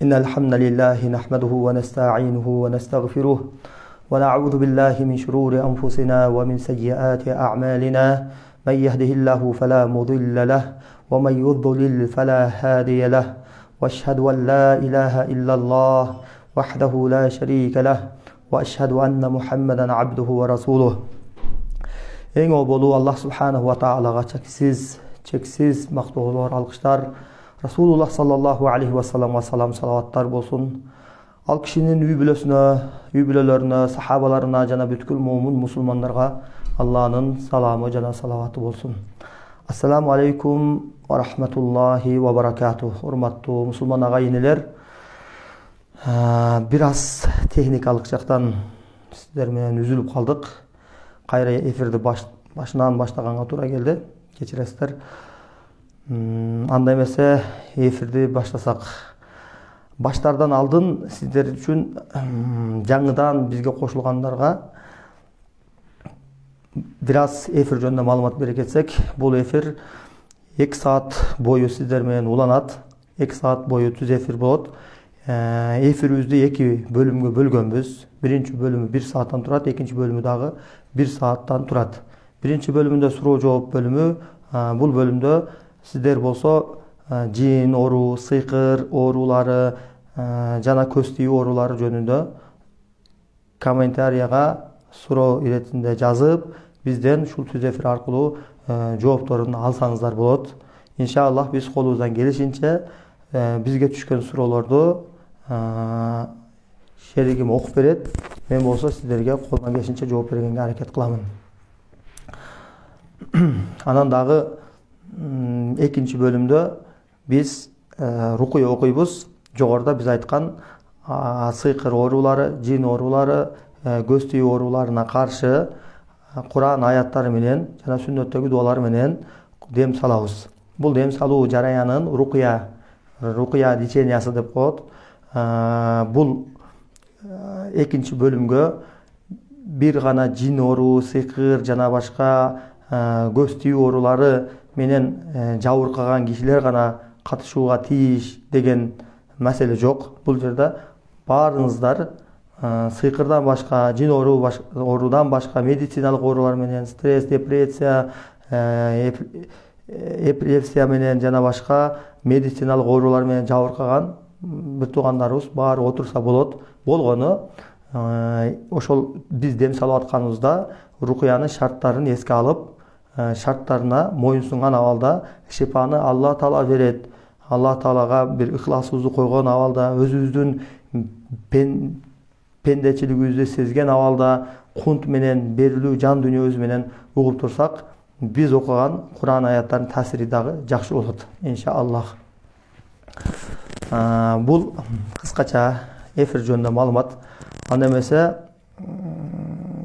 إن الحمد لله نحمده ونستعينه ونستغفره ونعوذ بالله من شرور أنفسنا ومن سيئات أعمالنا من يهده الله فلا مضل له ومن يضلل فلا هادي له وأشهد أن لا إله إلا الله وحده لا شريك له وأشهد أن محمدا عبده ورسوله. Eң оболу Аллах Субханаху ва Таалага чексиз мактоолор, алкыштар. Расулуллах саллаллаху алейхи ва салламга салам салаваттар болсун. Ал кишинин үй бүлөлөрүнө, сахабаларына жана бүткүл момун мусулмандарга Аллахнын саламы жана салаваты болсун. Ассаламу алейкум ва рахматуллахи ва баракатух. Урматтуу мусулман агайынелер, бир аз техникалык жактан сиздер менен үзүлүп калдык. Кайра эфирди башынан баштаганга туура келди. Кечиресиздер. Андай эмесе эфирди баштасак. Баштардан алдын сиздер үчүн жаңыдан бизге кошулгандарга бир аз эфир жөнүндө маалымат бере кетсек, бул эфир 2 саат бою сиздер менен уланат. 2 саат бою түз эфир болот. Эфирибизди 2 бөлүмгө бөлгөнбүз. Биринчи бөлүмү 1 сааттан турат, экинчи бөлүмү дагы 1 сааттан турат. Биринчи бөлүмүндө суроо жооп бөлүмү, бул бөлүмдө сиздер болсо жин оору, сыйкыр оорулары жана көз тийүү оорулары жөнүндө комментарияга суроо иретинде жазып, бизден ушул түз эфир аркылуу жоопторун алсаңыздар болот. Иншаллах биз колубуздан келишинче бизге түшкөн суроолорду шеригим окуп берет. Мен болсо сиздерге колумдан келишинче жооп бергенге аракет кыламын. Анан дагы экинчи бөлүмдө биз рукуя окуйбуз. Жогоруда биз айткан сыйкыр оорулары, жин оорулары, көз тийүү ооруларына каршы Куран аяттары менен жана сүннөттөгү дуалар менен дем салабыз. Бул дем салуу жараянын рукуя лечениясы деп коет. Бул экинчи бөлүмгө бир гана жин оору, сыйкыр жана башка көз тийүү оорулары менен жабыркаган кишилер гана катышууга тийиш деген маселе жок. Бул жерде баарыңыздар сыйкырдан башка, жин оорудан башка медициналык оорулар менен, стресс, депрессия, эпилепсия менен жана башка медициналык оорулар менен жабыркаган бир туугандарыбыз баары отурса болот. Болгону ошол биз дем салып атканыбызда рукуянын шарттарын эске алып, шарттарына моюнсунган абалда шифаны Алла Таала берет. Алла Таалага бир ыхласыбызды койгон абалда, өзүбүздүн пендечилигибизди сезген абалда, кунт менен берилүү жан дүйнөбүз менен угуп турсак, биз окуган Куран аяттарынын таасири дагы жакшы болот, иншаллах. Бул кыскача эфир жөнүндө маалымат. Анда эмесе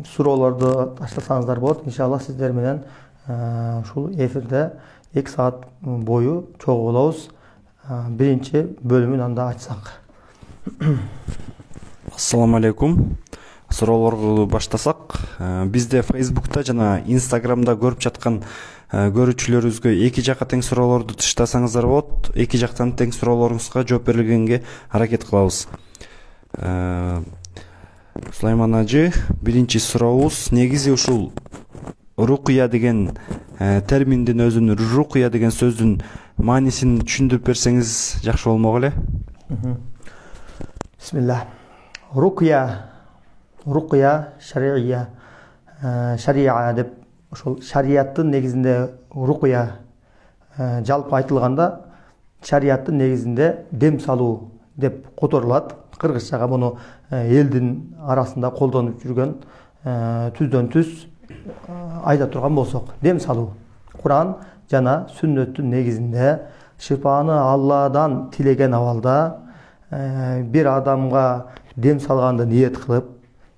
суроолорду таштасаңыздар болот. Иншаллах сиздер менен ушул эфирде 2 саат бою чогуу болобуз. Биринчи бөлүмүн анда ачсак. Ассаламу алейкум. Суроолорду баштасак, бизде Facebook'та жана Instagram'да көрүп жаткан көрүүчүлөрүбүзгө эки жакка тең суроолорду таштасаңыздар болот. Эки жактан тең суроолоруңузга жооп берилгенге аракет кылабыз. Сулайман ажы, биринчи сурообуз, негизи ушул рукуя деген терминдин өзүн, рукуя деген сөздүн маанисин түшүндүрүп берсеңиз жакшы болмок эле. Бисмилlah. Рукуя шария деп ошол шарияттын негизинде рукуя жалпы айтылганда шарияттын негизинде дем салуу деп которулат. Кыргызчага муну элдин арасында колдонуп жүргөн түздөн түз айта турган болсок, дем салуу Куран жана сүннөттүн негизинде шифаны Алладан тилеген абалда бир адамга дем салганды ниет кылып,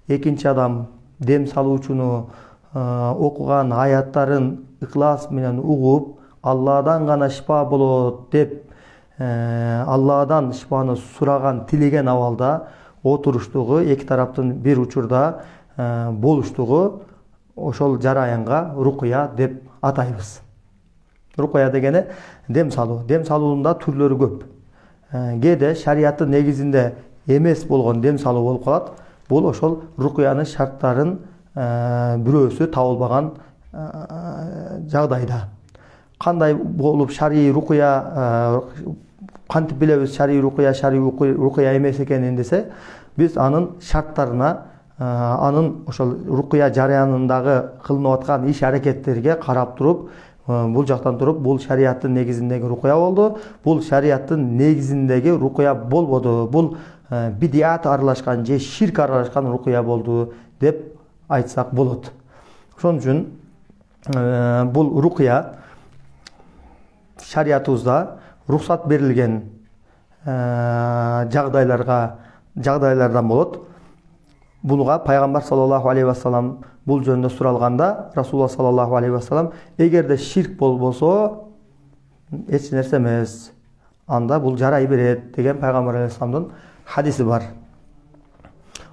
экинчи адам дем салуучуну окуган аяттарын ыклас менен угуп, Алладан гана шифа болот деп Алладан шифаны сураган, тилеген абалда отуруштугу, эки тараптын бир учурда болуштугу ошол жараянга рукуя деп атайбыз. Рукуя дегени дем салуу. Дем салуунун да түрлөрү көп. кээде шарияттын негизинде эмес болгон дем салуу болуп калат. Бул ошол рукуянын шарттарын бирөөсү табылбаган жагдайда. Кандай болуп шарий рукуя, кантип билебиз шарий рукуя эмес экенин десе, биз анын шарттарына, анын ошол рукуя жарыянындагы кылынып аткан иш аракеттерге карап туруп, бул жактан туруп, бул шарияттын негизиндеги рукуя болду, бул шарияттын негизиндеги рукуя болбоду, бул бидият аралашкан же ширк аралашкан рукуя болду деп айтсак болот. Ошон үчүн бул рукуя шариятыбызда рухсат берилген жагдайлардан болот. Буга пайгамбар саллаллаху алейхи вассалам бул жөнүндө суралганда, Расулуллах саллаллаху алейхи вассалам эгерде ширк болбосо эч нерсе эмес, анда бул жарай берет деген пайгамбар алейхисаламдын хадиси бар.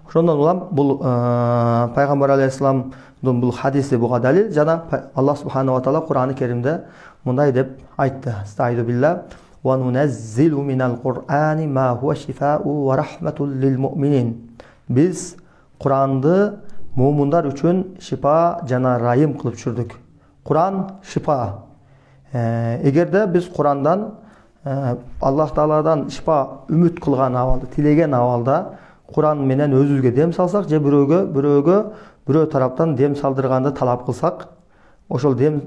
Ошондон улам бул пайгамбар алейхисаламдын бул хадиси буга далил. Жана Аллах субханаху ва таала Кур'ан-ы Керимде мындай деп айтты: "Стаиду билла ва нуназзилу минал Кур'ани ма хуа шифау ва рахматул лил муъминин." Биз Куранды муумундар үчүн шифа жана райым кылып түшүрдүк. Куран шифа. Эгерде биз Курандан Аллах Тааладан шифа үмүт кылган абалда, тилеген абалда Куран менен өзүбүзгө дем салсак, же бирөө тараптан дем салдырганды талап кылсак, ошол дем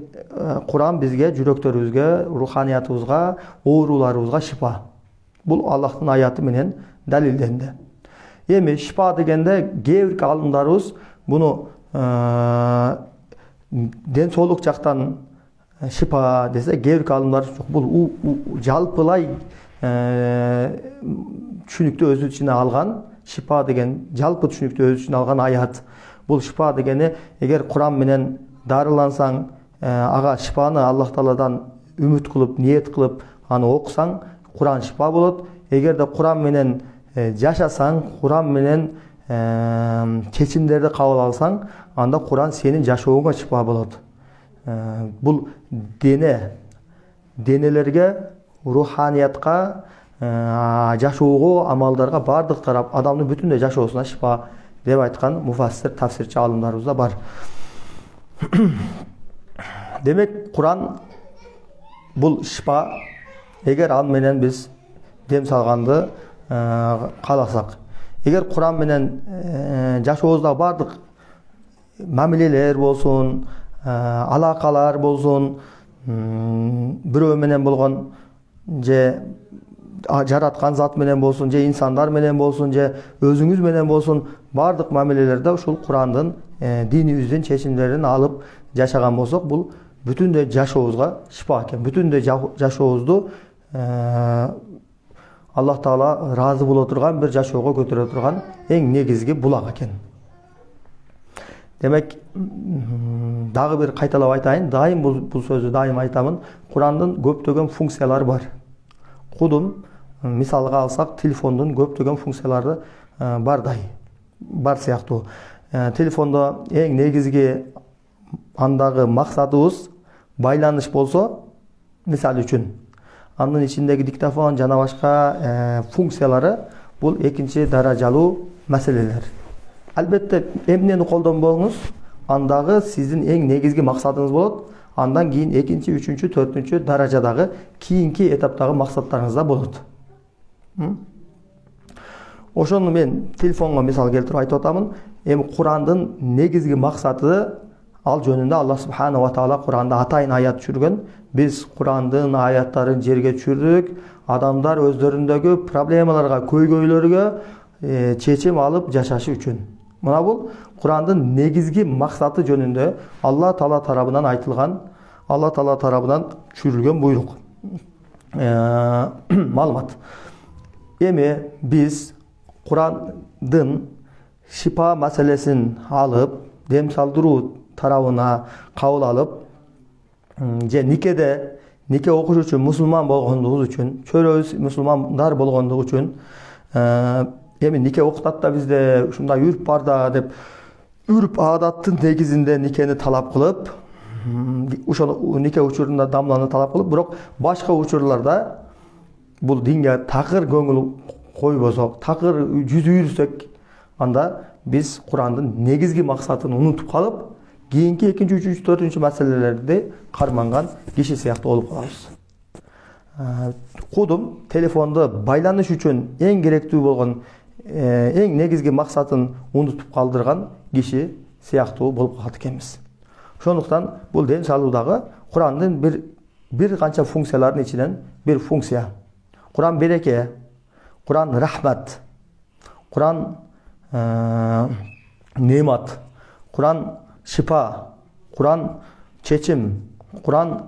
Куран бизге, жүрөктөрүбүзгө, руханиятыбызга, ооруларыбызга шифа. Бул Аллахтын аяты менен далилденди. Эми шифа дегенде кээ бир алымдарыбыз буну ден соолук жактан шифа десе, кээ бир алымдар жок. Бул жалпылай түшүнүктү өз ичине алган, шифа деген жалпы түшүнүктү өз ичине алган аят. Бул шифа дегени, эгер Куран менен дарылансаң, ага шифаны Аллах Тааладан үмүт кылып, ниет кылып аны окусаң, Куран шифа болот. Эгерде Куран менен жашасаң, Куран менен чечимдерди кабыл алсаң, анда Куран сенин жашооңо шифа болот. Бул денелерге, руханиятка, жашоого, амалдарга, бардык тарап адамдын бүтүндөй жашоосуна шифа деп айткан муфассир, тафсирчи алымдарыбыз да бар. Демек, Куран бул шифа. Эгер ал менен биз дем салганды кааласак, эгер Куран менен жашообузда бардык мамилелер болсун, алакалар болсун, бирөө менен болгон, же жараткан зат менен болсун, же инсандар менен болсун, же өзүңүз менен болсун, бардык мамилелерде ушул Курандын динибиздин чечимдерин алып жашаган болсок, бул бүтүндөй жашообузга шифа экен. Бүтүндөй жашообузду Аллах Таала ыраазы боло турган, бир жашоого көтөрө турган эң негизги булак экен. Демек, дагы бир кайталап айтайын, дайым бул сөздү дайым айтамын. Курандын көптөгөн функциялары бар. Кудум, мисалга алсак, телефондун көптөгөн функциялары бар сыяктуу. Телефондо эң негизги андагы максатыбыз байланыш болсо, мисал үчүн, анын ичиндеги диктофон жана башка функциялары бул экинчи даражалуу маселелер. Албетте, эмнени колдонбоңуз, андагы сиздин эң негизги максатыңыз болот. Андан кийин экинчи, үчүнчү, төртүнчү даражадагы кийинки этаптагы максаттарыңыз да болот. Ошону мен телефонго мисал келтирип айтып атамын. Эми Курандын негизги максаты, ал жөнүндө Аллах субханаху ва таала Куранда атайын аят түшүргөн. Биз Курандын аяттарын жерге түшүрдүк. Адамдар өздөрүндөгү проблемаларга, көйгөйлөргө чечим алып жашашы үчүн. Мына бул Курандын негизги максаты жөнүндө Алла Таала тарабынан айтылган, Алла Таала тарабынан түшүрүлгөн буйрук. Маалымат. Эми биз Курандын шифа маселесин алып, дем салдыруу тарабына кабыл алып, же нике окуш үчүн мусулман болгондугубуз үчүн, чөйрөбүз мусулмандар болгондугу үчүн, эми нике окутат да бизде ушундай үрп бар да деп, үрп адаттын негизинде никени талап кылып, ошол нике учурунда дамланы талап кылып, бирок башка учурларда бул динге такыр көңүл койбосок, такыр жүз үйүрсөк, анда биз Курандын негизги максатын унутуп калып, кийинки 2, 3, 4 маселелерди карманган киши сыяктуу болуп калабыз. Кудум телефонду байланыш үчүн эң керектүү болгон, эң негизги максатын унутуп калдырган киши сыяктуу болуп калат экенбиз. Ошондуктан бул ден салуудагы Курандын бир канча функциялардын ичинен бир функция. Куран береке, Куран рахмат, Куран немат, Куран шипа, Куран чечим, Куран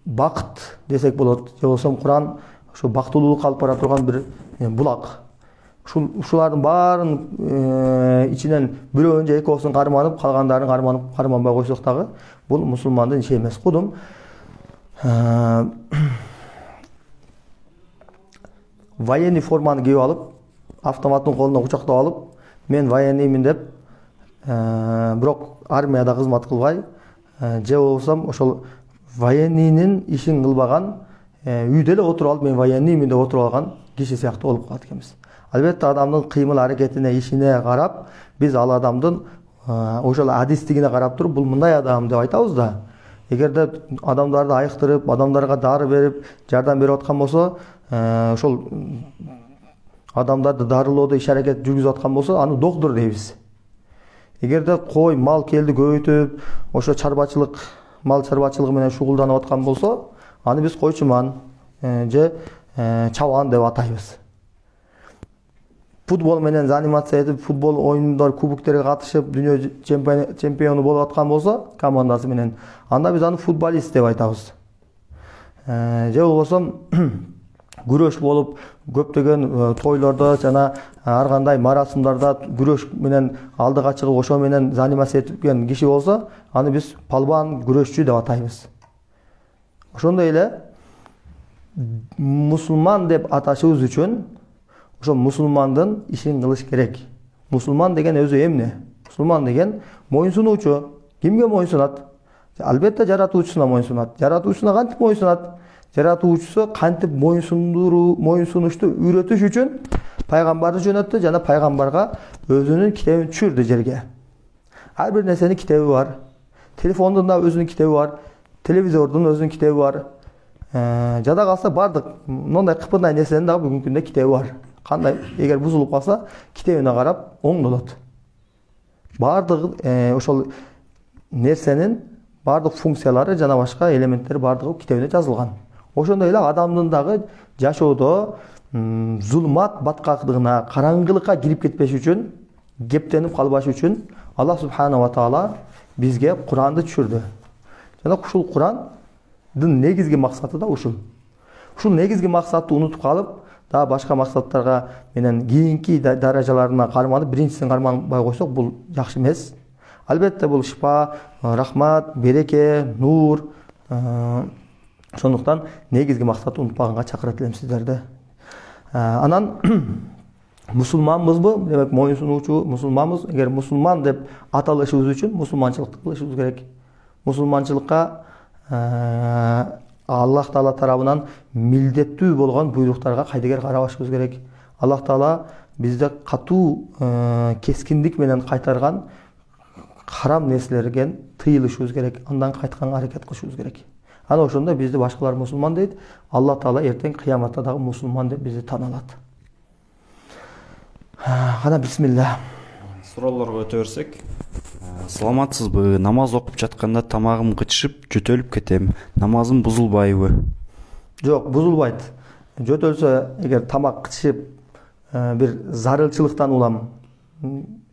бакыт десек болот. Же болсо Куран ушу бактылуулук алып бара турган бир булак. Ушулардын баарын ичинен бирөөнүн же экөөсүн карманып, калгандарын карманбай койсок дагы, бул мусулмандын иши эмес. Кудум военный форманы кийип алып, автоматтын колуна кучактап алып, мен военныймин деп, бирок армияда кызмат кылбай, же болсом ошол военныйнын ишин кылбаган, үйдө эле отуруп алып, мен военныймин деп отуруп алган киши сыяктуу болуп калат экенбиз. Албетте адамдын кыймыл аракетине, ишине карап, биз ал адамдын ошол адистигине карап туруп, бул мындай адам деп айтабыз да. Эгерде адамдарды айыктырып, адамдарга дары берип, жардам берип аткан болсо, ошол адамдарды дарылоодо иш аракет жүргүзүп аткан болсо, аны доктор дейбиз. Эгерде кой, мал келди көбөйтүп, ошо чарбачылык, мал чарбачылыгы менен шугулданып аткан болсо, аны биз койчуман же чабан деп атайбыз. Футбол менен занимация этип, футбол оюндар, кубоктерге катышып, дүйнө чемпиону болуп аткан болсо, командасы менен, анда биз аны футболист деп айтабыз. Же болбосо күрөш болуп, көптөгөн тойлордо жана ар кандай марасымдарда күрөш менен алдыга чыгып, ошо менен занимация эткен киши болсо, аны биз палбан, күрөшчү деп атайбыз. Ошондой эле мусулман деп аташыбыз үчүн ошо мусулмандын ишин кылыш керек. Мусулман деген өзү эмне? Мусулман деген моюнсунуучу. Кимге моюнсунат? Албетте жаратуучусуна моюнсунат. Жаратуучусуна кантип моюнсунат? Жаратуучусу кантип моюнсунушту үйрөтүш үчүн пайгамбарды жөнөттү жана пайгамбарга өзүнүн китебин түшүрдү жерге. Ар бир нерсенин китеби бар. Телефондун да өзүнүн китеби бар. Телевизордун өзүнүн китеби бар. Жада калса бардык мындай кыпырдай нерсенин дагы бүгүнкү күндө китеби бар. Кандай, эгер бузулуп калса, китебине карап оңдолот. Бардык ошол нерсенин бардык функциялары жана башка элементтери бардыгы китебине жазылган. Ошондой эле адамдын дагы жашоодо зулмат баткактыгына, караңгылыкка кирип кетпеш үчүн, кептенип калбаш үчүн Аллах субханаху ва таала бизге Куранды түшүрдү. Жана ушул Курандын негизги максаты да ушул. Ушул негизги максатты унутуп калып, да башка максаттарга менен кийинки даражаларына карманып, биринчисин карманбай койсок, бул жакшы эмес. Албетте бул шипа, рахмат, береке, нур. Ошондуктан негизги максатты унутпаганга чакырат элем сиздерди. Анан мусулманбызбы? Демек моюнсунуучу мусулманбыз. Эгер мусулман деп аталышыбыз үчүн мусулманчылыкты кылышыбыз керек. Мусулманчылыкка Аллах Таала тарабынан милдеттүү болгон буйруктарга кайдыгер карабашыбыз керек. Аллах Таала бизде катуу кескиндик менен кайтарган харам нерселерге тыйылышыбыз керек. Андан кайтканга аракет кылышыбыз керек. Ана ошондо бизди башкалар мусулман дейт. Аллах Таала эртең кыяматта дагы мусулман деп бизди таналат. Кана бисмилла. Суроолорго өтө берсек. Саламатсызбы? Намаз окуп жатканда тамагым кычышып, жөтөлүп кетем. Намазым бузулбайбы? Жок, бузулбайт. Жөтөлсө, эгер тамак кычышып, бир зарылчылыктан улам,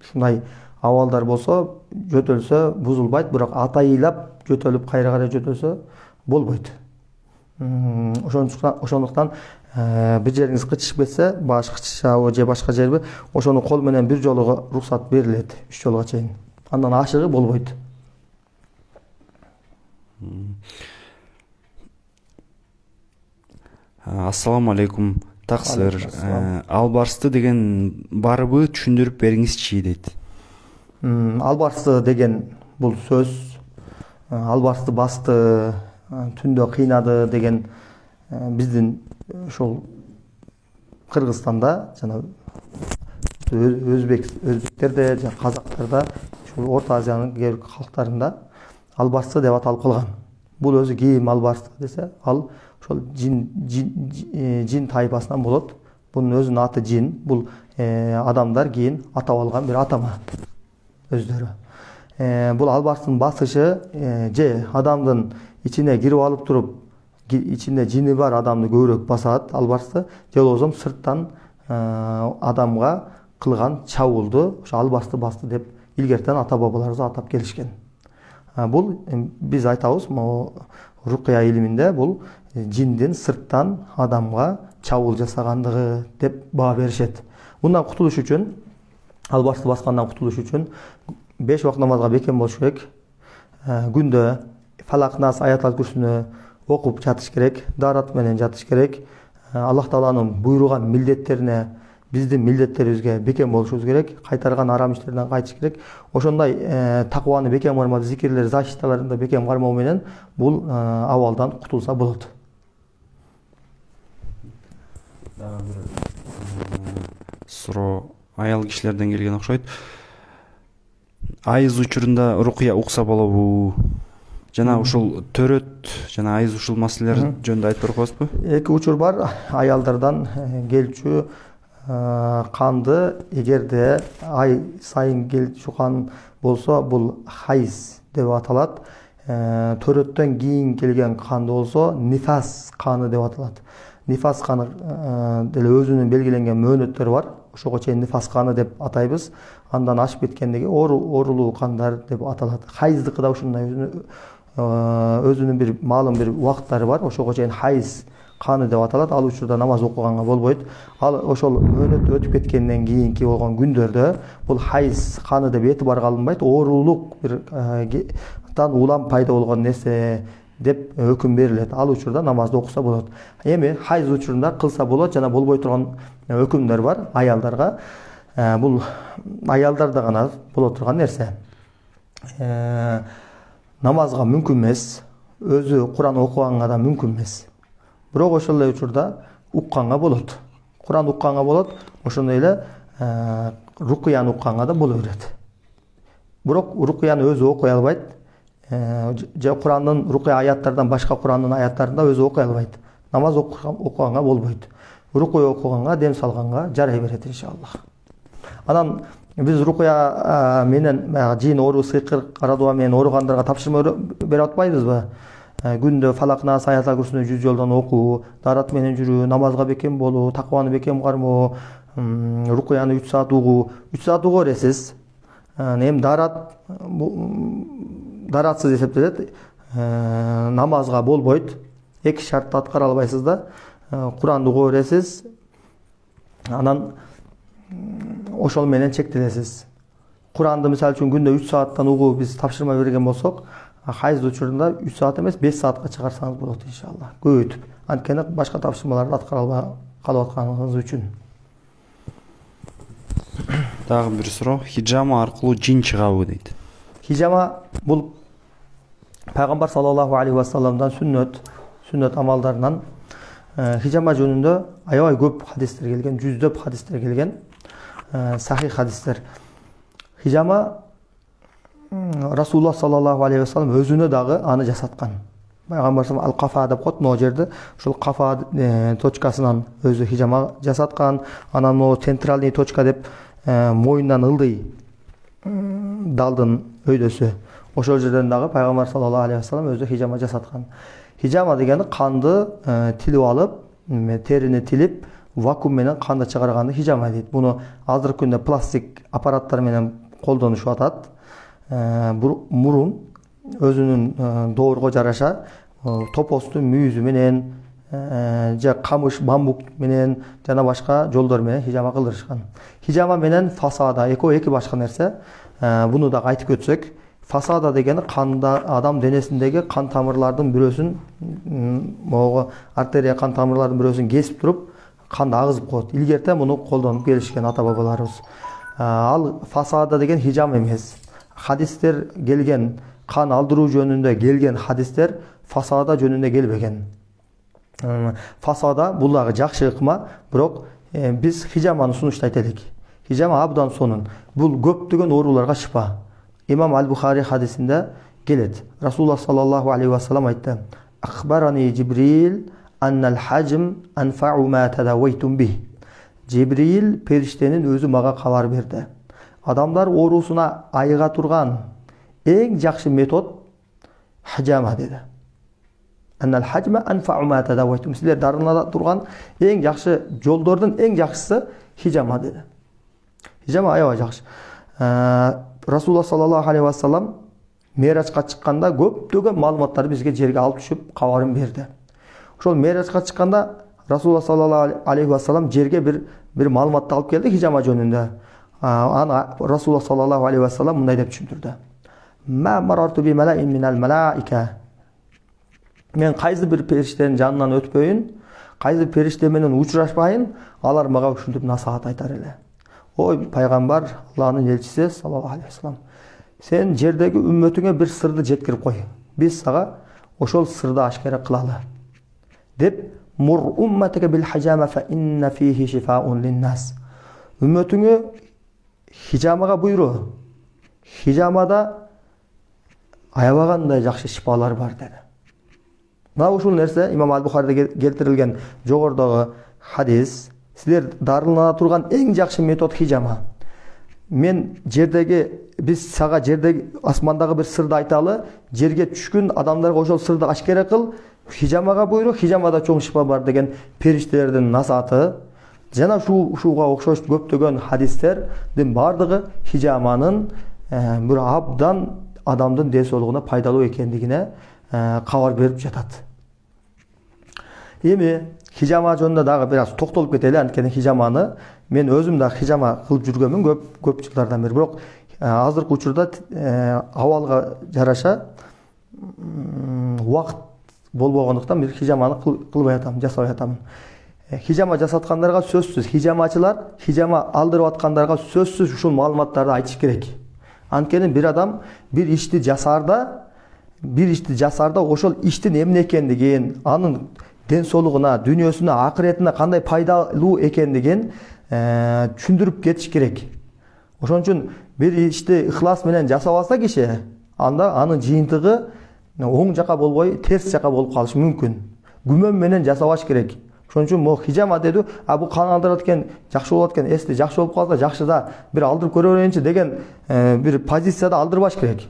ушундай абалдар болсо, жөтөлсө бузулбайт, бирок атайылап жөтөлүп, кайра карай жөтөлсө болбойт. Ошондуктан бир жериңиз кычышып кетсе, баш кычышабы же башка жерби, ошону кол менен бир жолу уруксат берилет, 3 жолго чейин. Андан ашыгы болбойт. Ассаламу алейкум. Таксыр. Албарсты деген барбы, түшүндүрүп бериңизчи дейт. Албарсты деген бул сөз, албарсты басты, түндө кыйнады деген биздин ушул Кыргызстанда жана өзбектерде жана казактарда ушул Орто Азиянын кээ бир калктарында албасты деп аталып калган. Бул өзү кийим албасты десе, ал ошол жин тайпасынан болот. Бунун өзүнүн аты жин. Бул адамдар кийин атап алган бир атама өздөрү. Бул албастын басышы же адамдын ичине кирип алып туруп, ичинде жини бар адамды көбүрөөк басат албасты, же болбосо сырттан адамга кылган чабуулду ошо албасты басты деп илгертен ата бабаларыбыз атап келишкен. Бул биз айтабыз, рукуя илиминде бул жиндин сырттан адамга чабуул жасагандыгы деп баа беришет. Мындан кутулуш үчүн, албасты баскандан кутулуш үчүн 5 убакыт намазга бекем болуш керек. Күндө Фалак, Нас, Аятал Курсуну окуп жатыш керек, дарат менен жатыш керек. Аллах Тааланын буйруган милдеттерине, биздин милдеттерибизге бекем болушубуз керек. Кайтарган арам иштерден кайтыш керек. Ошондой такваны бекем кармап, зикирлер, защиталарында бекем кармоо менен бул абалдан кутулса болот. Суроо аял кишилерден келген окшойт. Айыз учурунда рукуя укса болобу? Жана ушул төрөт жана айыз ушул маселелер жөнүндө айтып беребизби? Эки учур бар. Аялдардан келчү канды эгерде ай сайын келчү кан болсо, бул хайз деп аталат. Төрөттөн кийин келген канды болсо нифас каны деп аталат. Нифас каны деле өзүнүн белгиленген мөөнөттөрү бар. Ошого чейин нифас каны деп атайбыз. Андан ашып кеткендеги оорулуу кандар деп аталат. Хайздыкы да ушундай өзүнүн бир маалым бир убакыттары бар. Ошого чейин хайз каны деп аталат. Ал учурда намаз окуганга болбойт. Ал ошол мөөнөт өтүп кеткенден кийинки болгон күндөрдө бул хайз каны деп этибарга алынбайт. Оорулук бир улам пайда болгон нерсе деп өкүм берилет. Ал учурда намазды окуса болот. Эми хайз учурунда кылса болот, жана болбой турган өкүмдөр бар аялдарга. Бул аялдарда гана боло турган нерсе. Намазга мүмкүн эмес, өзү Куран окуганга да мүмкүн эмес. Бирок ошол эле учурда укканга болот. Куран укканга болот, ошондой эле рукуяны укканга да боло берет. Бирок рукуяны өзү окуй албайт. Же Курандын рукуя аяттардан башка Курандын аяттарында өзү окуй албайт. Намаз окуганга болбойт. Рукуя окуганга, дем салганга жарай берет иншаллах. Анан биз рукуя менен жин, оору, сыйкыр, карадуа менен ооругандарга тапшырма берип атпайбызбы? Күндө Фалак, Нас, Аятал Курсуну 100 жолдон окуу, дарат менен жүрүү, намазга бекем болуу, такваны бекем кармоо, рукуяны 3 саат угуу. 3 саат угуу бересиз. Эми даратсыз эсептелет. Намазга болбойт. Эки шартты аткара албайсыз да. Куранды угуу бересиз. Анан ошол менен чектелесиз. Куранды мисалы үчүн күндө 3 сааттан угуу биз тапшырма берген болсок, хайз учурунда 3 саат эмес 5 саатка чыгарсаңыз болот иншалла. Көбөйтүп. Анткени башка тапшырмаларды аткара албай калып атканыңыз үчүн. Дагы бир суроо, хижама аркылуу жин чыгабы дейт. Хижама бул Пайгамбар саллаллаху алейхи ва салламдан сүннөт амалдарынан. Хижама жөнүндө аябай көп хадистер келген, жүздөп хадистер келген. Сахих хадистер. Хижама Расулуллах саллаллаху алейхи ва саллам өзүнө дагы аны жасаткан. Пайгамбар ал-Кафа деп коет, могу жерде ушул Кафа точкасынан өзү хижама жасаткан. Анан могу центральный точка деп моюндан ылдый далдын өйдөсү. Ошол жерден дагы Пайгамбар саллаллаху алейхи ва саллам өзү хижама жасаткан. Хижама дегени канды тилип алып, терини тилип, вакуум менен канды чыгарганды хижама дейт. Буну азыркы күндө пластик аппараттар менен колдонушуп атат. Мурун өзүнүн доорго жараша топосту мүйүзү менен же камыш, бамбук менен жана башка жолдор менен хижама кылдырышкан. Хижама менен фасада эки башка нерсе. Буну да айтып өтсөк, фасада дегени канда адам денесиндеги кан тамырлардын бирөөсүн, могу артерия кан тамырлардын бирөөсүн кесип туруп, канды агызып коет. Илгерте муну колдонуп келишкен ата бабаларыбыз. Ал фасада деген хижама эмес. Хадистер келген, кан алдыруу жөнүндө келген хадистер фасада жөнүндө келбеген. Фасада бул дагы жакшы ыкма, бирок биз хижаманы сунуштайт элек. Хижама абдан сонун. Бул көптөгөн ооруларга шифа. Имам Аль-Бухари хадисинде келет. Расулуллах саллаллаху алейхи ва саллям айтты: "Ахбарани Джибрил аннал хажм анфау ма тадавайтум бих." Джибрил периштенин өзү мага кабар берди. Адамдар оорусуна айыга турган эң жакшы метод хижама деди. Аннал хажма анфау ма тадавайтум. Силер дарылана турган эң жакшы жолдордун эң жакшысы хижама деди. Хижама аябай жакшы. Расулуллах саллаллаху алейхи ва саллям Меражга чыкканда көптөгөн маалыматтарды бизге жерге алып түшүп кабарын берди. Ошол Меражга чыкканда Расулуллах саллаллаху алейхи ва саллям жерге бир маалыматты алып келди хижама жөнүндө. Аны Расулуллах саллаллаху алейхи ва саллям мындай деп түшүндүрдү: "Ма марарту би малаин минал малаика." Мен кайсы бир периштенин жанынан өтпөйүн, кайсы периште менен учурашпайын, алар мага ушинтип насаат айтар эле. Ой пайгамбар, Аллахнын элчиси саллаллаху алейхи ва саллям, сен жердеги үммөтүңө бир сырды жеткирип кой. Биз сага ошол сырды ашкера кылалы. Деп мур умматака бил хажама фа инна фихи шифаун линнас. Үммөтүңө хижамага буйру. Хижамада аябагандай жакшы шифалар бар деди. Мына ушул нерсе Имам Аль-Бухариде келтирилген жогордогу хадис. Силер дарылана турган эң жакшы метод хижама. Мен биз сага жердеги асмандагы бир сырды айталы, жерге түшкүн адамдарга ошол сырды ашкера кыл, хижамага буйру, хижамада чоң шифа бар деген периштелердин насааты. Жана ушуга окшош көптөгөн хадистердин бардыгы хижаманын бир абдан адамдын ден соолугуна пайдалуу экендигине кабар берип жатат. Эми хижама жөнүндө дагы бир аз токтолуп кетели, анткени хижаманы мен өзүм да хижама кылып жүргөнмүн көп жылдардан бери. Бирок азыркы учурда абалга жараша убакыт болбогондуктан бир хижаманы кылбай атам, жасабай атам. Хижама жасаткандарга сөзсүз, хижамачылар хижама алдырып аткандарга сөзсүз ушул маалыматтарды айтыш керек. Анткени бир адам бир ишти жасарда ошол иштин эмне экендигин, анын ден соолугуна, дүйнөсүнө, акыретине кандай пайдалуу экендигин түшүндүрүп кетиш керек. Ошон үчүн бир ишти ыхлас менен жасабаса киши, анда анын жыйынтыгы оң жака болбой, терс жака болуп калышы мүмкүн. Күмөн менен жасабаш керек. Ошон үчүн мо хижама деди, бул кан алдырат экен, жакшы болот экен, эсти жакшы болуп калса, жакшы да бир алдырып көрө берейинчи деген бир позицияда алдырбаш керек.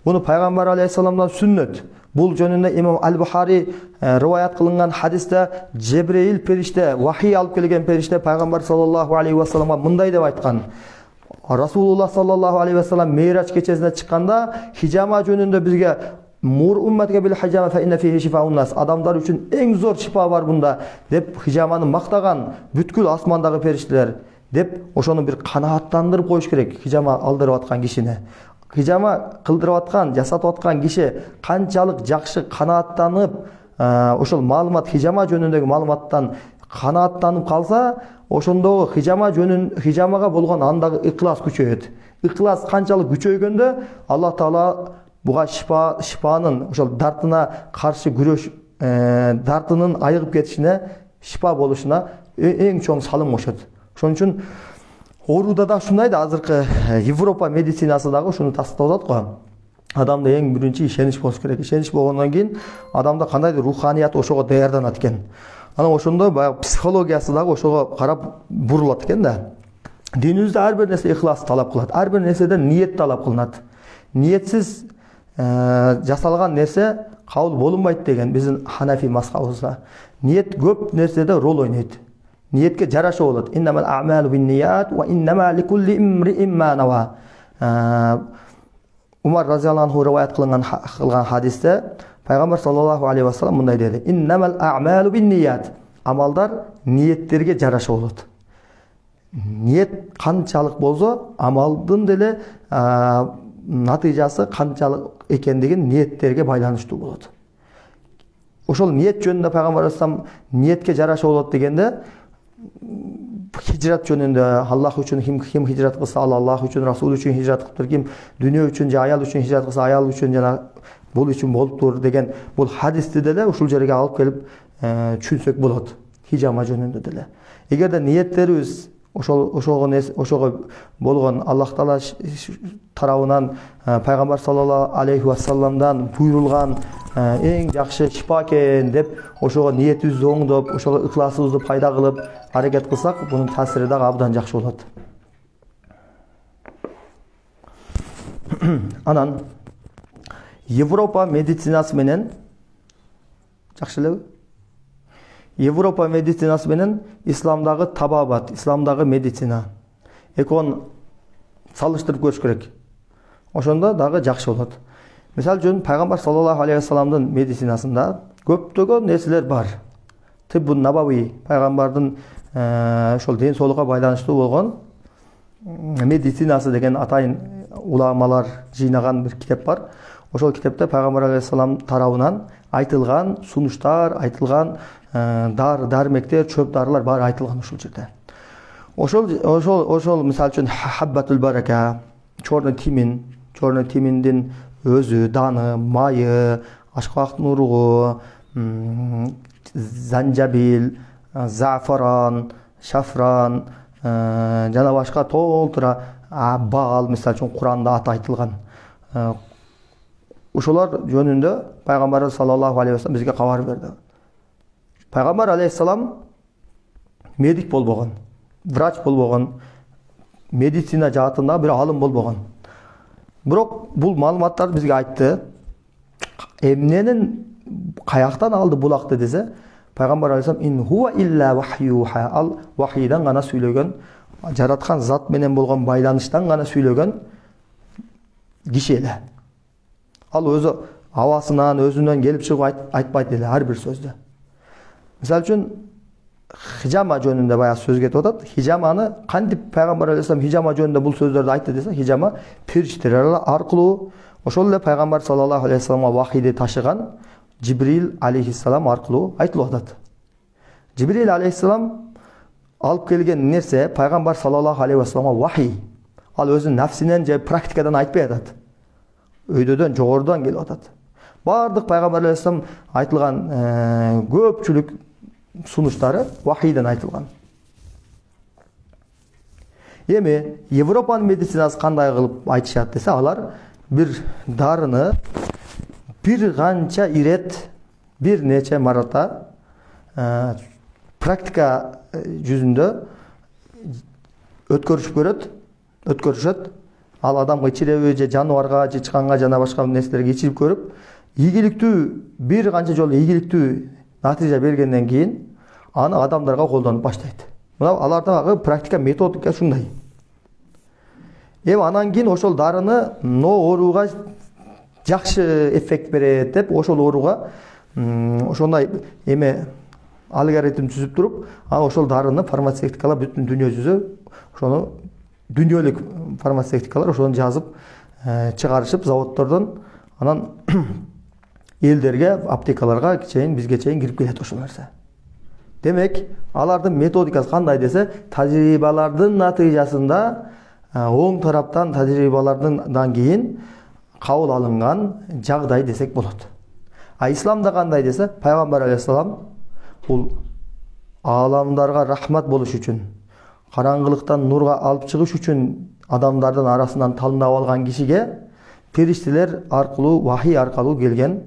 Буну пайгамбар алейхиссаламдан сүннөт. Бул жөнүндө Имам Аль-Бухари риваят кылынган хадисте Джибрил периште, вахий алып келген периште пайгамбар саллаллаху алейхи ва салламга мындай деп айткан: Расулуллах саллаллаху алейхи ва саллям Мейраж кечесине чыкканда хижама жөнүндө бизге мур умматка бил хижама фа инна фихи шифаун нас, адамдар үчүн эң зор шифа бар бунда деп хижаманы мактаган бүткүл асмандагы периштелер деп ошону бир канааттандырып коюш керек хижама алдырып аткан кишини. Хижама кылдырып аткан, жасатып аткан киши канчалык жакшы канааттанып, ошол маалымат хижама жөнүндөгү маалыматтан канааттанып калса, ошондогу хижамага болгон андагы ыклас күчөйөт. Ыклас канчалык күчөйгөндө Аллах Таала буга шифанын, ошол дартына каршы күрөш, дартынын айыгып кетишине, шифа болушуна эң чоң салым кошот. Ошон үчүн ооруда да ушундай да, азыркы Европа медицинасы дагы ушуну тастап атат го. Адамда эң биринчи ишенич болуш керек. Ишенич болгондон кийин адамда кандайдыр руханият ошого даярданат экен. Анан ошондой баягы психологиясы дагы ошого карап бурулат экен да. Динибизде ар бир нерсе ихлас талап кылат. Ар бир нерседен ниет талап кылынат. Ниетсиз жасалган нерсе кабыл болунбайт деген биздин Ханафи мазхабыбызда. Ниет көп нерседе рол ойнойт. Ниетке жараша болот. Иннамал а'малу бинният ва иннама ликулли имриин ма нава. Умар разияллаху анху риваят кылган хадисте пайгамбар саллаллаху алейхи ва саллям мындай деди: Иннамал а'малу бинният. Амалдар ниеттерге жараша болот. Ниет канчалык болсо, амалдын деле натыйжасы канчалык экендигин ниеттерге байланыштуу болот. Ошол ниет жөнүндө пайгамбар саллаллаху ниетке жараша болот дегенде, хижрат жөнүндө Аллах үчүн ким хижрат кылса, Аллах үчүн, Расул үчүн хижрат кылыптыр, ким дүйнө үчүн же аял үчүн хижрат кылса, аял үчүн жана бул үчүн болуптур деген бул хадисти деле ушул жерге алып келип түшүнсөк болот хижама жөнүндө деле. Эгерде ниеттерибиз ошого болгон Аллах Таала тарабынан пайгамбар саллаллаху алейхи вассаламдан буйрулган эң жакшы шифа экен деп ошого ниетибизди оңдоп, ошого ыхласыбызды пайда кылып аракет кылсак, бунун таасири дагы абдан жакшы болот. Анан Европа медицинасы менен жакшы элеби? Европа медицинасы менен исламдагы табабат, исламдагы медицина экөөнүн салыштырып көрүш керек. Ошондо дагы жакшы болот. Мисалы үчүн пайгамбар саллаллаху алейхи вассаламдын медицинасында көптөгөн нерселер бар. Тиббун набави, пайгамбардын ошол ден соолукка байланыштуу болгон медицинасы деген атайын уламалар жыйнаган бир китеп бар. Ошол китепте пайгамбар алейхиссалам тарабынан айтылган сунуштар, айтылган дармектер, чөп дарылар баары айтылган ушул жерде. Ошол мисалы үчүн хаббатул барака, чорный тиминдин өзү, даны, майы, ашкабактын уругу, занжабил, зафаран, шафран жана башка толтура бал, мисалы үчүн Куранда аты айтылган. Ушулар жөнүндө пайгамбар саллаллаху алейхи вассалам бизге кабар берди. Пайгамбар алейхиссалам медик болбогон, врач болбогон, медицина жаатында бир алым болбогон. Бирок бул маалыматтарды бизге айтты. Эмненин каяктан алды бул акты десе, пайгамбар алейхиссалам ин хуа илля вахюха, ал вахийдан гана сүйлөгөн, жараткан зат менен болгон байланыштан гана сүйлөгөн киши эле. Ал өзү авасынан, өзүнөн келип чыгып айтпайт эле ар бир сөздү. Мисалы үчүн хижама жөнүндө баягы сөз кетип атат. Хижаманы кантип пайгамбар алейхиссалам хижама жөнүндө бул сөздөрдү айтты десе, хижама периштелер аркылуу, ошол эле пайгамбар саллаллаху алейхи вассаламга вахийди ташыган Жибрил алейхиссалам аркылуу айтылып атат. Жибрил алейхиссалам алып келген нерсе пайгамбар саллаллаху алейхи вассаламга вахий. Ал өзүнүн нафсинен же практикадан айтпай атат. Өйдөдөн, жогорудон келип атат. Бардык пайгамбар алейхиссалам айтылган көпчүлүк сунуштары вахийден айтылган. Эми Европанын медицинасы кандай кылып айтышат десе, алар бир дарыны бир канча ирет, бир нече марата практика жүзүндө өткөрүшөт. Ал адамга ичиреби же жаныбарга же чыканга жана башка нерселерге ичирип көрүп, ийгиликтүү бир канча жолу ийгиликтүү натыйжа бергенден кийин аны адамдарга колдонуп баштайт. Мына алардагы практика методика ушундай. Анан кийин ошол дарыны ооруга жакшы эффект берет деп, ошол ооруга ошондой алгоритм түзүп туруп, ошол дарыны фармацевтикалар бүтүн дүйнө жүзү ошону дүйнөлүк фармацевтикалар ошону жазып чыгарышып заводдордон, анан элдерге, аптекаларга чейин, бизге чейин кирип келет ошол нерсе. Демек, алардын методикасы кандай десе, тажрыйбалардын натыйжасында оң тараптан тажрыйбалардан кийин кабыл алынган жагдай десек болот. Исламда кандай десе, пайгамбар алейхиссалам бул ааламдарга рахмат болуш үчүн, караңгылыктан нурга алып чыгыш үчүн адамдардын арасынан тандап алган кишиге периштелер аркылуу, вахий аркылуу келген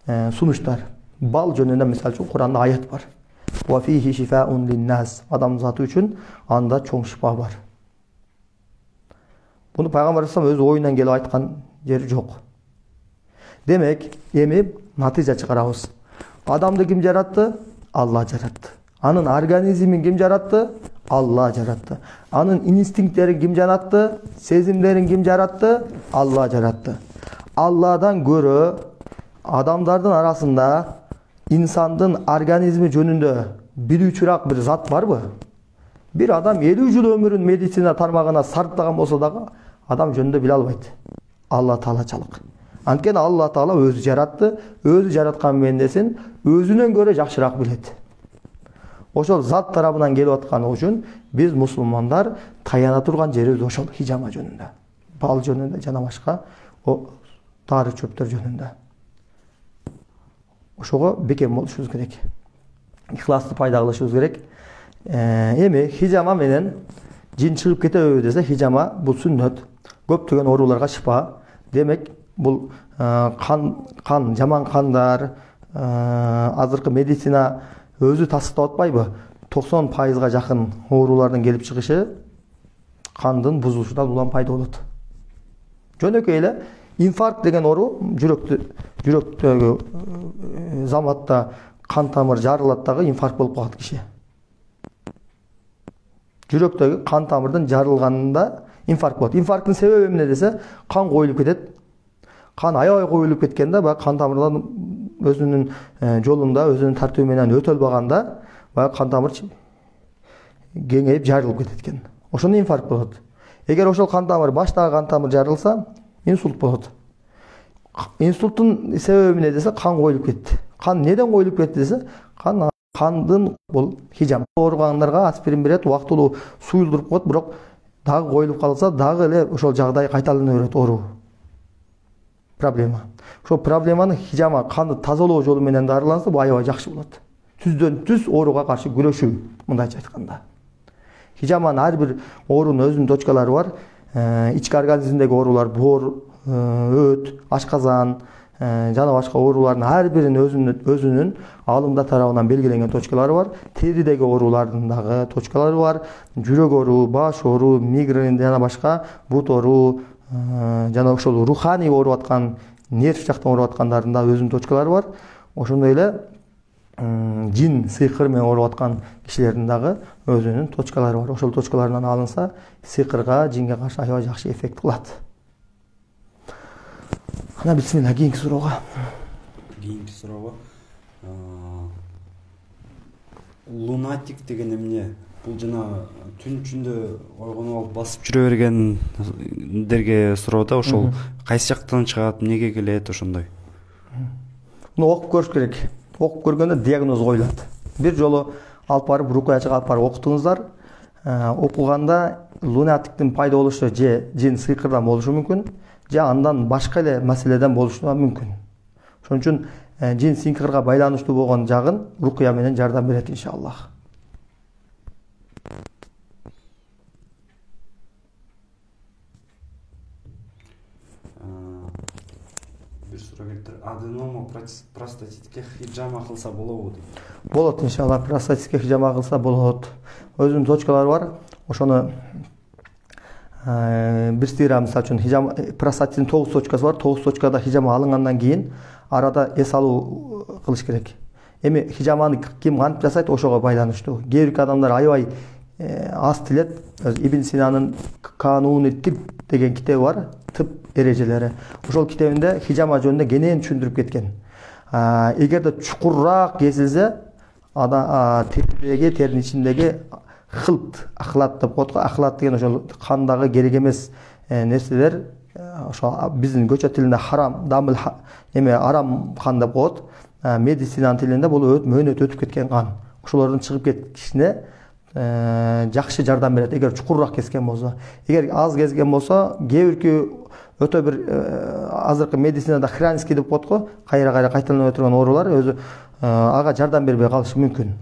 сунуштар. Бал жөнүндө мисалы үчүн Куранда аят бар. Ва фихи шифаун линнас. Адам заты үчүн анда чоң шифа бар. Буну пайгамбар алейхиссалам өз оюнан келип айткан жери жок. Демек, эми натыйжа чыгарабыз. Адамды ким жаратты? Алла жаратты. Анын организмин ким жаратты? Алла жаратты. Анын инстинкттерин ким жаратты? Сезимдерин ким жаратты? Алла жаратты. Алладан көрө адамдардын арасында инсандын организми жөнүндө билүүчүрөөк бир зат барбы? Бир адам 50 жыл өмүрүн медицина тармагына сарптаган болсо дагы адам жөнүндө биле албайт. Алла таалачылык. Анткени Алла Таала өзү жаратты, өзү жараткан мендесин өзүнөн көрө жакшыраак билет. Ошол зат тарабынан келип атканы үчүн биз мусулмандар таяна турган жерибиз ошол хижама жөнүндө, бал жөнүндө жана башка дары чөптөр жөнүндө. Ошого бекем болушубуз керек. ыхласты пайда кылышыбыз керек. Эми хижама менен жин чыгып кетеби десе, хижама бул сүннөт. Көптөгөн ооруларга шифа. Демек, бул кан, жаман кандар, азыркы медицина өзү тастап атпайбы? 90%га жакын оорулардын келип чыгышы кандын бузулушунан улам пайда болот. Жөнөкөй эле инфаркт деген оору жүрөктөгү заматта кан тамыр жарылат дагы инфаркт болуп калат киши. Жүрөктөгү кан тамырдын жарылганында инфаркт болот. Инфаркттын себеби эмне десе, кан коюлуп кетет. Кан аябай коюлуп кеткенде, баягы кан тамырдан өзүнүн жолунда, өзүнүн тартиби менен өтө албаганда, баягы кан тамыр кеңейип жарылып кетет экен. Ошондо инфаркт болот. Эгер ошол кан тамыр, баштагы кан тамыр жарылса, инсульт болот. Инсульттун себеби эмне десе, кан коюлуп кетти. Кан неден коюлуп кетти десе, кандын бул хижама. Ооругандарга аспирин берет, убактылуу суюлдуруп коет, бирок дагы коюлуп калса, дагы эле ошол жагдай кайталана берет, оору. Проблема. Ошол проблеманы хижама канды тазалоо жолу менен дарыланса, бул аябай жакшы болот. Түздөн түз ооруга каршы күрөшүү, мындайча айтканда. Хижаманын ар бир оорунун өзүнүн точкалары бар. Ички организмдеги оорулар, боор, өт, ашказан жана башка оорулардын ар биринин өзүнүн алымда тарабынан белгиленген точкалары бар. Теридеги оорулардын дагы точкалары бар. Жүрөк оору, баш оору, мигрен жана башка, бут оору, жана ошол руханий ооруп аткан, нерв жактан ооруп аткандардын да өзүнүн точкалары бар. Ошондой эле жин, сыйкыр менен ооруп аткан кишилердин дагы өзүнүн точкалары бар. Ошол точкаларынан алынса, сыйкырга, жинге каршы аябай жакшы эффект кылат. Ана бисмилла, кийинки суроого. Кийинки суроого. Лунатик деген эмне? Бул жана түн ичинде ойгонуп алып басып жүрө бергендерге суроодо, ошол кайсы жактан чыгат, эмнеге келет ошондой? Муну окуп көрүш керек. Окуп көргөндө диагноз коюлат. Бир жолу алып барып, рукуячыга алып барып окутуңуздар. Окуганда лунатиктин пайда болушу же жин сыйкырдан болушу мүмкүн, же андан башка эле маселеден болушу мүмкүн. Ошон үчүн жин сыйкырга байланыштуу болгон жагын рукуя менен жардам берет иншаллах. Бир суроо келиптир. Аденома простатитке хижама кылса болобу дейт. Болот иншаллах, простатитке хижама кылса болот. Өзүнүн точкалары бар. Ошону бир стира мисалы үчүн хижама простатиттин 9 точкасы бар. 9 точкада хижама алынгандан кийин арада эс алуу кылыш керек. Эми хижаманы ким кантип жасайт, ошого байланыштуу. Кээ бир адамдар аябай аз тилет. Ибн Синанын Кануни тип деген китеби бар. Тип эрежелери. Ошол китебинде хижама жөнүндө кенен түшүндүрүп кеткен. Эгерде чукурраак кесилсе, теринин ичиндеги хылт, ахлат деп коет го. Ахлат деген ошол кандагы керек эмес нерселер, ошо биздин көчө тилинде харам, дамыл арам кан деп коет. Медицинанын тилинде бул мөөнөт өтүп кеткен кан. Ошолордун чыгып кетишине жакшы жардам берет, эгер чукурраак кескен болсо. Эгер аз kesкен болсо, кээ бирки өтө бир азыркы медицинада хронический деп коет го, кайра кайталанып турган оорулар өзү ага жардам бербей калышы мүмкүн.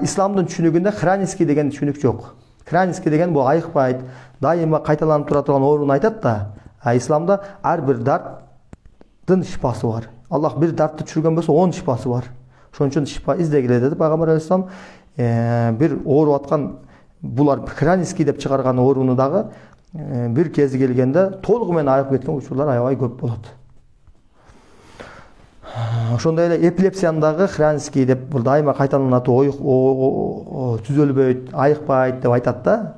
Исламдын түшүнүгүндө хронический деген түшүнүк жок. Хронический деген бул айыкпайт, дайыма кайталанып тура турган ооруну айтат да. Исламда ар бир дарттын шифасы бар. Аллах бир дартты түшүргөн болсо 10 шифасы бар. Ошон үчүн шифа издегиле деди Пайгамбар алейхиссалам. Бир ооруп аткан, булар хронический деп чыгарган ооруну дагы бир кези келгенде толугу менен айыгып кеткен учурлар аябай көп болот. Ошондой эле эпилепсиянын дагы хронический деп, бул дайыма кайталанат, түзөлбөйт, айыкпайт деп айтат да.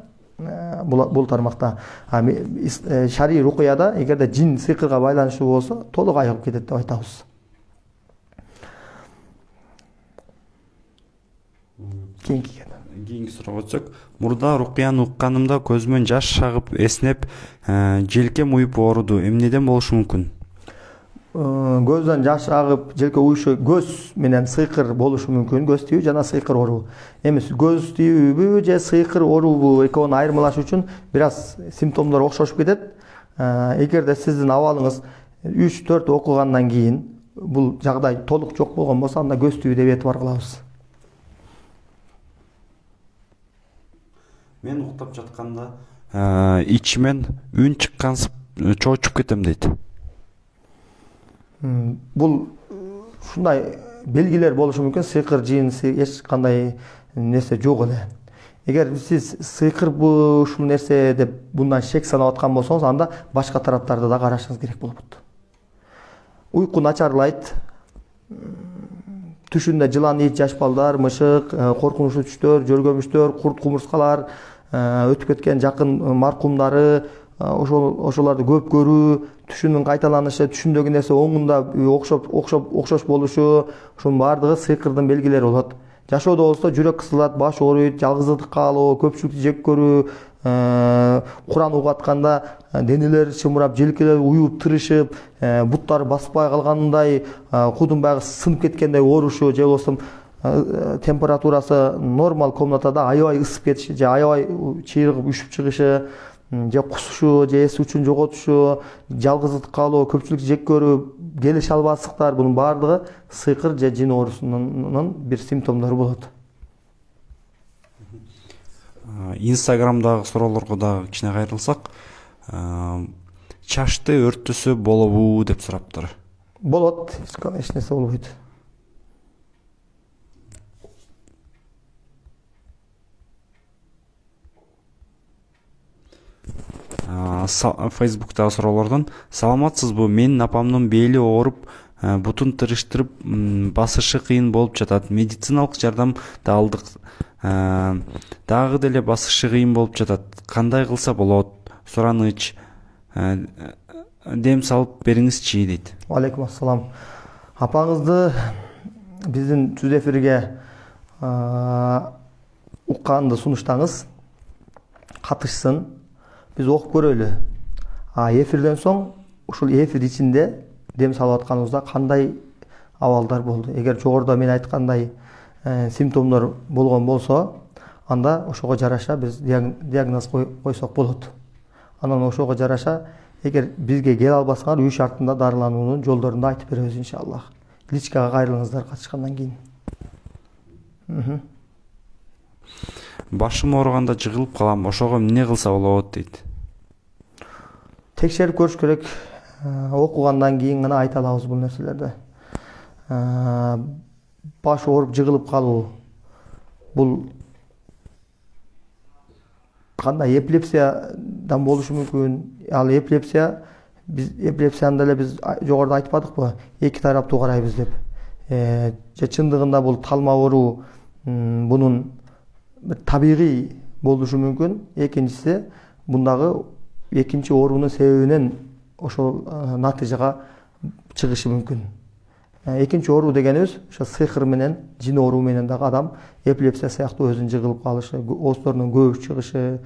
Бул тармакта шарий рукуяда эгерде жин сыйкырга байланыштуу болсо, толук айыгып кетет деп айтабыз. Кийинки суроого өтсөк, мурда рукуяны укканымда көзүмөн жаш шагып, эснеп, желкем уюп ооруду. Эмнеден болушу мүмкүн? Көздөн жаш агып, желке уюшу көз менен сыйкыр болушу мүмкүн. Көз тийүү жана сыйкыр оору. Эми көз тийүүбү же сыйкыр оорубу экөөнү айырмалаш үчүн бир аз симптомдор окшошуп кетет. Эгерде сиздин абалыңыз 3-4 окугандан кийин бул жагдай толук жок болгон болсо, анда көз тийүү деп этибар кылабыз. Мен уктап жатканда ичимен үн чыккансып чоочуп кетем дейт. Бул ушундай белгилер болушу мүмкүн. Сыйкыр, жин, эч кандай нерсе жок эле. Эгер сиз сыйкыр ушул нерсе деп bundan шек санап аткан болсоңуз, анда башка тараптарды да карашыңыз керек болот. Уйку начарлайт. Түшүндө жылан, ит, жашпалдар, мышык, коркунучтуу түштөр, жөргөмүчтөр, курт, кумурскалар, өтүп кеткен жакын маркумдары, ошолорду көп көрүү, түшүнүн кайталанышы, түшүндөгү нерсе оңунда окшош болушу, ушунун баардыгы сыйкырдын белгилери болот. Жашоодо болсо жүрөк кысылат, баш ооруйт, жалгыздыкка калуу, көпчүлүктү жек көрүү, Куран угуп атканда денелер чымырап, желкелер уюп, тырышып, буттары баспай калгандай, кудун баягы сынып кеткендей оорушу, же болбосо температурасы нормал комнатада аябай ысып кетиши, же аябай чыйрыгып үшүп чыгышы, же кусушу, же эс үчүн жоготушу, жалгыздыкка калуу, көпчүлүктү жек көрүү, келише албастыктар, бунун баардыгы сыйкыр же жин оорусунун бир симптомдору болот. Инстаграмдагы суроолорго дагы кичине кайрылсак, чачты өрттөсө болобу деп сураптыр. Болот, эч нерсе болбойт. Facebook'ta суроолордон саламатсызбы? Менин апамдын бели ооруп, бутун тырыштырып, басышы кыйын болуп жатат. Медициналык жардам да алдык. Дагы деле басышы кыйын болуп жатат. Кандай кылса болот? Сураныч. Дем салып бериңизчи дейт. Алейкум ассалам. Апаңызды биздин түз эфирге укканды сунуштаңыз. Катышсын. Biz окуп көрөлү. Эфирден соң ушул эфир ичинде дем салып атканыбызда кандай абалдар болду? Эгер жогоруда мен айткандай симптомдор болгон болсо, анда ошого жараша биз диагноз койсок болот. Анан ошого жараша, эгер бизге келе албасаңар, үй шартында дарылануунун жолдорун да айтып беребиз иншаллах. Личкага кайрылыңыздар катышкандан кийин. Башым ооруганда жыгылып калам, ошого эмне кылса болот дейт. Текшерип көрүш керек. Окугандан кийин гана айта алабыз бул нерселерди. Баш ооруп жыгылып калуу. Бул кандай эпилепсиядан болушу мүмкүн. Ал эпилепсияны деле биз жогоруда айтпадыкпы? Эки тараптуу карайбыз деп. Же чындыгында бул талма оору бунун bir табигый болушу мүмкүн. Экинчиси, бундагы экинчи оорунун себебинен ошол натыйжага чыгышы мүмкүн. Экинчи оору дегенибиз ошо сыйкыр менен, жин оору менен дагы адам эпилепсия сыяктуу өзүн жыгылып калышы, оозторунун көп чыгышы,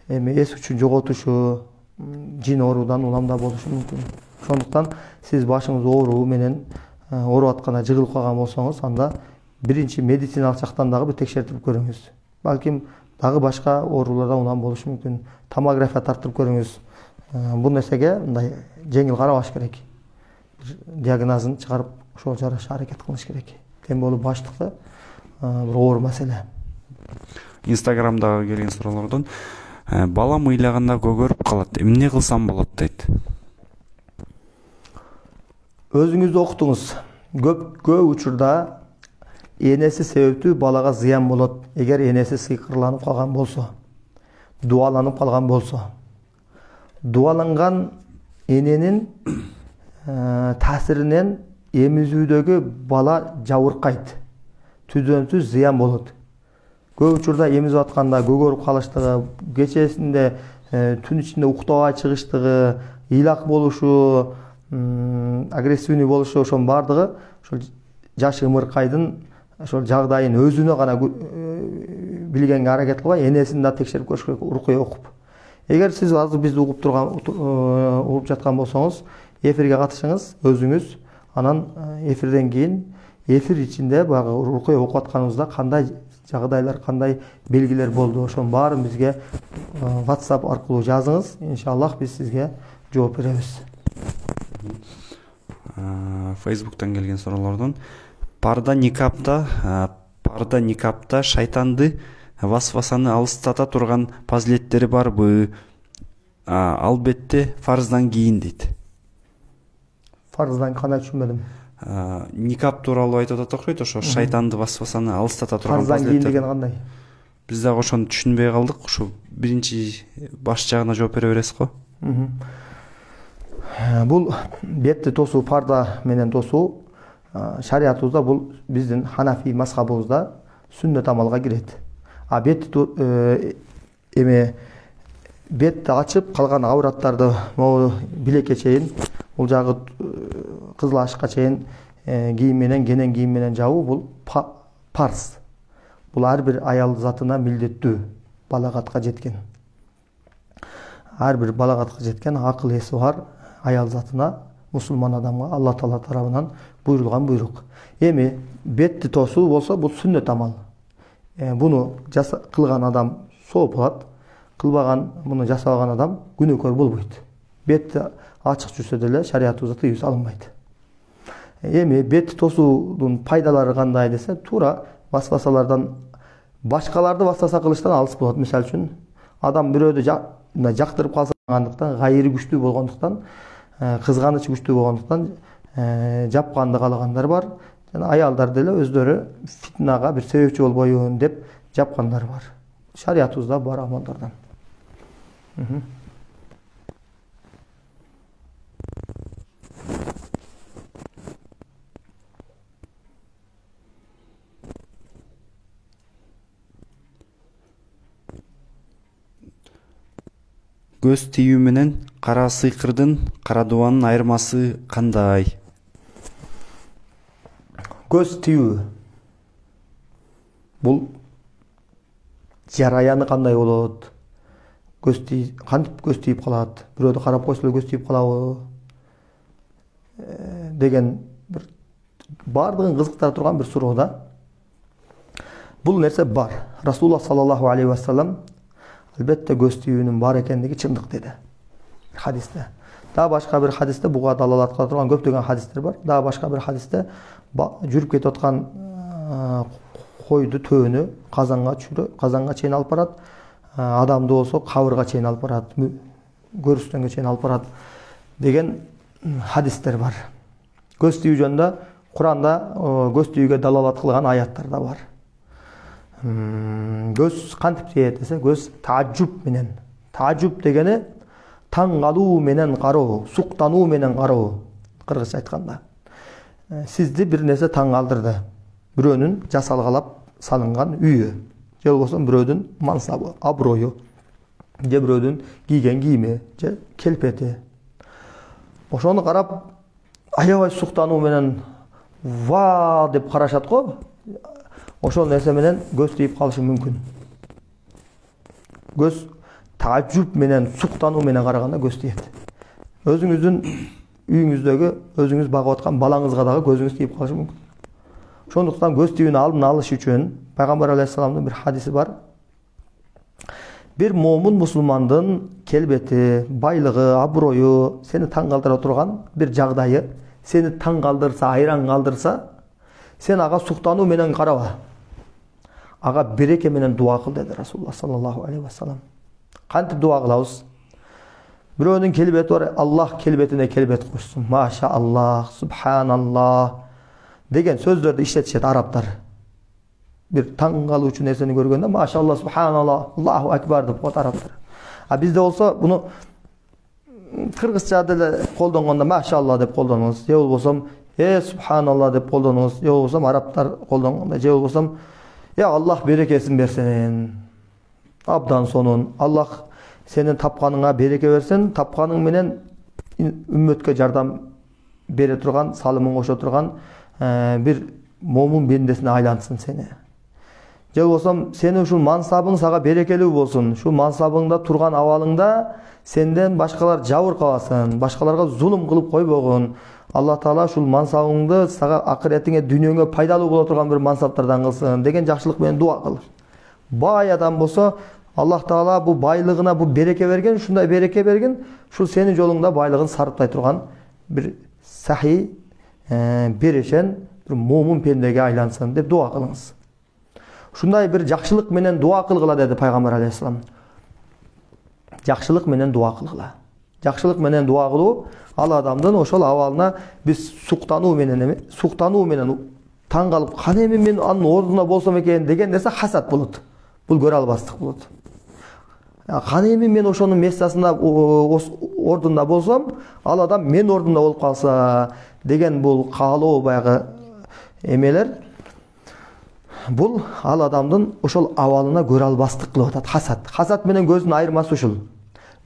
эс үчүн жоготушу, жин оорудан уламда болушу мүмкүн. Ошондуктан сиз башыңыз ооруу менен ооруп атканда жыгылып калган болсоңуз, анда биринчи медициналык жактан дагы бир текшертип көрүңүз. Балким дагы башка ооруларда улам болушу мүмкүн. Томография тартып көрүңүз. Бул нерсеге мындай жеңил карабаш керек. Диагнозун чыгарып, ошол жараша аракет кылыш керек. Тем болуп баштыкы бир оор маселе. Инстаграмдагы келген суроолордон балам ыйлаганда көгөрүп калат. Эмне кылсам болот дейт. Өзүңүздү окутуңуз. Көп учурда энеси себептүү балага зыян болот. Эгер энеси сыйкырланып калган болсо, дуаланып калган болсо, дуаланган эненин таасиринен эмизүүдөгү бала жабыркайт. Түздөн түз зыян болот. Көп учурда эмизип атканда көгөрүп калыштыгы, кечесинде түн ичинде уктабай чыгыштыгы, ыйлак болушу, агрессивный болушу, ошонун баардыгы ошол жаш ымыркайдын ошол жагдайын өзүнө гана билгенге аракет кылбай, энесин да текшерип көрүш керек, рукуя окуп. Эгер сиз азыр бизди угуп жаткан болсоңуз, эфирге катышыңыз, өзүңүз, анан эфирден кийин эфир ичинде баягы рукуя окуп атканыбызда кандай жагдайлар, кандай белгилер болду, ошонун баарын бизге WhatsApp аркылуу жазыңыз. Иншаллах биз сизге жооп беребиз. Facebook'tan келген суроолордон парда никапта шайтанды васвасаны алыстата турган фазилеттери барбы? Албетте фарздан кийин дейт. Фарздан кандай түшүнбөдүм. Никап тууралуу айтып атат окуйт, ошо шайтанды васвасаны алыстата турган Фарздан кийин деген кандай? Биз дагы ошону түшүнбөй калдык. Ушу биринчи баш жагына жооп бере бересиз го? Бул бетти тосуу, парда менен тосуу шариятыбызда, бул биздин Ханафи мазхабыбызда сүннөт амалга кирет. Бетти ачып калган авраттарды билекке чейин, бул жагы кызыл ашыкка чейин кийим менен, кенен кийим менен жабуу, бул парз. Бул ар бир аял затына милдеттүү, балагатка жеткен. Ар бир балагатка жеткен акыл эси бар аял затына, мусулман адамга Алла Таала тарабынан буйрулган буйрук. Эми бетти тосуу болсо, бул сүннөт амал. Буну кылган адам сооп болот, кылбаган, муну жасабаган адам күнөөкөр болбойт. Бетти ачык жүрсө деле шариятыбызда тыюу салынбайт. Эми бетти тосуунун пайдалары кандай десе, туура васвасалардан, башкаларды васваса кылыштан алыс болот. Мисалы үчүн, адам бирөөдү жактырып калсагандыктан, гайри күчтүү болгондуктан, кызганычы күчтүү болгондуктан жапканды каалагандар бар. Жана аялдар деле өздөрү фитнага бир себепчи болбоюн деп жапкандар бар. Шариятыбызда бар амалдардан. Көз тиюу менен кара сыйкырдын, кара дубанын айырмасы кандай? Көз тиюу бул жараяны кандай болот? Кантип көз тиіп калат? Бирөөдү карап койсо эле көз тиіп калабы? Деген бир бардыгын кызыктыра турган бир суроо да. Бул нерсе бар. Расулуллах саллаллаху алейхи ва саллям албетте көз тиюунун бар экендиги чындык деди. Хадисте. Дагы башка бир хадисте буга далалат кыла турган көптөгөн хадистер бар. Дагы башка бир хадисте жүрүп кетип аткан койду төөнү казанга чейин алып барат. Адамды болсо кабырга чейин алып барат, көрүстөнгө чейин алып барат деген хадистер бар. Көз тиюу жөнүндө Куранда көз тиюуга далалат кылган аяттар да бар. Көз кантип тиет десе, көз таажжуб менен. Таажжуб дегени таң калуу менен кароо, суктануу менен кароо. Кыргызча айтканда, сизди бир нерсе таң калтырды. Бирөөнүн жасалгалап салынган үйү, же болбосо бирөөдүн мансабы, аброю, же бирөөдүн кийген кийими, же келпети. Ошону карап, аябай суктануу менен ва деп карашат го. Ошол нерсе менен көз тиіп калышы мүмкүн. Көз таажжуб менен, суктануу менен караганда көз тиет. Өзүңүздүн үйүңүздөгү, өзүңүз багып аткан балаңызга дагы көзүңүз тиіп калышы мүмкүн. Ошондуктан көз тиюунун алдын алыш үчүн Пайгамбар алейхиссаламдын бир хадиси бар. Бир момун мусулмандын келбети, байлыгы, аброю, сени таң калтыра турган бир жагдайы, сени таң калтырса, айран калтырса, сен ага суктануу менен караба. Ага береке менен дуа кыл деди Расулуллах саллаллаху алейхи ва саллям. Кантип дуа кылабыз? Бирөөнүн келбети бар, Аллах келбетине келбет кошсун. Маша Аллах, субханаллах деген сөздөрдү иштетишет арабтар. Бир таң калуучу нерсени көргөндө маша Аллах, субханаллах, Аллаху акбар деп коет арабтар. Бизде болсо буну кыргызча деле колдонгондо маша Аллах деп колдонуңуз, же болбосо субханаллах деп колдонуңуз, же болбосо арабтар колдонгондо, же болбосо Аллах берекесин берсин, абдан сонун, Аллах сенин тапканыңа береке берсин, тапканың менен үммөткө жардам бере турган, салымын кошо турган бир момун бендесине айлантсын сени. Же болбосо сени ушул мансабың сага берекелүү болсун, ушул мансабыңда турган абалыңда сенден башкалар жабыркабасын, башкаларга зулум кылып койбогун. Алла Таала ушул мансабыңды сага акыретиңе, дүйнөңө пайдалуу боло турган бир мансаптардан кылсын деген жакшылык менен дуа кыл. Бай адам болсо, Аллах Таала бу байлыгына бу береке берген, ушундай береке берген, ушул сенин жолуңда байлыгын сарптай турган бир сахи, берешен, бир момун пендеге айлансын деп дуа кылыңыз. ушундай бир жакшылык менен дуа кылгыла деди пайгамбар алейхисалам. Жакшылык менен дуа кылгыла. Жакшылык менен дуа кылуу ал адамдын ошол абалына биз суктануу менен таң калып, кана эми мен анын ордуна болсом экен деген нерсе хасат болот. Бул көрө албастык болот. Кана эми мен ошонун местасында ордунда болсом, ал адам мен ордунда болуп калса деген бул каалоо баягы эмелер. Бул ал адамдын ошол абалына көрө албастык кылып атат хасат. Хасат менен көздүн айырмасы ушул.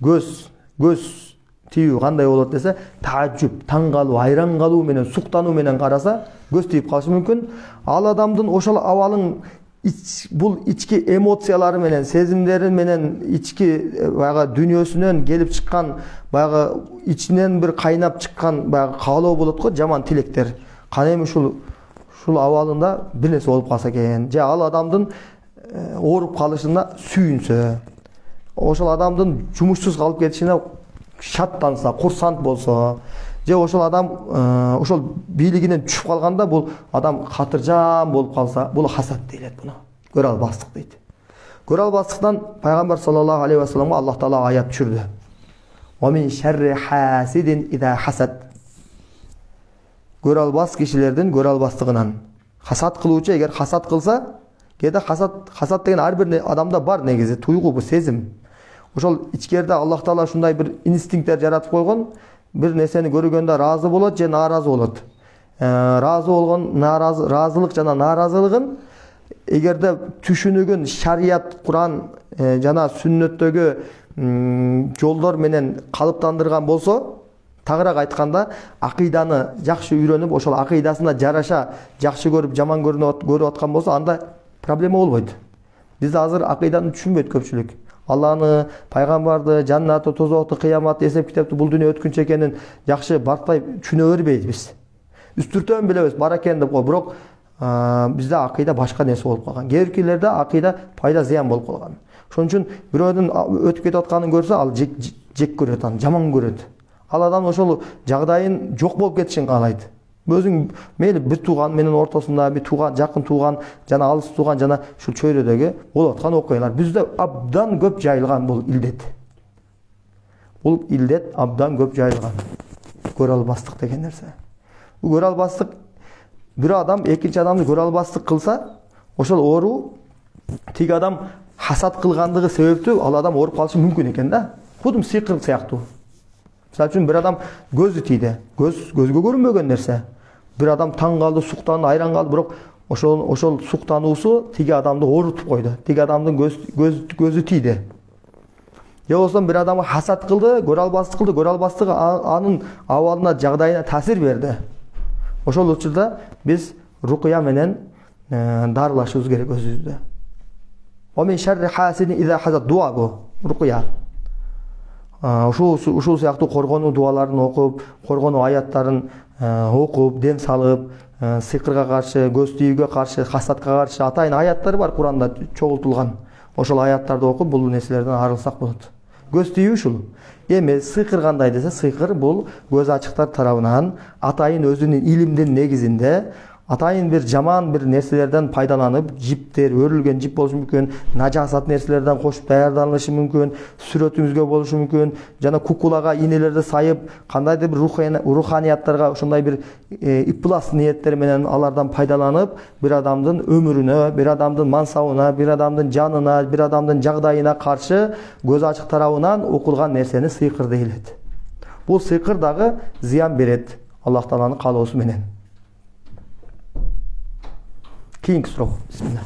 Көз тийүү кандай болот десе, таажжүп, таң калуу, айран калуу менен, суктануу менен караса, көз тийип калышы мүмкүн. Ал адамдын ошол абалын бул ички эмоциялары менен, сезимдери менен, ички баягы дүйнөсүнөн келип чыккан, баягы ичинен бир кайнап чыккан баягы каалоо болот го, жаман тилектер. Кана эми ушул абалында бир нерсе болуп калса экен, же ал адамдын ооруп калышына сүйүнсө, ошол адамдын жумушсуз калып кетишине шаттанса, курсант болсо, же ошол адам ошол бийлигинен түшүп калганда бул адам катыржан болуп калса, бул хасат дейлет буну. Көрө албастык дейт. Көрө албастыктан пайгамбар саллаллаху алейхи ва салламга Аллах таала аят түшүрдү. Ва мин шарри хасидин ида хасад. Көрө албас кишилердин көрө албастыгынан. Хасат кылуучу эгер хасат кылса, кээде хасат деген ар бир адамда бар негизи, туйгу, бу сезим. Ошол ичкерде Аллах таала ушундай бир инстинкттер жаратып койгон. Бир нерсени көргөндө разы болот же нааразы болот. Разы болгон, разылык жана нааразылыгын эгерде түшүнүгүн шарият, Куран жана сүннөттөгү жолдор менен калыптандырган болсо, тагыраак айтканда, акыйданы жакшы үйрөнүп, ошол акыйдасына жараша жакшы көрүп, жаман көрүп аткан болсо, анда проблема болбойт. Биз азыр акыйданы түшүнбөйт көпчүлүк. Алланы, пайгамбарды, жаннаты, тозокту, кыяматты, эсеп китепти, бул дүйнө өткүнчү экенин жакшы барктай түшүнө бербейбиз. Үстүртөн билебиз, бар экен деп кой, бирок бизде акыйда башка нерсе болуп калган. Кээ биркилерде акыйда пайда зыян болуп калган. Ошон үчүн бирөөнүн өтүп кетип атканын көрсө, ал жек көрөт, аны жаман көрөт. Ал адам ошол жагдайын жок болуп кетишин каалайт. Өзүң мейли бир тууган менен ортосунда, бир тууган, жакын тууган жана алыс тууган жана ушул чөйрөдөгү болуп аткан окуялар бизде абдан көп жайылган бул илдет. Бул илдет абдан көп жайылган. Көрө албастык деген нерсе. Бул көрө албастык, бир адам экинчи адамды көрө албастык кылса, ошол оору тиги адам хасат кылгандыгы себептүү ал адам ооруп калышы мүмкүн экен да. Худум сыйкыр сыяктуу. Мисалы үчүн бир адам көзү тийди. Көзгө көрүнбөгөн нерсе. Бир адам таң калды, суктанды, айран калды, бирок ошол суктануусу тиги адамды оорутуп койду. Тиги адамдын көзү тийди. Же болсо бир адам хасат кылды, көрө албастыгы анын абалына, жагдайына таасир берди. Ошол учурда биз рукуя менен дарылашыбыз керек өзүбүздү. Ва мин шарри хасидин иза хасад, дуа бу, рукуя. Ушул сыяктуу коргонуу дуаларын окуп, коргонуу аяттарын окуп, дем салып, сыйкырга каршы, көз тийүүгө каршы, хасатка каршы атайын аяттар бар Куранда чогултулган. Ошол аяттарды окуп, бул нерселерден арылсак болот. Көз тийүү ушул. Эми сыйкыр кандай десе, сыйкыр бул көз ачыктар тарабынан атайын өзүнүн илимдин негизинде атайын бир жаман бир нерселерден пайдаланып, жиптер, өрүлгөн жип болушу мүмкүн, нажасат нерселерден кошуп даярданышы мүмкүн, сүрөтүңүзгө болушу мүмкүн, жана кукулага инелерди сайып, кандайдыр бир руханияттарга ошондой бир иплас ниеттер менен алардан пайдаланып, бир адамдын өмүрүнө, бир адамдын мансабына, бир адамдын жанына, бир адамдын жагдайына каршы көз ачык тарабынан окулган нерсени сыйкыр дейлет. Бул сыйкыр дагы зыян берет Аллах Тааланын каалоосу менен. Кийинки суроо. Бисмилlah.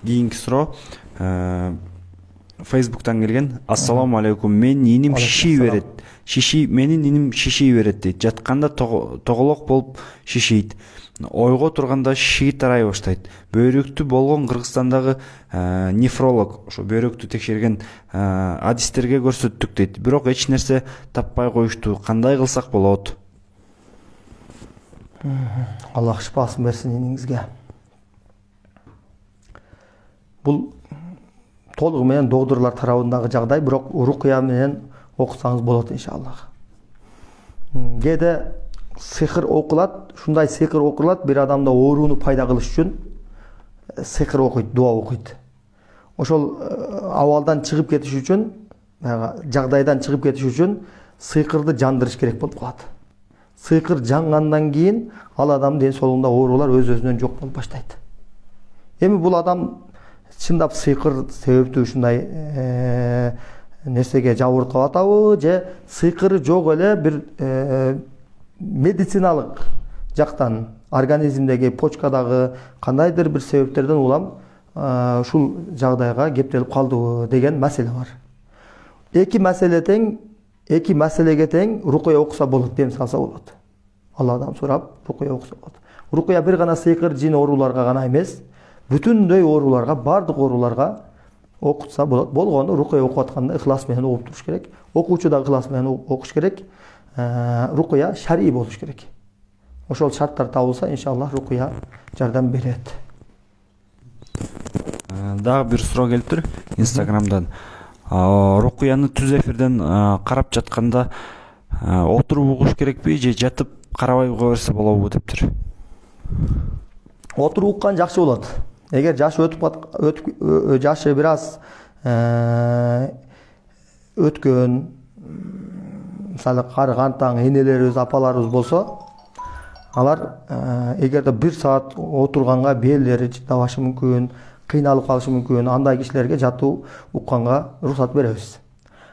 Кийинки суроо Facebook'tan келген. Ассаламу алейкум. Менин иним шиший берет. Менин иним шиший берет дейт. Жатканда тоголок болуп шишийт. Ойго турганда шишиги тарай баштайт. Бөйрөктүү болгон Кыргызстандагы нефролог ошо бөйрөктү текшерген адистерге көрсөттүк дейт. Бирок эч нерсе таппай коюшту. Кандай кылсак болот? Аллах шифасын берсин иниңизге. Бул толугу менен доктурлар тарабындагы жагдай, бирок рукуя менен окусаңыз болот иншаллах. Кээде сыйкыр окулат, ушундай сыйкыр окулат бир адамда ооруну пайда кылыш үчүн. сыйкыр окуйт, дуа окуйт. Ошол абалдан чыгып кетиш үчүн, жагдайдан чыгып кетиш үчүн сыйкырды жандырыш керек болуп калат. Сыйкыр жангандан кийин ал адамдын ден соолугунда оорулар өз-өзүнөн жок болуп баштайт. Эми бул адам чындап сыйкыр себептүү ушундай нерсеге жабырып калып атабы, же сыйкыры жок эле бир медициналык жактан, организмдеги, почкадагы кандайдыр бир себептерден улам ушул жагдайга кептелип калдыбы деген маселе бар. Эки маселеге тең рукуя окуса болот, дем салса болот. Алладан сурап рукуя окуса болот. Рукуя бир гана сыйкыр, жин ооруларга гана эмес, бүтүндөй ооруларга, бардык ооруларга окутса болот. Болгону рукуя окуп атканда ыхлас менен окуп туруш керек. Окуучу да ыхлас менен окуш керек. Рукуя шарий болуш керек. Ошол шарттар табылса, иншаллах рукуя жардам берет. Дагы бир суроо келиптир Инстаграмдан. Рукуяны түз эфирден карап жатканда отуруп угуш керекпи же жатып карабай уга берсе болобу дептир. Отуруп уккан жакшы болот. Эгер жашы жашы бир аз өткөн, мисалы кантаң энелерибиз, апаларыбыз болсо, алар эгерде 1 саат отурганга бээлери чыдабашы мүмкүн, кыйналып калышы мүмкүн, андай кишилерге жатуу укканга уруксат беребиз.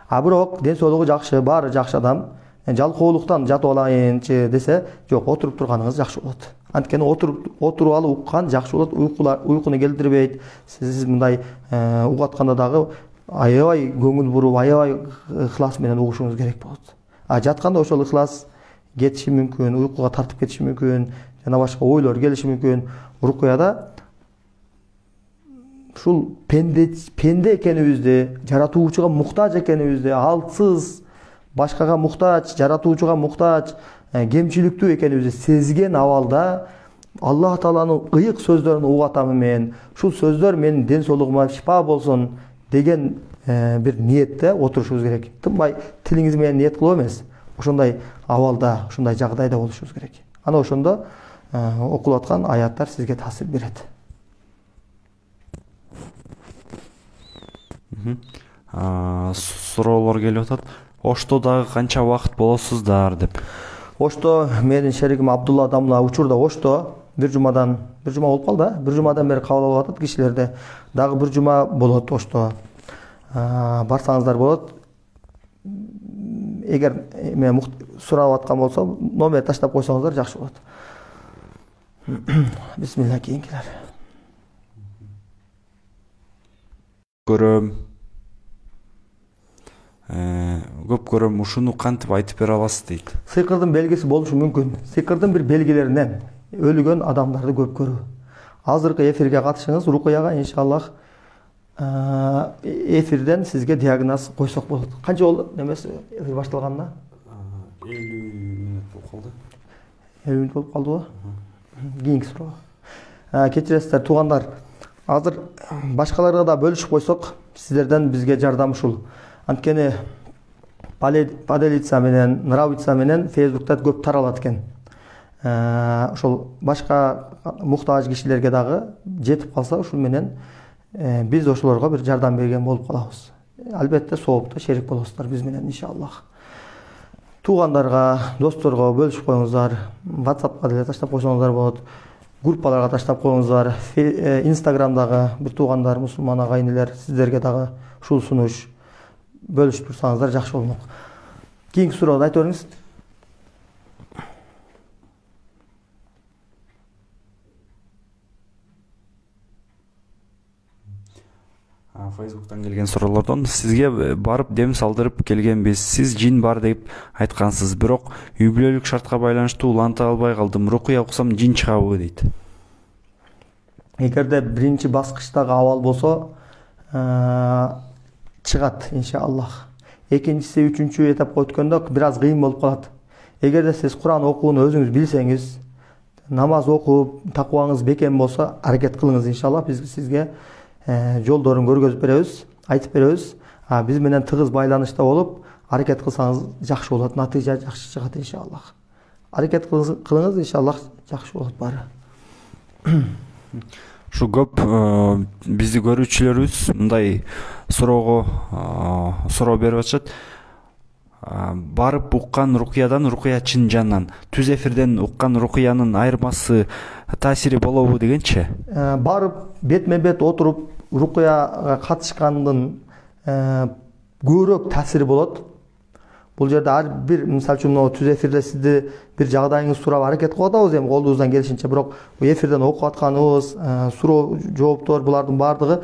А бирок ден соолугу жакшы, баары жакшы адам жалкоолуктан жатып алайынчы десе, жок, отуруп турганыңыз жакшы болот. Анткени отуруп алып уккан жакшы болот, уйкуну келтирбейт. Сиз мындай угатканда дагы аябай көңүл буруп, аябай ыхлас менен угушуңуз керек болот. А жатканда ошол ыхлас кетиши мүмкүн, уйкуга тартып кетиши мүмкүн, жана башка ойлор келиши мүмкүн. Рукуяда ушул пенде экенибизди, жаратуучуга муктаж экенибизди, алсыз, башкага муктаж, жаратуучуга муктаж, кемчиликтүү экенибизди сезген абалда Аллах Тааланын ыйык сөздөрүн угатам мен, ушул сөздөр менин ден соолугума шифа болсун деген бир ниетте отурушубуз керек. Тынбай тилиңиз менен ниет кылып эмес, ошондой абалда, ошондой жагдайда болушубуз керек. Ана ошондо окулуп аткан аяттар сизге таасир берет. Суроолор келип атат. Ошто дагы канча убакыт болосуздар деп. Ошто менин шеригим Абдулла Дамла учурда Ошто бир жума болуп калды, бир жумадан бери кабыл алып атат кишилерди. Дагы бир жума болот Ошто. Барсаңыздар болот. Эгер мен сурап аткан болсо, номер таштап койсоңуздар жакшы болот. Бисмилла, кийинкилер. Көп көрөм, ушуну кантип айтып бере аласыз дейт. Сыйкырдын белгиси болушу мүмкүн. Сыйкырдын бир белгилеринен өлүгөн адамдарды көп көрүү. Азыркы эфирге катышыңыз, рукуяга иншаллах эфирден сизге диагноз койсок болот. Канча болду немеси эфир башталганына? 50 мүнөт болуп калды. 50 мүнөт болуп калдыбы? Кийинки суроо. Кечиресиздер туугандар. Азыр башкаларга да бөлүшүп койсок, сиздерден бизге жардам ушул. Анткени паделица менен, нравица менен Facebook'та көп таралат экен. Ошол башка муктаж кишилерге дагы жетип калса, ушул менен биз ошолорго бир жардам берген болуп калабыз. Албетте соопто шерик болосуздар биз менен иншаллах. Туугандарга, досторго бөлүшүп коюңуздар. WhatsAppка деле таштап койсоңуздар болот. Группаларга таштап коюңуздар. Инстаграмдагы бир туугандар, мусулман агайнелер сиздерге дагы ушул сунуш бөлүшүп турсаңыздар жакшы болмок. Кийинки суроону айтып бериңиз. Facebook'tan келген суроолордон сизге барып дем салдырып келгенбиз. Сиз жин бар деп айткансыз, бирок үй бүлөлүк шартка байланыштуу уланта албай калдым. Рукуя окусам жин чыгабы дейт. Эгерде биринчи баскычтагы абал болсо, чыгат иншаллах. Экинчиси, үчүнчү этапка өткөндө бир аз кыйын болуп калат. Эгерде сиз Куран окууну өзүңүз билсеңиз, намаз окуп, такыбаңыз бекем болсо, аракет кылыңыз иншаллах. Биз сизге жолдорун көргөзүп беребиз, айтып беребиз. Биз менен тыгыз байланышта болуп, аракет кылсаңыз жакшы болот, натыйжа жакшы чыгат иншаллах. Аракет кылыңыз иншаллах, жакшы болот баары. Ушу көп бизди көрүүчүлөрүбүз мындай суроо берип атышат. Барып уккан рукуядан, рукуя чын жанынан, түз эфирден уккан рукуянын айырмасы таасири болобу дегенчи? Барып бетме бет отуруп рукуяга катышкандын көбүрөөк таасири болот. Бул жерде ар бир, мисалы үчүн түз эфирде сизди бир жагдайыңыз сурап аракет кылып атабыз, эми колубуздан келишинче, бирок эфирден окуп атканыбыз, суроо жооптор булардын баардыгы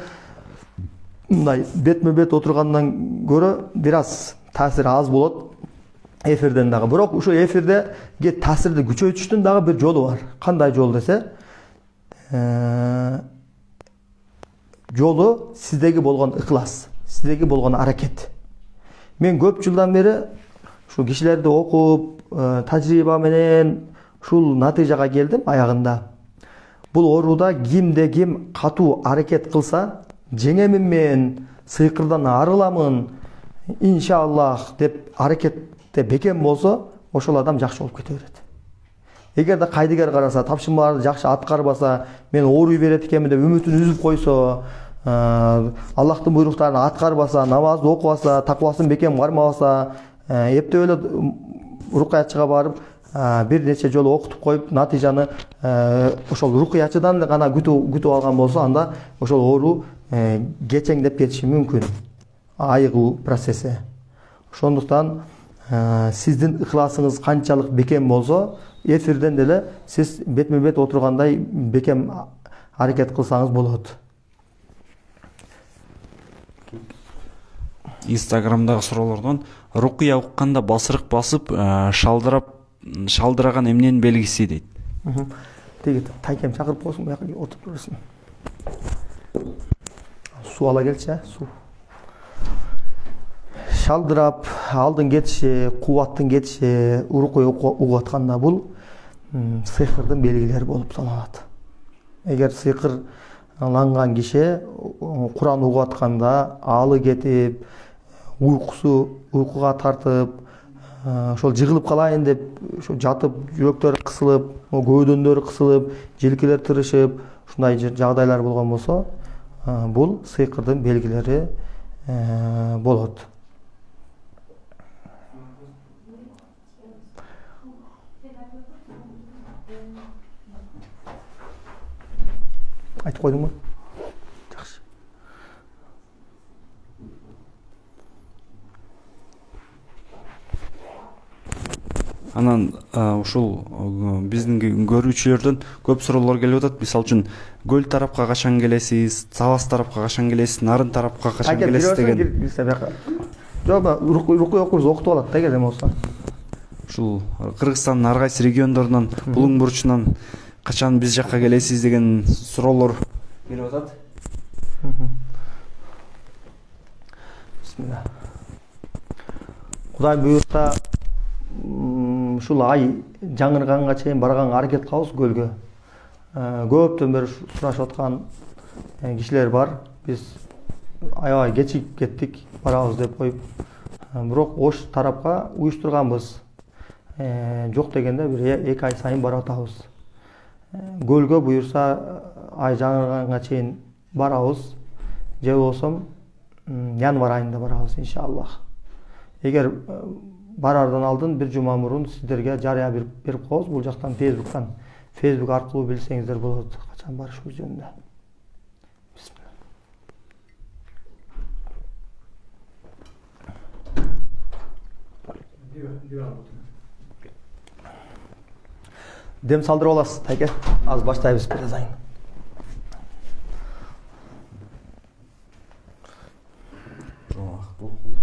мындай бетме бет отургандан көрө бир аз таасири аз болот эфирден дагы. Бирок ушул эфирде таасирди күчөйтүштүн дагы бир жолу бар. Кандай жол десе, жолу сиздеги болгон ыклас, сиздеги болгон аракет. Мен көп жылдан бери ушул кишилерди окуп, тажрыйба менен ушул натыйжага келдим аягында. Бул ооруда кимде ким катуу аракет кылса, жеңемин мен, сыйкырдан арыламын, иншаллах деп аракетте бекем болсо, ошол адам жакшы болуп кете берет. Эгерде кайдыгер караса, тапшырмаларды жакшы аткарбаса, мен ооруй берет экенмин деп үмүтүн үзүп койсо, Аллахтын буйруктарын аткарбаса, намазды окубаса, таквасын бекем кармабаса, эптеп эле рукуячыга барып, бир нече жолу окутуп коюп, натыйжаны ошол рукуячыдан гана күтүп алган болсо, анда ошол оору кечеңдеп кетиши мүмкүн. Айыгуу процесси. Ошондуктан сиздин ыхласыңыз канчалык бекем болсо, эфирден деле сиз бетме бет отургандай бекем аракет кылсаңыз болот. Инстаграмдагы суроолордон рукуя укканда басырык басып, шалдыраган эмненин белгиси дейт. Теги тайкем чакырып койсуң, буяка отуруп турасың. Суу ала келчи, суу. Шалдырап, алдын кетиши, кубаттын кетиши, рукуя угуп атканда бул сыйкырдын белгилери болуп саналат. Эгер сыйкырланган киши Куран угуп атканда алы кетип, уйкуга тартып, ошол жыгылып калайын деп жатып, жүрөктөрү кысылып, көөдөндөрү кысылып, желкелер тырышып, ушундай жагдайлар болгон болсо, бул сыйкырдын белгилери болот. Айтып койдуңбу? Жакшы. Анан ушул биздин көрүүчүлөрдөн көп суроолор келип атат. Мисалы үчүн көл тарапка качан келесиз, Талас тарапка качан келесиз, Нарын тарапка качан келесиз деген. Жок, рукуя окуйбуз, окутуп алат да эгер эме болсо. Ушул Кыргызстандын ар кайсы региондорунан, булуң бурчунан качан биз жакка келесиз деген суроолор келип атат. Бисмилlah. Кудай буйрса, ушул ай жаңырганга чейин барганга аракет кылабыз көлгө. Көптөн бери сурашып аткан кишилер бар. Биз аябай кечигип кеттик, барабыз деп коюп. Бирок ош тарапка уюштурганбыз. Жок дегенде бир 2 ай сайын барып атабыз. Көлгө буйрса ай жаңырганга чейин барабыз. Же болсо январь айында барабыз иншаллах. Эгер барардан алдын бир жума мурун сиздерге жарыя берип коебуз. Бул жактан Facebook аркылуу билсеңиздер болот качан барышыбыз жөнүндө. Дем салдырып аласыз, тайке. Аз баштайбыз бир азайын.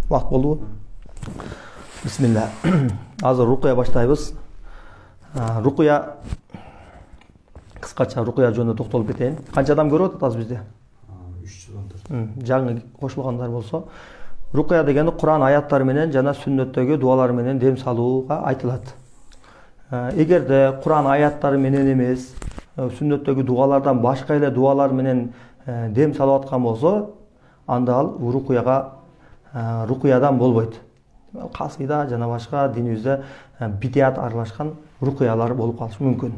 Вакыт болдубу? Бисмилlah. Азыр рукуя баштайбыз. Рукуя кыскача рукуя жөнүндө токтолуп кетейин. Канча адам көрүп атат бизде? 3 жылдан. Жаңы кошулгандар болсо, рукуя дегенди Куран аяттары менен жана сүннөттөгү дуалар менен дем салууга айтылат. Эгерде Куран аяттары менен эмес, сүннөттөгү дуалардан башка эле дуалар менен дем салып аткан болсо, анда ал рукуядан болбойт. Касыйда жана башка динибизде бидият аралашкан рукуялар болуп калышы мүмкүн.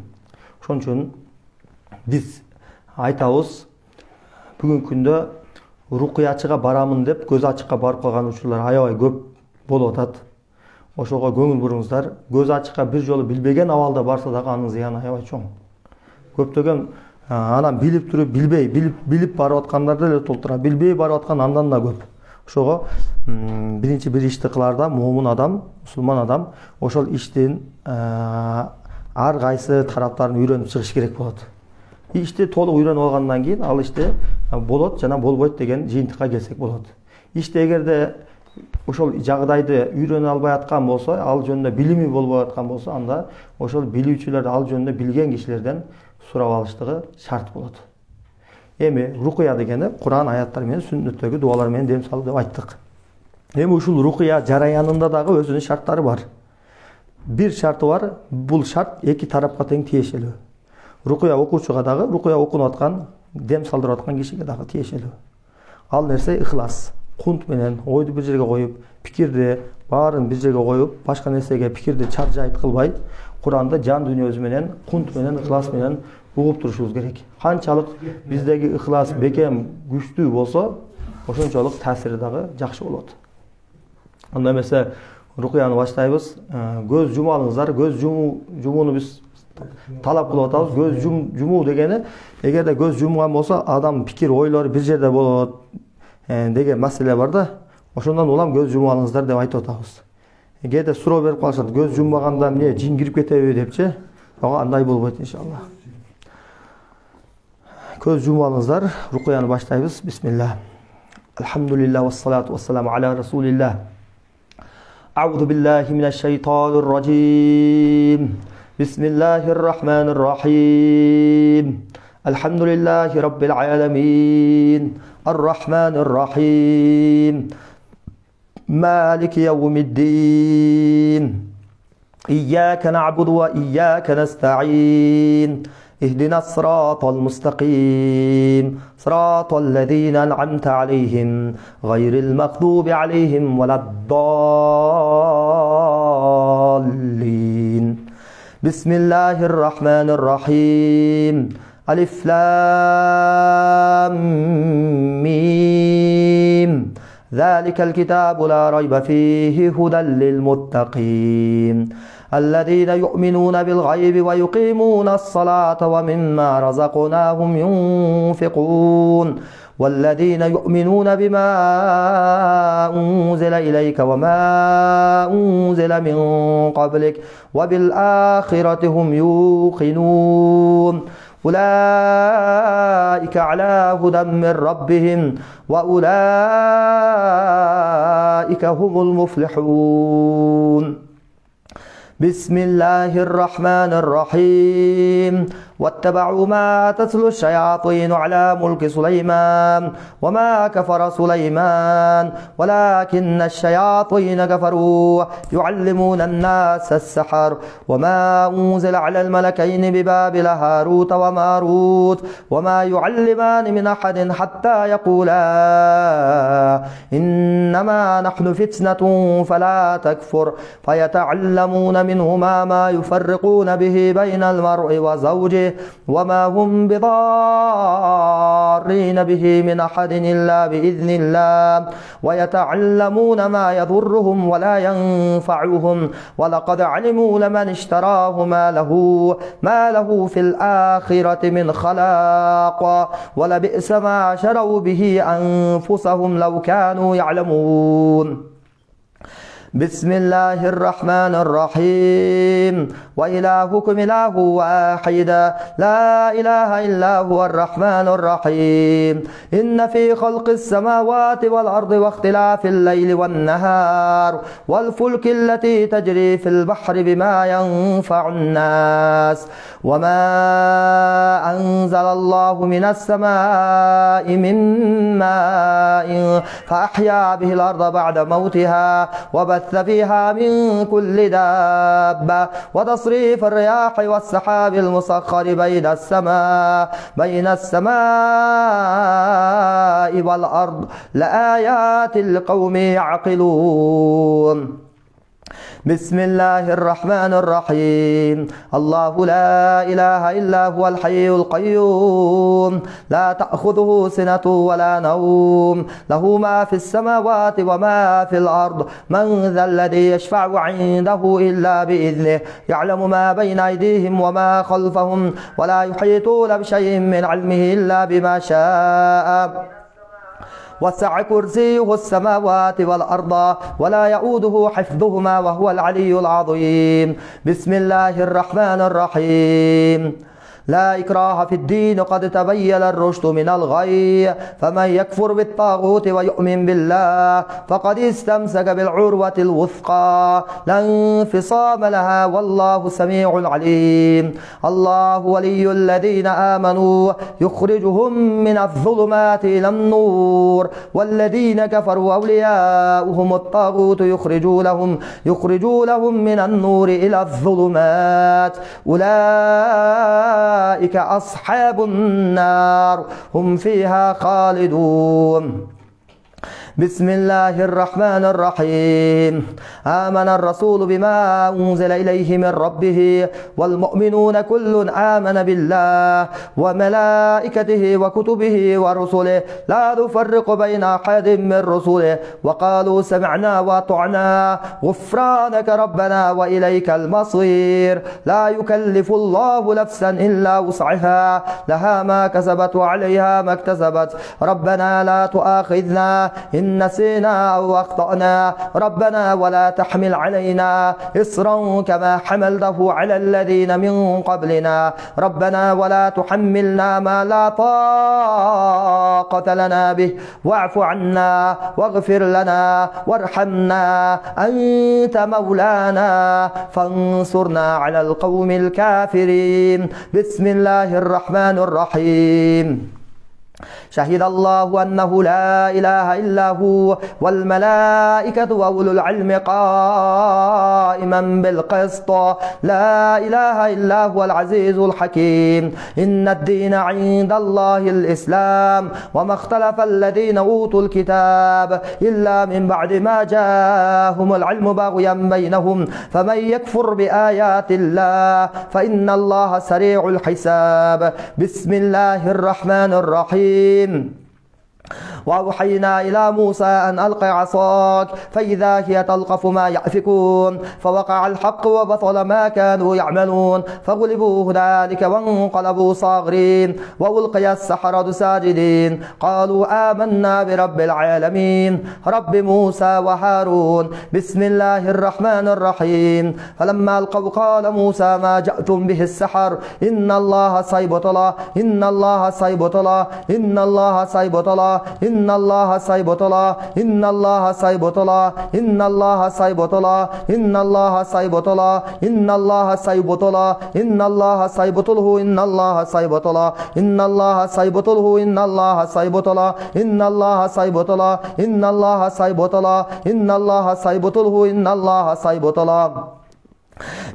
Ошон үчүн биз айтабыз. Бүгүнкү күндө рукуячыга барамын деп көз ачыкка барып калган учурлар аябай көп болуп атат. Ошого көңүл буруңуздар. Көз ачыкка бир жолу билбеген абалда барса дагы анын зыяны аябай чоң. Көптөгөн анан билип туруп билбей, билип барып аткандар деле толтура, билбей барып аткан андан да көп. Ошого биринчи бир ишти кыларда момун адам, мусулман адам ошол иштин ар кайсы тараптарын үйрөнүп чыгыш керек болот. Ишти толук үйрөнүп алгандан кийин ал ишти болот жана болбойт деген жыйынтыкка келсек болот. Ишти эгерде ошол жагдайды үйрөнө албай аткан болсо, ал жөнүндө билими болбой аткан болсо, анда ошол билүүчүлөр ал жөнүндө билген кишилерден сурап алыштыгы шарт болот. Эми рукуя дегени Кур'ан аяттары менен сүннөттөгү дуалар менен дем салуу деп айттык. Эми ушул рукуя жараянында дагы өзүнүн шарттары бар. Бир шарты бар, бул шарт эки тарапка тең тиешелүү. Рукуя окуучуга дагы, рукуя окунуп аткан, дем салдырып аткан кишиге дагы тиешелүү. Ал нерсе ихлас. Кунт менен ойду бир жерге коюп, пикирди баарын бир жерге коюп, башка нерсеге пикирди чаржайт кылбай, Кур'анды жан дүйнөбүз менен, кунт менен, ихлас менен угуп турушубуз керек. Канчалык биздеги ихлас бекем, күчтүү болсо, ошончолук таасири дагы жакшы болот. Анда эмесе рукуяны баштайбыз. Көз жумалыңыздар, көз жумууну биз талап кылып атабыз. Көз жумуу дегени, эгерде көз жумган болсо, адам пикир, ойлору бир жерде болот деген маселе бар да. Ошондон улам көз жумалыңыздар деп айтып атабыз. Кээде суроо берип калышат, көз жумбаганда эмне жин кирип кетеби депчи. Ага андай болбойт иншалла. Көз жумалыңыздар, рукуяны баштайбыз. Бисмилlah. Алхамдулиллах вассалату вассаламу аля расулиллах. Аузу биллахи минаш шайтанир раджим. Бисмиллахир рахманир рахим. Алхамдулиллахи раббил аламин. Ар-рахманир рахим. Малики яумиддин. إياك نعبد وإياك نستعين اهدنا الصراط المستقيم صراط الذين أنعمت عليهم غير المغضوب عليهم ولا الضالين بسم الله الرحمن الرحيم ألف لام ميم ذلك الكتاب لا ريب فيه هدى للمتقين الذين يؤمنون بالغيب ويقيمون الصلاة ومما رزقناهم ينفقون والذين يؤمنون بما أنزل إليك وما أنزل من قبلك وبالآخرة هم يوقنون أولئك على هدى من ربهم وأولئك هم المفلحون بسم الله الرحمن الرحيم واتبعوا ما تتلو الشياطين على ملك سليمان وما كفر سليمان ولكن الشياطين كفروا يعلمون الناس السحر وما أنزل على الملكين ببابل هاروت وماروت وما يعلمان من أحد حتى يقولا إنما نحن فتنة فلا تكفر فيتعلمون منهما ما يفرقون به بين المرء وزوجه وما هم بضارين به من أحد إلا بإذن الله ويتعلمون ما يضرهم ولا ينفعهم ولقد علموا لمن اشتراه ما له في الآخرة من خلاق ولبئس ما شروا به أنفسهم لو كانوا يعلمون بسم الله الرحمن الرحيم وإلهكم إله واحد لا إله إلا هو الرحمن الرحيم إن في خلق السماوات والأرض واختلاف الليل والنهار والفلك التي تجري في البحر بما ينفع الناس وما أنزل الله من السماء من ماء فأحيا به الأرض بعد موتها وبث فيها من كل دابة وتصريف الرياح والسحاب المسخر بين السماء والأرض لآيات لقوم يعقلون بسم الله الرحمن الرحيم الله لا إله إلا هو الحي القيوم لا تأخذه سنة ولا نوم له ما في السماوات وما في الأرض من ذا الذي يشفع عنده إلا بإذنه يعلم ما بين أيديهم وما خلفهم ولا يحيطون بشيء من علمه إلا بما شاء وسع كرسيه السماوات والأرض ولا يؤوده حفظهما وهو العلي العظيم بسم الله الرحمن الرحيم لا إكراه في الدين قد تبين الرشد من الغي فمن يكفر بالطاغوت ويؤمن بالله فقد استمسك بالعروة الوثقى لا انفصام لها والله سميع عليم الله ولي الذين آمنوا يخرجهم من الظلمات إلى النور والذين كفروا أولياؤهم الطاغوت يخرجونهم من النور إلى الظلمات أولئك أصحاب النار هم فيها خالدون بسم الله الرحمن الرحيم آمن الرسول بما أنزل إليه من ربه والمؤمنون كل آمن بالله وملائكته وكتبه ورسله لا نفرق بين أحد من رسله وقالوا سمعنا وأطعنا غفرانك ربنا وإليك المصير لا يكلف الله نفسا إلا وسعها لها ما كسبت وعليها ما اكتسبت ربنا لا تؤاخذنا إن نسينا أو أخطأنا ربنا ولا تحمل علينا إصرا كما حملته على الذين من قبلنا ربنا ولا تحملنا ما لا طاقة لنا به واعف عنا واغفر لنا وارحمنا أنت مولانا فانصرنا على القوم الكافرين بسم الله الرحمن الرحيم شهد الله أنه لا إله إلا هو والملائكة وأولو العلم قائما بالقسط لا إله إلا هو العزيز الحكيم إن الدين عند الله الإسلام وما اختلف الذين أوتوا الكتاب إلا من بعد ما جاءهم العلم بغيا بينهم فمن يكفر بآيات الله فإن الله سريع الحساب بسم الله الرحمن الرحيم وأوحينا إلى موسى أن ألق عصاك فإذا هي تلقف ما يأفكون فوقع الحق وبطل ما كانوا يعملون فغلبوا هنالك وانقلبوا صاغرين وألقي السحرة ساجدين قالوا آمنا برب العالمين رب موسى وهارون بسم الله الرحمن الرحيم فلما ألقوا قال موسى ما جئتم به السحر إن الله سيبطله إن الله سيبطله إن الله سيبطله إن الله سيبطله إن الله سيبطله إن الله سيبطله إن الله سيبطله إن الله سيبطله إن الله سيبطله إن الله سيبطله إن الله سيبطله إن الله سيبطله إن الله سيبطله إن الله سيبطله إن الله سيبطله إن الله سيبطله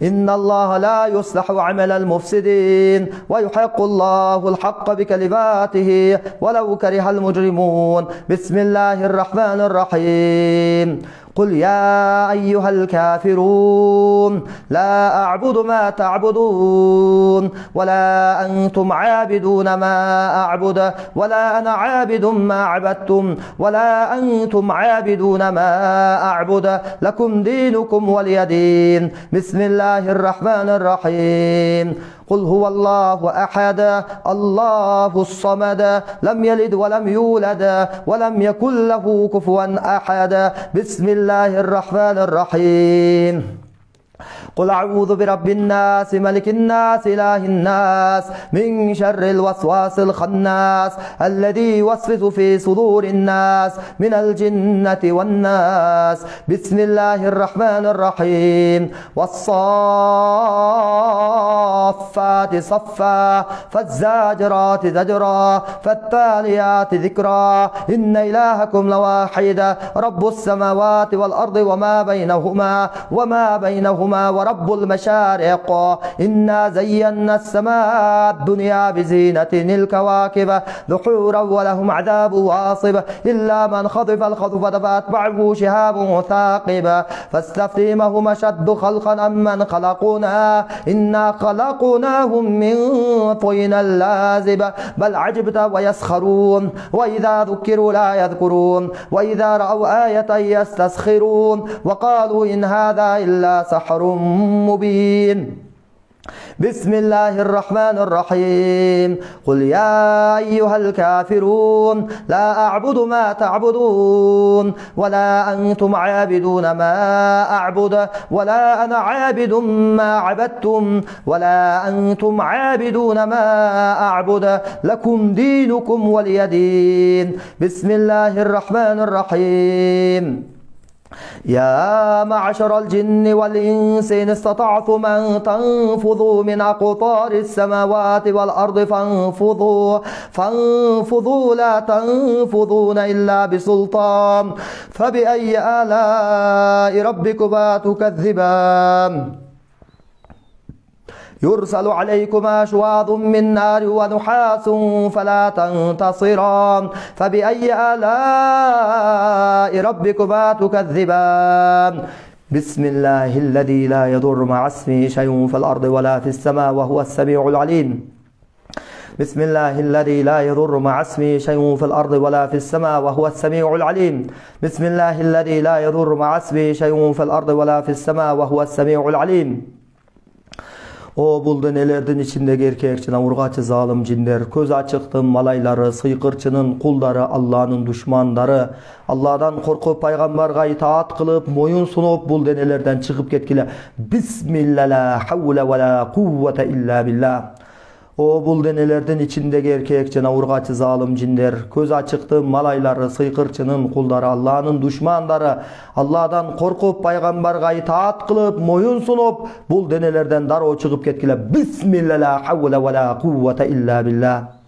إن الله لا يصلح عمل المفسدين ويحق الله الحق بكلماته ولو كره المجرمون بسم الله الرحمن الرحيم قل يا أيها الكافرون لا أعبد ما تعبدون ولا أنتم عابدون ما أعبد ولا أنا عابد ما عبدتم ولا أنتم عابدون ما أعبد لكم دينكم ولي دين بسم الله الرحمن الرحيم قل هو الله أحد الله الصمد لم يلد ولم يولد ولم يكن له كفوا أحد بسم الله الرحمن الرحيم قل أعوذ برب الناس ملك الناس إله الناس من شر الوسواس الخناس الذي يوسوس في صدور الناس من الجنة والناس بسم الله الرحمن الرحيم والصافات صفا فالزاجرات زجرا فالتاليات ذكرا إن إلهكم لواحد رب السماوات والأرض وما بينهما ورب المشارق إنا زينا السماء الدنيا بزينة الكواكب دحورا ولهم عذاب واصب إلا من خطف الخطف فأتبعه شهاب ثاقب فاستفتهمهم أشد خلقا أم من خلقنا إنا خلقناهم من طين لازب بل عجبت ويسخرون وإذا ذكروا لا يذكرون وإذا رأوا آية يستسخرون وقالوا إن هذا إلا سحر مبين بسم الله الرحمن الرحيم قل يا أيها الكافرون لا أعبد ما تعبدون ولا أنتم عابدون ما أعبد ولا أنا عابد ما عبدتم ولا أنتم عابدون ما أعبد لكم دينكم ولي دين بسم الله الرحمن الرحيم يا معشر الجن والإنس إن استطعتم أن تنفذوا من أقطار السماوات والأرض فانفذوا لا تنفذون إلا بسلطان فبأي آلاء ربكما تكذبان يرسل عليكما شواظ من نار ونحاس فلا تنتصران فبأي آلاء ربكما تكذبان بسم الله الذي لا يضر مع اسمه شيء في الأرض ولا في السماء وهو السميع العليم بسم الله الذي لا يضر مع اسمه شيء في الأرض ولا في السماء وهو السميع العليم بسم الله الذي لا يضر مع اسمه شيء في الأرض ولا في السماء وهو السميع العليم O bul denelerden içindeki erkek cana urgaçı zalim cinler, köz açıktın malayları, sıykırçının kulları, Allah'ın düşmanları, Allah'dan korkup paygambarga itaat kılıp moyun sunup bul denelerden çıkıp ketkile. Bismillah la havle ve la kuvvete illa billah. O bul denelerden içindeki erkek cana urgaçı zalim cinler, köz açıktın malayları, sıykırçının kulları, Allah'ın düşmanları, Allah'dan korkup paygambarga itaat kılıp moyun sunup bul denelerden daroo çıkıp ketkile. Bismillah la havle ve la kuvvete illa billah.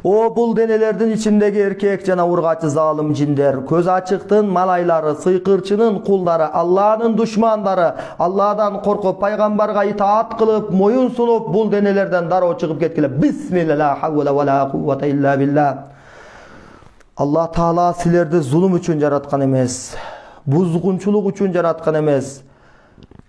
O bul denelerden içindeki erkek cana urgaçı zalim cinler, köz açıktın malayları, sıykırçının kulları, Allah'ın düşmanları, Allah'dan korkup paygambarga itaat kılıp moyun sunup bul denelerden daroo çıkıp ketkile. Bismillah la havle ve la kuvvete illa billah. Allah Taala silerdi zulüm üçün yaratkan emes, buzgunçuluk üçün yaratkan emes.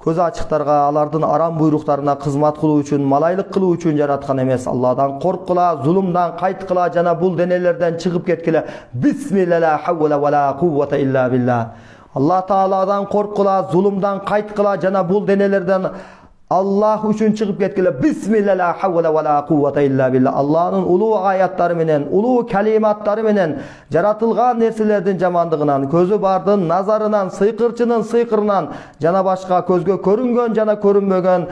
Köz açıklarga alardın aram buyruklarına kızmat kılуу üçün, malaylık kılуу üçün yaratkan emes. Allah'dan korkula, zulümdan kayıtkıla jana bul denelerden çıkıp ketkile. Bismillah la havle ve la kuvvete illa billah. Allah Taala'dan korkula, zulümdan kayıtkıla jana bul denelerden Allah üçün çıkıp ketkile. Bismillah la havle ve la kuvvete illa billah. Allah'ın ulu ayatları menen, ulu kelimatları menen jaratılgan nerselerden jamandığından, közü bardın nazarından, sıykırçının sıykırından, jana başka közgö körüngön jana körünmögön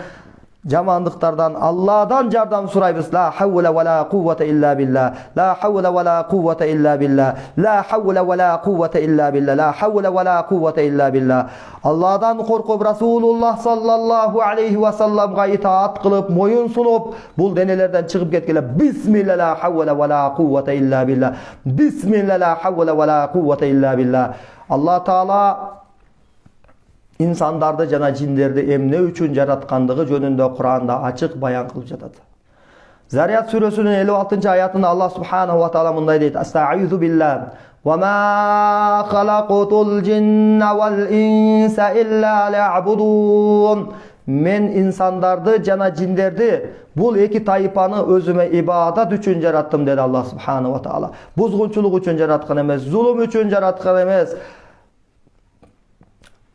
jamandıklardan Allah'dan yardam suraybiz. La havle ve la kuvvete illa billah. La havle ve la kuvvete illa billah. La havle ve la kuvvete illa billah. La havle ve la kuvvete illa billah. Allah'dan korkup Resulullah sallallahu aleyhi ve sellem'ga itaat kılıp moyun sunup bul denelerden çıkıp ketkile. Bismillah la havle ve la kuvvete illa billah. Bismillah la havle ve la kuvvete illa billah. Allah Taala insandardı jana cinlerdi emne üçün jaratkandığı jönündө Kur'anda açık bayan kılıp jatadi. Zariyat suresinin 56. ayatında Allah subhanahu ve taala mınday deydi. Estaizu billah. Ve ma halaqtul cinne vel insa illa liya'budun. Men insandardı jana cinlerdi bul eki tayıpanı özüme ibadat üçün jarattım dedi Allah subhanahu ve taala. Buzgunçuluk üçün jaratkan emes, zulüm üçün jaratkan emes.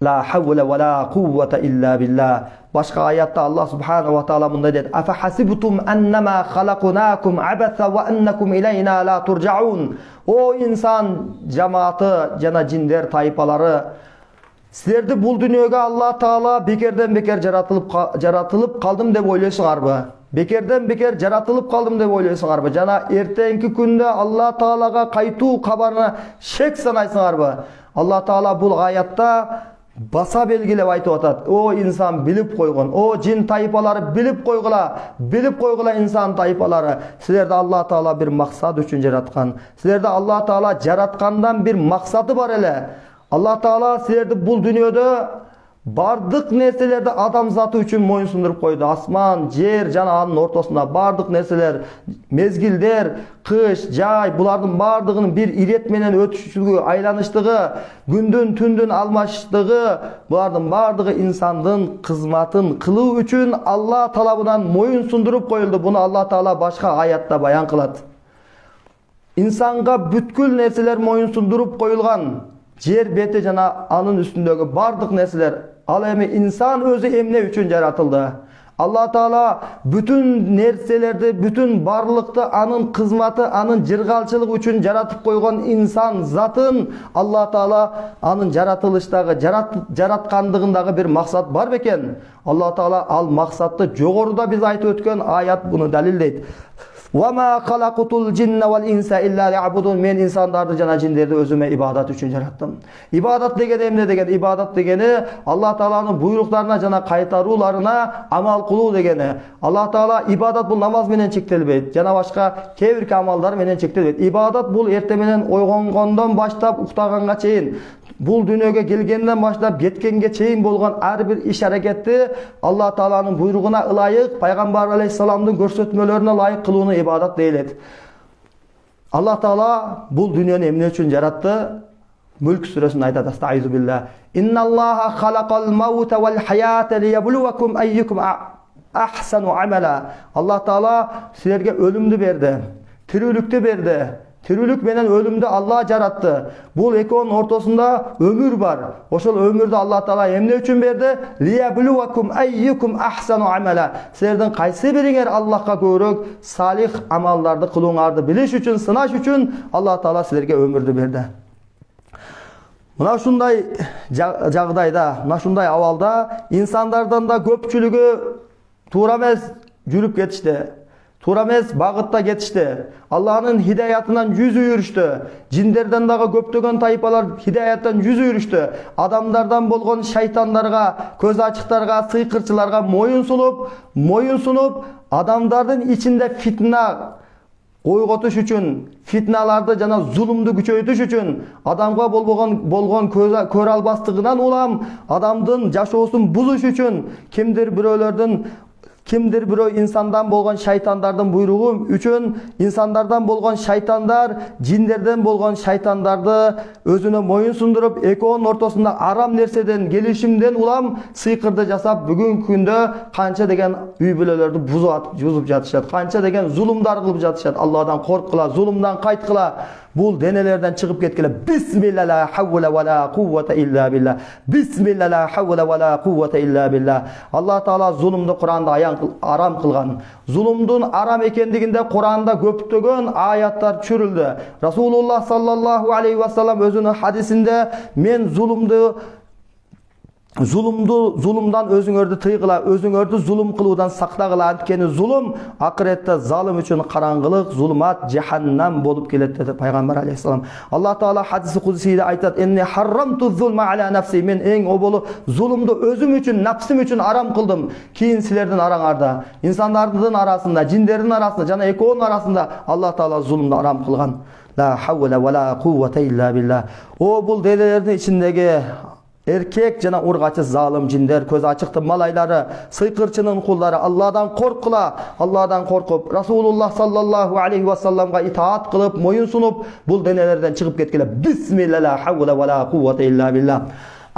La havle ve la kuvvete illa billah. Başka ayette Allah subhanahu ve taala mınday dedi. Afa hasibtum ennema halaknakum abasa ve ennekum ileyna la turcaun. O insan cemaatı, jana cinler taypaları, sizlerdi bul dünyoga Allah Taala bekerden beker jaratılıp kaldım dep oyloysungarbı? Bekerden beker jaratılıp kaldım dep oyloysungarbı? Jana ertenki günde Allah Taalaga kaytuu kabarına şek sanaysыңарбы? Allah Taala bul ayatта basa belgilep aytıp atat. O insan bilip koygun. O cin taypaları bilip koygula insan taypaları. Sizlerde Allah Taala bir maksat üçün jaratkan. Sizlerde Allah Taala jaratkandan bir maksadı var ele. Allah Taala sizlerdi bul dünyoda бардык нерселерди адам заты үчүн моюнсундуруп койду. Асман, жер жана анын ортосунда бардык нерселер, мезгилдер, кыш, жай, булардын бардыгынын бир ирет менен өтүшүлүгү, айланыштыгы, күндүн түндүн алмаштыгы, булардын бардыгы инсандын кызматын кылуу үчүн Алла талабынан моюнсундуруп коюлду. Буну Алла Таала башка аятта баян кылат. İnsanға бүткүл нерселер моюнсундуруп коюлган. Жер бети жана анын үстүндөгү бардык нерселер. Ал эми инсан өзү эмне үчүн жаратылды? Алла Таала бүтүн нерселерди, бүтүн барлыкты анын кызматы, анын жыргалчылыгы үчүн жаратып койгон инсан затын Алла Таала анын жаратылыштагы, жараткандыгындагы бир максат бар бекен. Алла Таала ал максатты жогоруда биз айтып өткөн аят буну далилдейт. وَمَا خَلَقُتُ الْجِنَّ وَالْإِنْسَ إِلَّا لِيَعْبُدُونَ. Men insanlardı jana jinlerdi özüme ibadat üçün jarattım. İbadat degeni emne degeni? İbadat degeni Allah Taala'nın buyruklarına jana kaytarularına amal kılуу degeni. Allah Taala ibadat bul namaz menen çektelbeyt. Jana başka kebirki amallar menen çektelbeyt. İbadat bul erte menen oygongondan başlap uktaganga çeyin. Bul dünyöge gelgenden başlap ketkenге çeyin bolgan her bir iş hareketi Allah Taala'nın buyruğuna ılayık, Peygamber Aleyhisselam'ın görsetmelerine layık kılığını ibadat deyilет. Allah Taala bul dünyаны emne üçün jarattı? Mülk suresinde aytat. Estaizu billah. İnnallaha halaqal mauta vel hayata liyabluwakum ayyukum ahsanu amala. Allah Taala sizlerge ölümdü berdi, tirilükti berdi. Tirilük menen ölümdü Allah jarattı. Bul ekonun ortasında ömür var. Oşol ömürdü Allah Taala emne üçün berdi? Liyabluwakum ayyukum ahsanu amala. Sizlerden kayсы biriңер Allah'a köörөөк salih amallardı kılууңарды biliş üçün, sınaş üçün Allah Taala sizlerge ömürdü berdi. Mına şunday jagdayda, mına şunday awalda insanlardan da köpçülügü tuura emес жүрүp кетишти. Tuura emес багытта кетишти. Allah'ın hidayatından yüz uyuruştu. Jinlerden dağı köptөгөн taypalar hidayattan yüz uyuruştu. Adamlardan bolgon şeytanlarga, köz açıklarga, sıyqırçılarga moyun sunup, adamların içinde fitna oygotuş üçün, fitnalarda jana zulumdu küçöytüş üçün, adamga bolgon kör albastığынан ulam, adamdın jaşoosун buzuş üçün, kimdir birөө insandan bolgon şeytandardın buyruğu üçün, insanlardan bolgon şeytandar, jinlerden bolgon şeytandardı özüne moyun sundurup, eko'nun ortasında aram nerseden, gelişimden ulam sıyqırdı jasap, bugün күндө kança degen üy-bülölerdi buzup jatışat, kança degen zulumдар kılıp jatışat. Allah'dan korkula, zulumdan kaytkıla, bul denelerden çıkıp ketkile. Bismillah la havle ve la kuvvete illa billah. Bismillah la havle ve la kuvvete illa billah. Allah Taala zulümdü Kur'anda aram kılgan. Zulümdün aram ekendiginde Kur'anda köptөгөн ayatlar çürüldü. Rasulullah sallallahu aleyhi ve sellem özünün hadisinde men zulumdan özüңөрдү tыйгыla, özüңөрdү zulum kılууdan saktagıla. Antkeni zulum akırette zalim üçün karangılık, zulmat, cehennam bolup kelet dedi Peygamber aleyhisselam. Allah Taala hadisi kudusiyde aytat. Enni harramtu zulma ala nafsi. Men eng obolu zulumdu özüm üçün, nafsim üçün aram kıldım. Keyin silerden araňarda, insanlardın arasında, jinlerin arasında, jana eko'nun arasında Allah Taala zulumdu aram kılgan. La havle ve la kuvvete illa billah. O bul delelerin içindeki erkek jana urgaçı zalim jinler, köz açıktı malaylары, sıyqırçının kulları Allah'dan korkula, Allah'dan korkup Rasulullah sallallahu aleyhi ve sellem'ga itaat kılıp, moyun sunup, bul denelerden çıkıp ketkile. Bismillah la havle ve la kuvvete illa billah.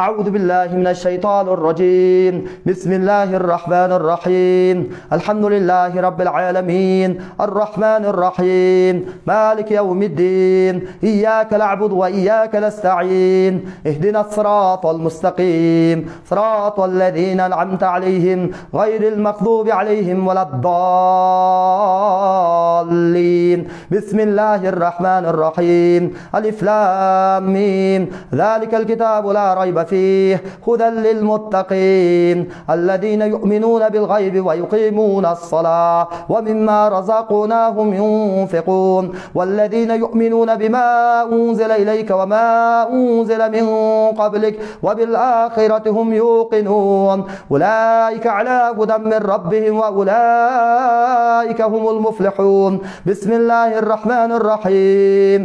أعوذ بالله من الشيطان الرجيم بسم الله الرحمن الرحيم الحمد لله رب العالمين الرحمن الرحيم مالك يوم الدين إياك نعبد وإياك نستعين اهدنا الصراط المستقيم صراط الذين أنعمت عليهم غير المغضوب عليهم ولا الضالين بسم الله الرحمن الرحيم ألف لام ميم ذلك الكتاب لا ريب فيه هدى للمتقين الذين يؤمنون بالغيب ويقيمون الصلاة ومما رزقناهم ينفقون والذين يؤمنون بما أنزل إليك وما أنزل من قبلك وبالآخرة هم يوقنون أولئك على هدى من ربهم وأولئك هم المفلحون بسم الله الرحمن الرحيم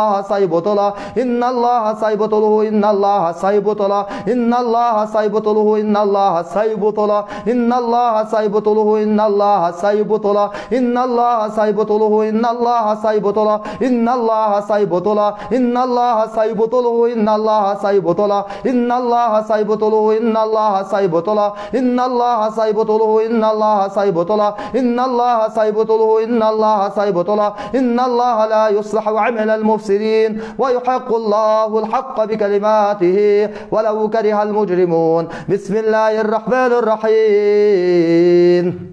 الله سيبطله إن الله سيبطله إن الله سيبطله إن الله سيبطله إن الله سيبطله إن الله سيبطله إن الله سيبطله إن الله سيبطله إن الله سيبطله إن الله سيبطله إن الله سيبطله إن الله سيبطله إن الله سيبطله إن الله سيبطله إن الله سيبطله إن الله سيبطله إن الله سيبطله إن الله سيبطله إن الله لا يصلح عمل المفسدين ويحق الله الحق بكلماته ولو كره المجرمون بسم الله الرحمن الرحيم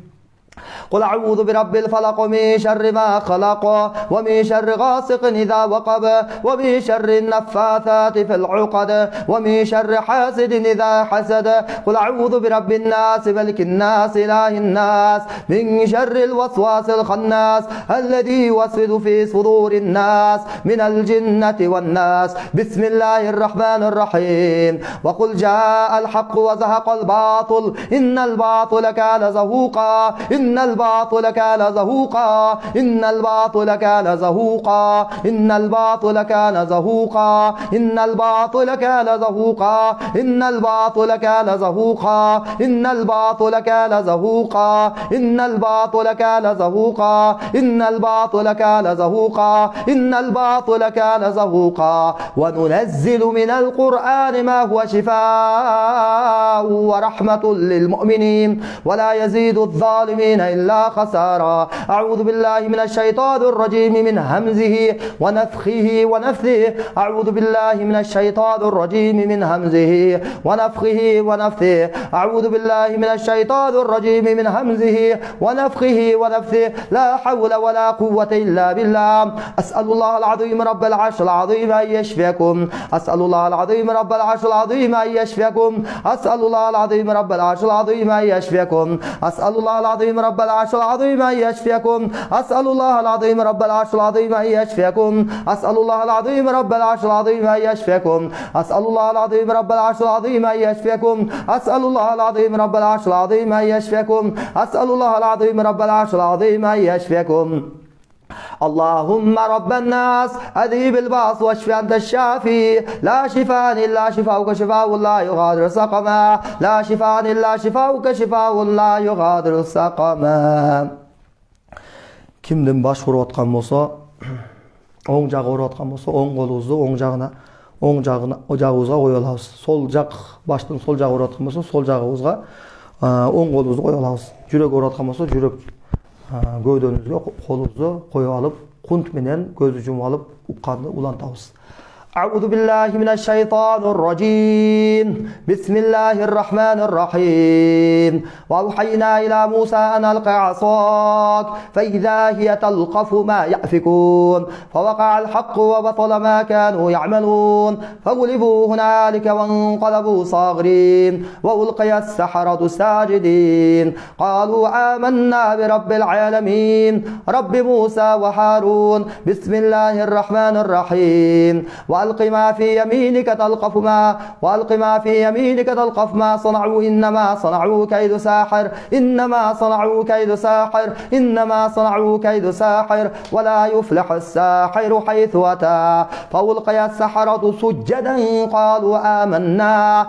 قل أعوذ برب الفلق من شر ما خلق ومن شر غاسق إذا وقب ومن شر النفاثات في العقد ومن شر حاسد إذا حسد قل أعوذ برب الناس ملك الناس إله الناس من شر الوسواس الخناس الذي يوسوس في صدور الناس من الجنة والناس بسم الله الرحمن الرحيم وقل جاء الحق وزهق الباطل إن الباطل كان زهوقا إن الباطل كان زهوقا إن الباطل كان زهوقا إن الباطل كان زهوقا إن الباطل كان زهوقا إن الباطل كان زهوقا إن الباطل كان زهوقا إن الباطل كان زهوقا إن الباطل كان زهوقا إن الباطل كان زهوقا وننزل من القرآن ما هو شفاء ورحمة للمؤمنين ولا يزيد الظالمين إلا خسارا أعوذ بالله من الشيطان الرجيم من همزه ونفخه ونفثه أعوذ بالله من الشيطان الرجيم من همزه ونفخه ونفثه أعوذ بالله من الشيطان الرجيم من همزه ونفخه ونفثه لا حول ولا قوة إلا بالله أسأل الله العظيم رب العرش العظيم أن يشفيكم أسأل الله العظيم رب العرش العظيم أن يشفيكم أسأل الله العظيم رب العرش العظيم أن يشفيكم أسأل الله العظيم رب العرش العظيم أن يشفيكم أسأل الله العظيم رب العرش العظيم أن يشفيكم أسأل الله العظيم رب العرش العظيم أن يشفيكم أسأل الله العظيم رب العرش العظيم أن يشفيكم أسأل الله العظيم رب العرش العظيم أن يشفيكم أسأل الله العظيم رب العرش العظيم أن يشفيكم اللهم رب الناس أذهب الباس واشف أنت الشافي لا شفاء إلا شفاؤك شفاء لا يغادر سقما لا شفاء إلا شفاؤك شفاء لا يغادر سقما Kimden baş vuruyotgan bolsa, oң jagı vuruyotgan bolsa, oң kolubuzdu oң jagыбызга koya alabыз. Sol jak baştın sol jagı vuruyotgan bolsa, sol jagыбызга oң kolubuzdu koya alabız. Jürek vuruyotgan bolsa, jürek gövdөнүзгө колубузду коюп алып, кунт менен көздү жумуп алып, укканды улантабыз. أعوذ بالله من الشيطان الرجيم بسم الله الرحمن الرحيم وأوحينا إلى موسى أن ألق عصاك فإذا هي تلقف ما يأفكون فوقع الحق وبطل ما كانوا يعملون فغلبوا هنالك وانقلبوا صاغرين وألقي السحرة ساجدين قالوا آمنا برب العالمين رب موسى وهارون بسم الله الرحمن الرحيم وألق ما في يمينك تلقف ما صنعوا إنما صنعوا كيد ساحر إنما صنعوا كيد ساحر إنما صنعوا كيد ساحر ولا يفلح الساحر حيث أتى فألقي السحرة سجدا قالوا آمنا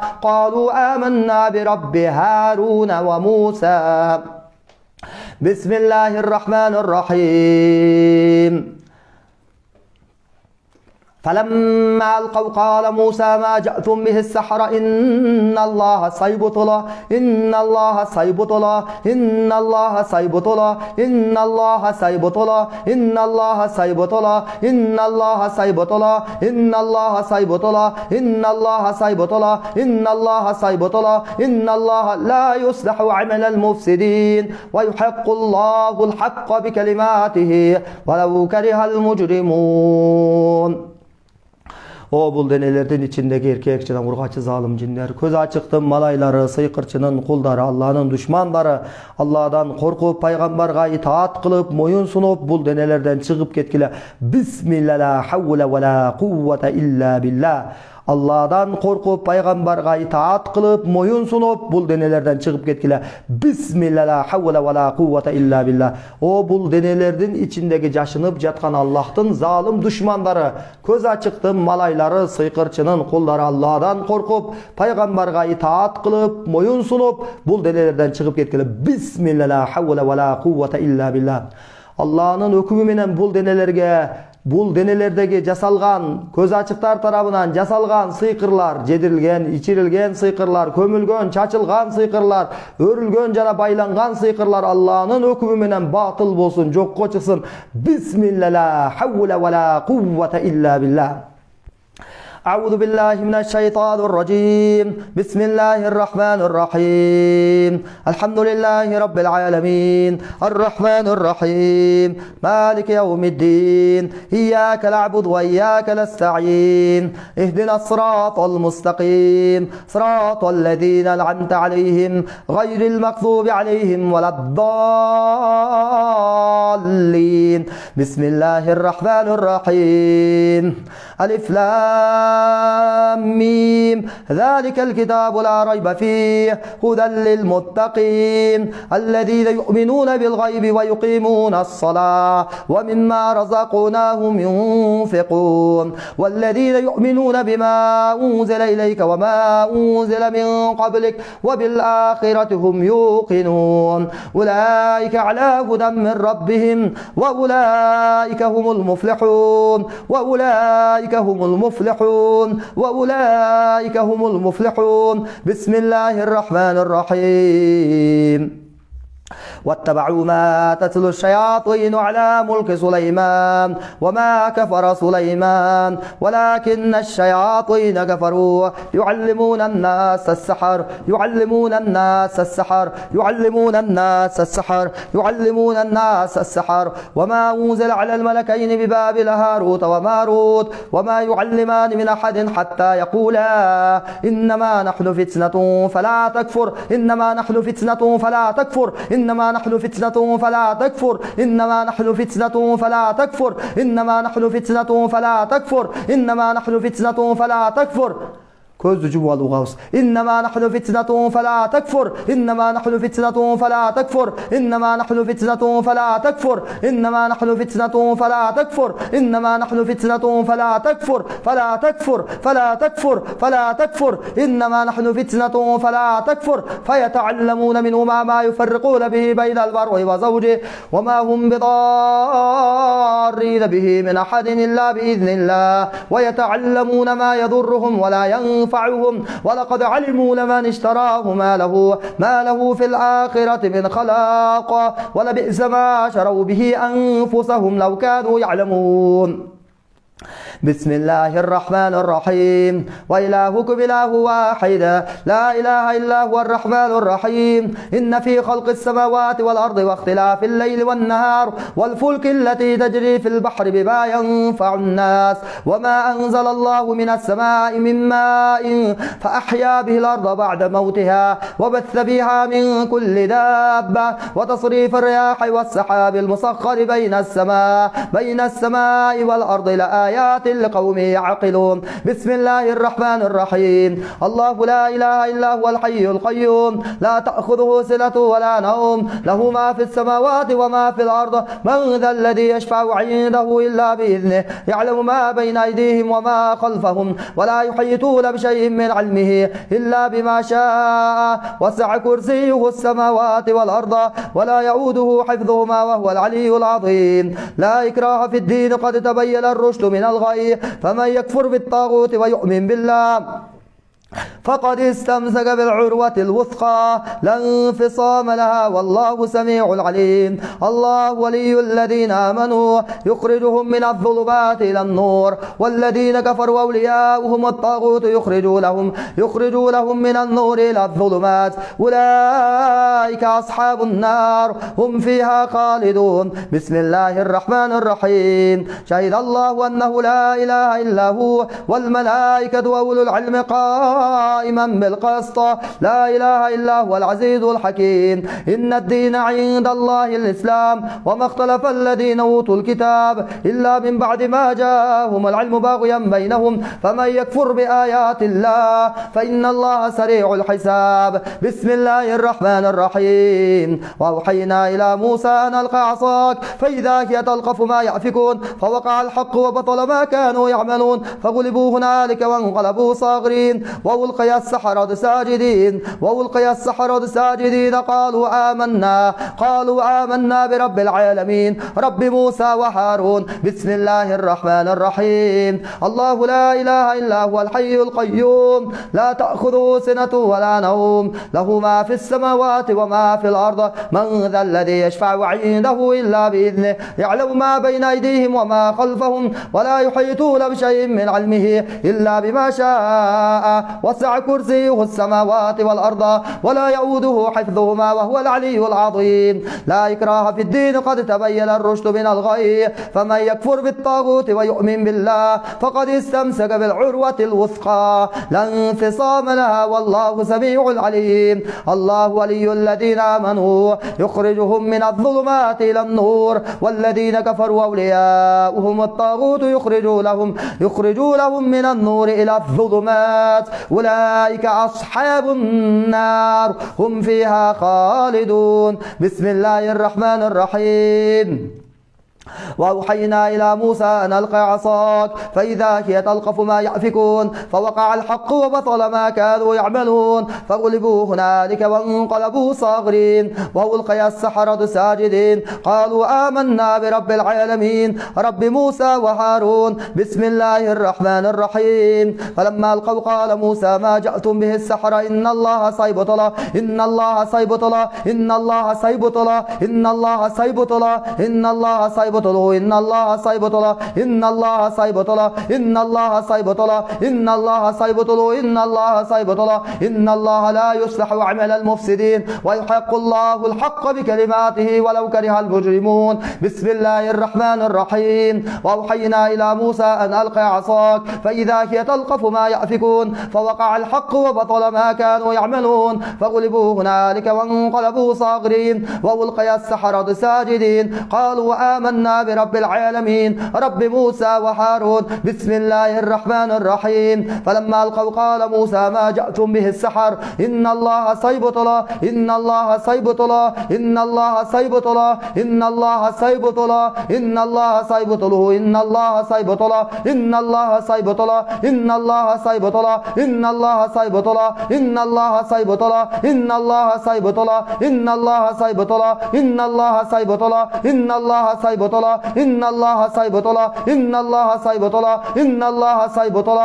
برب هارون وموسى بسم الله الرحمن الرحيم فلما ألقوا قال موسى ما جئتم به السحرة إن الله سيبطله إن الله سيبطله إن الله سيبطله إن الله سيبطله إن الله سيبطله إن الله سيبطله إن الله سيبطله إن الله سيبطله إن الله سيبطله إن الله لا يصلح عمل المفسدين ويحق الله الحق بكلماته ولو كره المجرمون. O bul denelerden içindeki erkek жана urgaçı zalim jinler, көz açıktın malaylары, sıyqırçının kulları, Allah'ın düşmanları, Allah'dan korkup paygambarga itaat kılıp moyun sunup bul denelerden çıkıp ketkile. Bismillah la havle ve la kuvvete illa billah. Allah'dan korkup paygambarga itaat kılıp moyun sunup bul denelerden çıkıp ketkile. Bismillah la havle ve la kuvvete illa billah. O bul denelerden içindeki yaşınıp jatkan Allah'tın zalim düşmanları, köz açıktın malayları, sıykırçının kulları Allah'dan korkup paygambarga itaat kılıp moyun sunup bul denelerden çıkıp ketkile. Bismillah la havle ve la kuvvete illa billah. Allah'ın hükmü menen bul denelerdeki jasalgan, köz açıklar tarafından jasalgan sıykırlar, jedirilgen, içirilgen sıykırlar, kömülgön, çaçılgan sıykırlar, örülgön jana baylangan sıykırlar Allah'ın hükmü menen batıl bolsun, jokko çıksın. Bismillah la havle ve la kuvvete illa billah. أعوذ بالله من الشيطان الرجيم بسم الله الرحمن الرحيم الحمد لله رب العالمين الرحمن الرحيم مالك يوم الدين إياك نعبد وإياك نستعين اهدنا الصراط المستقيم صراط الذين أنعمت عليهم غير المغضوب عليهم ولا الضالين بسم الله الرحمن الرحيم ألف لام ميم ذلك الكتاب لا ريب فيه هدى للمتقين الذين يؤمنون بالغيب ويقيمون الصلاة ومما رزقناهم ينفقون والذين يؤمنون بما أنزل إليك وما أنزل من قبلك وبالآخرة هم يوقنون أولئك على هدى من ربهم وأولئك هم المفلحون وأولئك هم المفلحون وأولئك هم المفلحون بسم الله الرحمن الرحيم واتبعوا ما تتلو الشياطين على ملك سليمان وما كفر سليمان ولكن الشياطين كفروا يعلمون الناس السحر يعلمون الناس السحر يعلمون الناس السحر يعلمون الناس السحر وما أنزل على الملكين ببابل هاروت وماروت وما يعلمان من أحد حتى يقولا إنما نحن فتنة فلا تكفر إنما نحن فتنة فلا تكفر إنما نحن فتنة فلا تكفر إنما نحن فتنة فلا تكفر إنما نحن فتنة فلا تكفر إنما نحن فتنة فلا تكفر كوز جوال وغوص إنما نحن فتنة فلا تكفر إنما نحن فتنة فلا تكفر إنما نحن فتنة فلا تكفر إنما نحن فتنة فلا تكفر إنما نحن فتنة فلا تكفر فلا تكفر فلا تكفر فلا تكفر إنما نحن فتنة فلا تكفر فيتعلمون منهما ما يفرقون به بين المرء وزوجه وما هم بضارين به من أحد إلا بإذن الله ويتعلمون ما يضرهم ولا ينفعهم ولقد علموا لمن اشتراه ما له في الآخرة من خلاق ولبئس ما شروا به أنفسهم لو كانوا يعلمون بسم الله الرحمن الرحيم وإلهكم إله واحد لا إله إلا هو الرحمن الرحيم إن في خلق السماوات والأرض واختلاف الليل والنهار والفلك التي تجري في البحر بما ينفع الناس وما أنزل الله من السماء من ماء فأحيا به الأرض بعد موتها وبث بها من كل دابة وتصريف الرياح والسحاب المسخر بين السماء والأرض لآيات لقوم يعقلون بسم الله الرحمن الرحيم الله لا إله إلا هو الحي القيوم لا تأخذه سنة ولا نوم له ما في السماوات وما في الأرض من ذا الذي يشفع عنده إلا بإذنه يعلم ما بين أيديهم وما خلفهم ولا يحيطون بشيء من علمه إلا بما شاء وسع كرسيه السماوات والأرض ولا يؤوده حفظهما وهو العلي العظيم لا إكراه في الدين قد تبين الرشد من الغي فمن يكفر بالطاغوت ويؤمن بالله فقد استمسك بالعروة الوثقى لا انفصام لها والله سميع عليم الله ولي الذين آمنوا يخرجهم من الظلمات إلى النور والذين كفروا أولياؤهم الطاغوت يخرجوا لهم من النور إلى الظلمات أولئك أصحاب النار هم فيها خالدون بسم الله الرحمن الرحيم شهد الله أنه لا إله إلا هو والملائكة وأولو العلم قائما قائما بالقسط لا إله إلا هو العزيز الحكيم إن الدين عند الله الإسلام وما اختلف الذين أوتوا الكتاب إلا من بعد ما جاءهم العلم باغيا بينهم فمن يكفر بآيات الله فإن الله سريع الحساب بسم الله الرحمن الرحيم وأوحينا إلى موسى أن ألقى عصاك فإذا هي تلقف ما يأفكون فوقع الحق وبطل ما كانوا يعملون فغلبوا هنالك وانقلبوا صاغرين وألقي السحرة ساجدين قالوا آمنا برب العالمين رب موسى وهارون بسم الله الرحمن الرحيم الله لا إله إلا هو الحي القيوم لا تأخذه سنة ولا نوم له ما في السماوات وما في الأرض من ذا الذي يشفع عنده إلا بإذنه يعلم ما بين أيديهم وما خلفهم ولا يحيطون بشيء من علمه إلا بما شاء وسع كرسيه السماوات والأرض ولا يؤوده حفظهما وهو العلي العظيم لا إكراه في الدين قد تبين الرشد من الغي فمن يكفر بالطاغوت ويؤمن بالله فقد استمسك بالعروة الوثقى لا انفصام لها والله سميع عليم الله ولي الذين آمنوا يخرجهم من الظلمات إلى النور والذين كفروا أولياؤهم الطاغوت يخرجوا لهم من النور إلى الظلمات أولئك أصحاب النار هم فيها خالدون بسم الله الرحمن الرحيم وأوحينا إلى موسى أن ألقى عصاك فإذا هي تلقف ما يأفكون فوقع الحق وبطل ما كانوا يعملون فغلبوا هنالك وانقلبوا صاغرين وألقي السحرة ساجدين قالوا آمنا برب العالمين رب موسى وهارون بسم الله الرحمن الرحيم فلما ألقوا قال موسى ما جئتم به السحرة إن الله سيبطل إن الله لا يصلح عمل المفسدين ويحق الله الحق بكلماته ولو كره المجرمون بسم الله الرحمن الرحيم وأوحينا إلى موسى أن ألقى عصاك فإذا هي تلقف ما يأفكون فوقع الحق وبطل ما كانوا يعملون فغلبوا هنالك وانقلبوا صاغرين وألقي السحرة ساجدين قالوا آمنا برب العالمين رب موسى وهارون بسم الله الرحمن الرحيم فلما ألقوا قال موسى ما جئتم به السحر إن الله سيبطل إن الله سيبطل إن الله سيبطل إن الله سيبطل إن الله سيبطله إن الله سيبطل إن الله سيبطل إن الله سيبطل إن الله سيبطل إن الله سيبطل إن الله سيبطل إن الله سيبطل إن الله سيبطل إن الله سيبطل إن الله سيبطل إن الله سيبطل إن الله سيبطل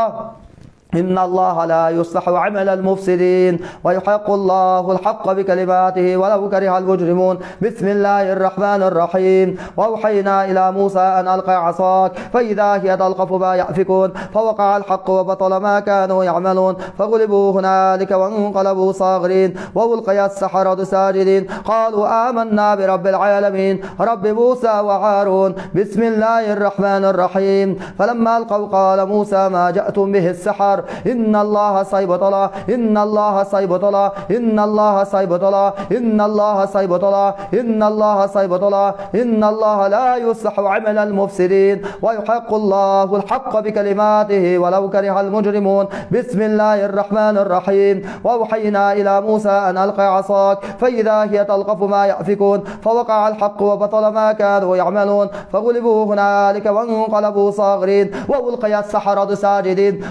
إن الله لا يصلح عمل المفسدين ويحق الله الحق بكلماته ولو كره المجرمون بسم الله الرحمن الرحيم وأوحينا إلى موسى أن ألقى عصاك فإذا هي تلقف ما يأفكون فوقع الحق وبطل ما كانوا يعملون فغلبوا هنالك وانقلبوا صاغرين وألقي السحرة ساجدين قالوا آمنا برب العالمين رب موسى وهارون بسم الله الرحمن الرحيم فلما ألقوا قال موسى ما جئتم به السحر إن الله سيبطل إن الله سيبطل إن الله سيبطل إن الله سيبطل إن الله سيبطل إن الله لا يصلح عمل المفسدين ويحق الله الحق بكلماته ولو كره المجرمون بسم الله الرحمن الرحيم وأوحينا إلى موسى أن ألقى عصاك فإذا هي تلقف ما يأفكون فوقع الحق وبطل ما كانوا يعملون فغلبوا هنالك وانقلبوا صاغرين وألقي السحرة ساجدين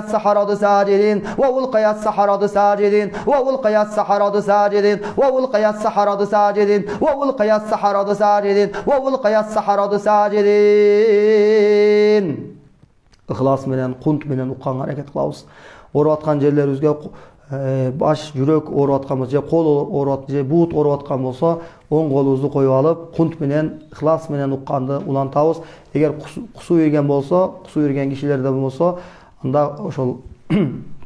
السحرة ساجدين وألقي السحرة ساجدين وألقي السحرة ساجدين وألقي السحرة ساجدين وألقي السحرة ساجدين وألقي السحرة ساجدين İhlas menen, kunt menen uqqan hareket kılabız. Orup atkan yerlerimizge baş, yürek orup atkanımız, je kol orup, je buut orup atkan bolsa, on kolumuzu koyup alıp, kunt menen, ihlas menen uqqandı ulantabız. Eger kusu vergen bolsa, kusu vergen kişilerde bolsa, anda oşol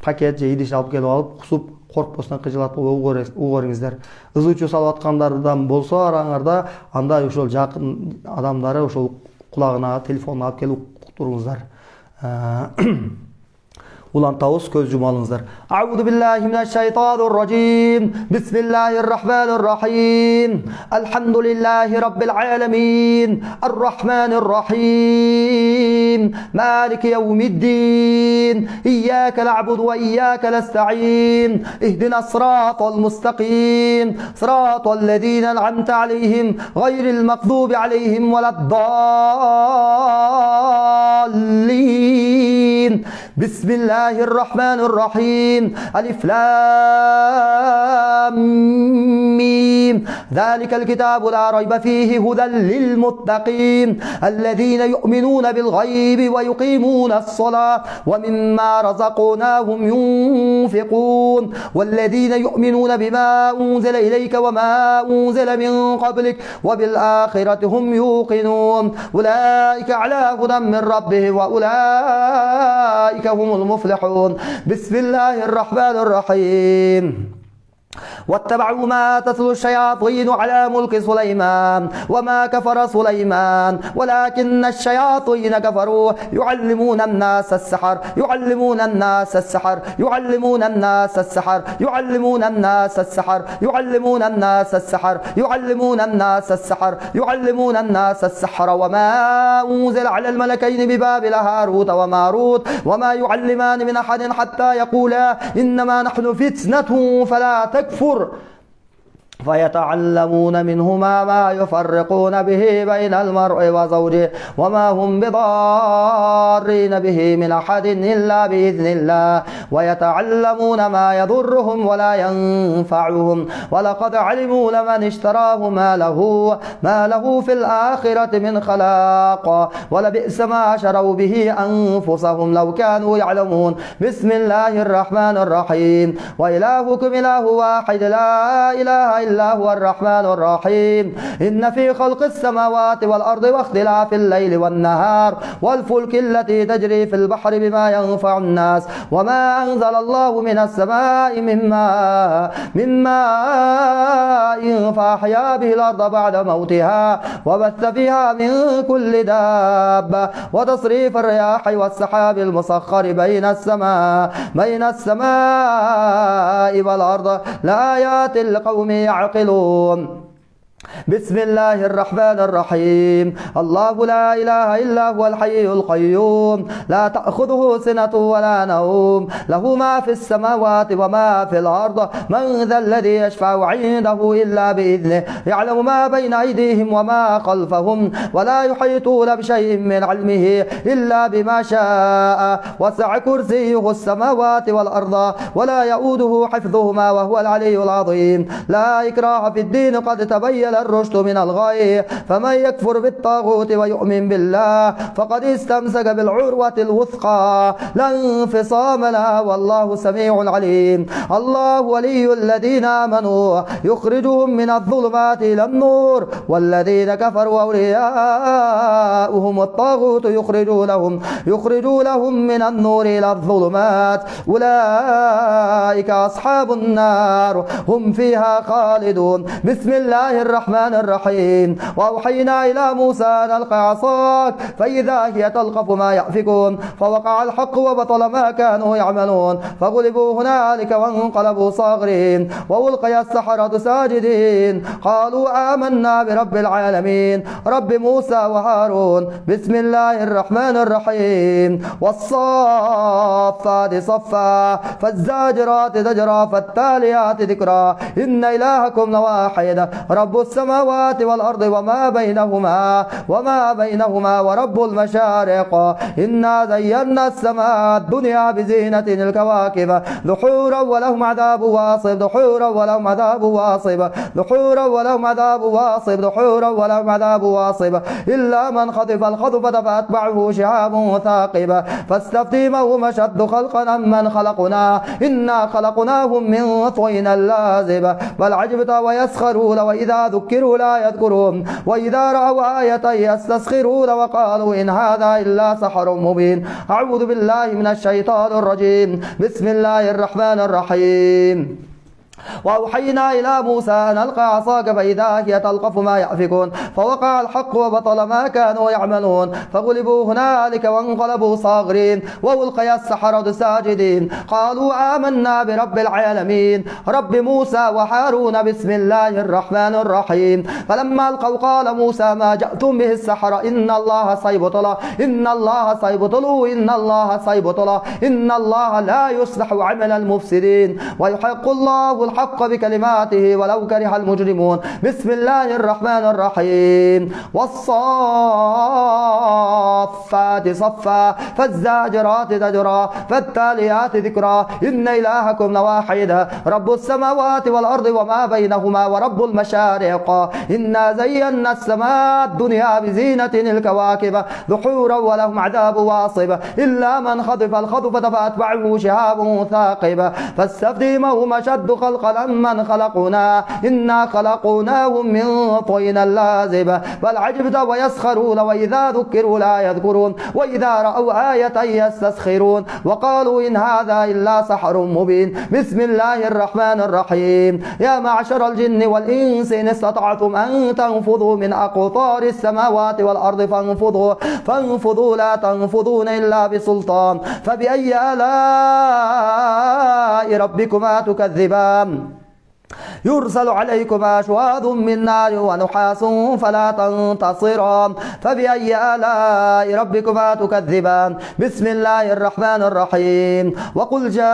paket je idiş alıp kelip alıp, kusup korkposuna kıcılatып uğurыңыздар. Ызы үчө салып аткандардан болсо араңарда, анда ошол жакын адамдары ошол кулагына телефонун алып келип туруңуздар. Улантабыз, көз жумалыңыздар. Аузу биллахи минаш-шайтанир рajim. Bismillahir-rahmanir-rahim. Alhamdulillahi rabbil alamin. Ar-rahmanir-rahim. Maliki yawmiddin. Iyyaka na'budu wa iyyaka nasta'in. Ihdinas siratal mustaqim. Siratal ladzina an'amta 'alaihim ghairil maghdubi 'alaihim waladdallin. Bismillahirrahmanirrahim. Alif lam mim. Zalikal kitabu la rayba fihi hudan lil muttaqin alladhina yu'minuna bil ghaibi wa yuqimuna as-salata wa mimma razaqnahum yunfiqun walladhina yu'minuna bima unzila ilayka wa ma unzila min qablik wa bil akhirati hum yuqinun ulaika ala hudan min rabbihim wa ulaika humul muflihun. Bismillahir rahmanir rahim. واتبعوا ما تتلو الشياطين على ملك سليمان وما كفر سليمان ولكن الشياطين كفروا يعلمون الناس السحر يعلمون الناس السحر يعلمون الناس السحر يعلمون الناس السحر يعلمون الناس السحر يعلمون الناس السحر يعلمون الناس السحر وما أنزل على الملكين ببابل هاروت وماروت وما يعلمان من أحد حتى يقولا إنما نحن فتنة فلا تكفر فيتعلمون منهما ما يفرقون به بين المرء وزوجه وما هم بضارين به من أحد إلا بإذن الله ويتعلمون ما يضرهم ولا ينفعهم ولقد علموا لمن اشتراه ما له في الآخرة من خلاق ولبئس ما شروا به أنفسهم لو كانوا يعلمون. بسم الله الرحمن الرحيم. وإلهكم إله واحد لا إله إلا هو الرحمن الرحيم. إن في خلق السماوات والأرض واختلاف الليل والنهار والفلك التي تجري في البحر بما ينفع الناس وما أنزل الله من السماء من ماء فأحيا به الأرض بعد موتها وبث فيها من كل دابة وتصريف الرياح والسحاب المسخر بين السماء والأرض لآيات لقوم يعقلون. بسم الله الرحمن الرحيم. الله لا إله إلا هو الحي القيوم لا تأخذه سنة ولا نوم له ما في السماوات وما في الأرض من ذا الذي يشفع عنده إلا بإذنه يعلم ما بين أيديهم وما خلفهم ولا يحيطون بشيء من علمه إلا بما شاء وسع كرسيه السماوات والأرض ولا يؤوده حفظهما وهو العلي العظيم. لا إكراه في الدين قد تبين الرشد من الغي فمن يكفر بالطاغوت ويؤمن بالله فقد استمسك بالعروة الوثقى لا انفصام لها والله سميع عليم. الله ولي الذين آمنوا يخرجهم من الظلمات إلى النور والذين كفروا أولياؤهم الطاغوت يخرجونهم من النور إلى الظلمات أولئك أصحاب النار هم فيها خالدون. بسم الله الرحمن الرحيم. وأوحينا إلى موسى أن ألق عصاك فإذا هي تلقف ما يأفكون فوقع الحق وبطل ما كانوا يعملون فغلبوا هنالك وانقلبوا صاغرين وألقي السحرة ساجدين قالوا آمنا برب العالمين رب موسى وهارون. بسم الله الرحمن الرحيم. والصافات صفا فالزاجرات زجرا فالتاليات ذكرا إن إلهكم لواحد رب السماوات والأرض وما بينهما ورب المشارق. إنا زينا السماء الدنيا بزينة الكواكب دحورا ولهم عذاب واصب دحورا ولهم عذاب واصب دحورا ولهم عذاب واصب دحورا ولهم عذاب واصب إلا من خطف الخطفة فأتبعه شهاب ثاقب فاستفتهم هم أشد خلقا أمن خلقنا إنا خلقناهم من طين لازب بل عجبت ويسخرون وإذا ذكروا لا يذكرون وإذا رأوا آية يستسخرون وقالوا إن هذا إلا سحر مبين. أعوذ بالله من الشيطان الرجيم. بسم الله الرحمن الرحيم. وأوحينا إلى موسى أن ألقى عصاك فإذا هي تلقف ما يأفكون فوقع الحق وبطل ما كانوا يعملون فغلبوا هنالك وانقلبوا صاغرين وألقي السحرة ساجدين قالوا آمنا برب العالمين رب موسى وهارون بسم الله الرحمن الرحيم فلما ألقوا قال موسى ما جئتم به السحرة إن الله سيبطله إن الله سيبطله إن الله سيبطله إن الله لا يصلح عمل المفسدين ويحق الله الحق بكلماته ولو كره المجرمون بسم الله الرحمن الرحيم والصافات صفا فالزاجرات زجرا فالتاليات ذكرا إن إلهكم لواحد رب السماوات والأرض وما بينهما ورب المشارق إنا زينا السماء الدنيا بزينة الكواكب دحورا ولهم عذاب واصب إلا من خطف الخطفة فأتبعه شهاب ثاقب فاستفتهم أشد خلقا من خلقنا إنا خلقناهم من طين لازب بل عجبت ويسخرون وإذا ذكروا لا يذكرون وإذا رأوا آية يستسخرون وقالوا إن هذا إلا سحر مبين بسم الله الرحمن الرحيم يا معشر الجن والإنس إن استطعتم أن تنفذوا من أقطار السماوات والأرض فانفذوا لا تنفذون إلا بسلطان فبأي آلاء ربكما تكذبان يرسل عليكما شواظ من نار ونحاس فلا تنتصران فبأي آلاء ربكما تكذبان بسم الله الرحمن الرحيم وقل جاء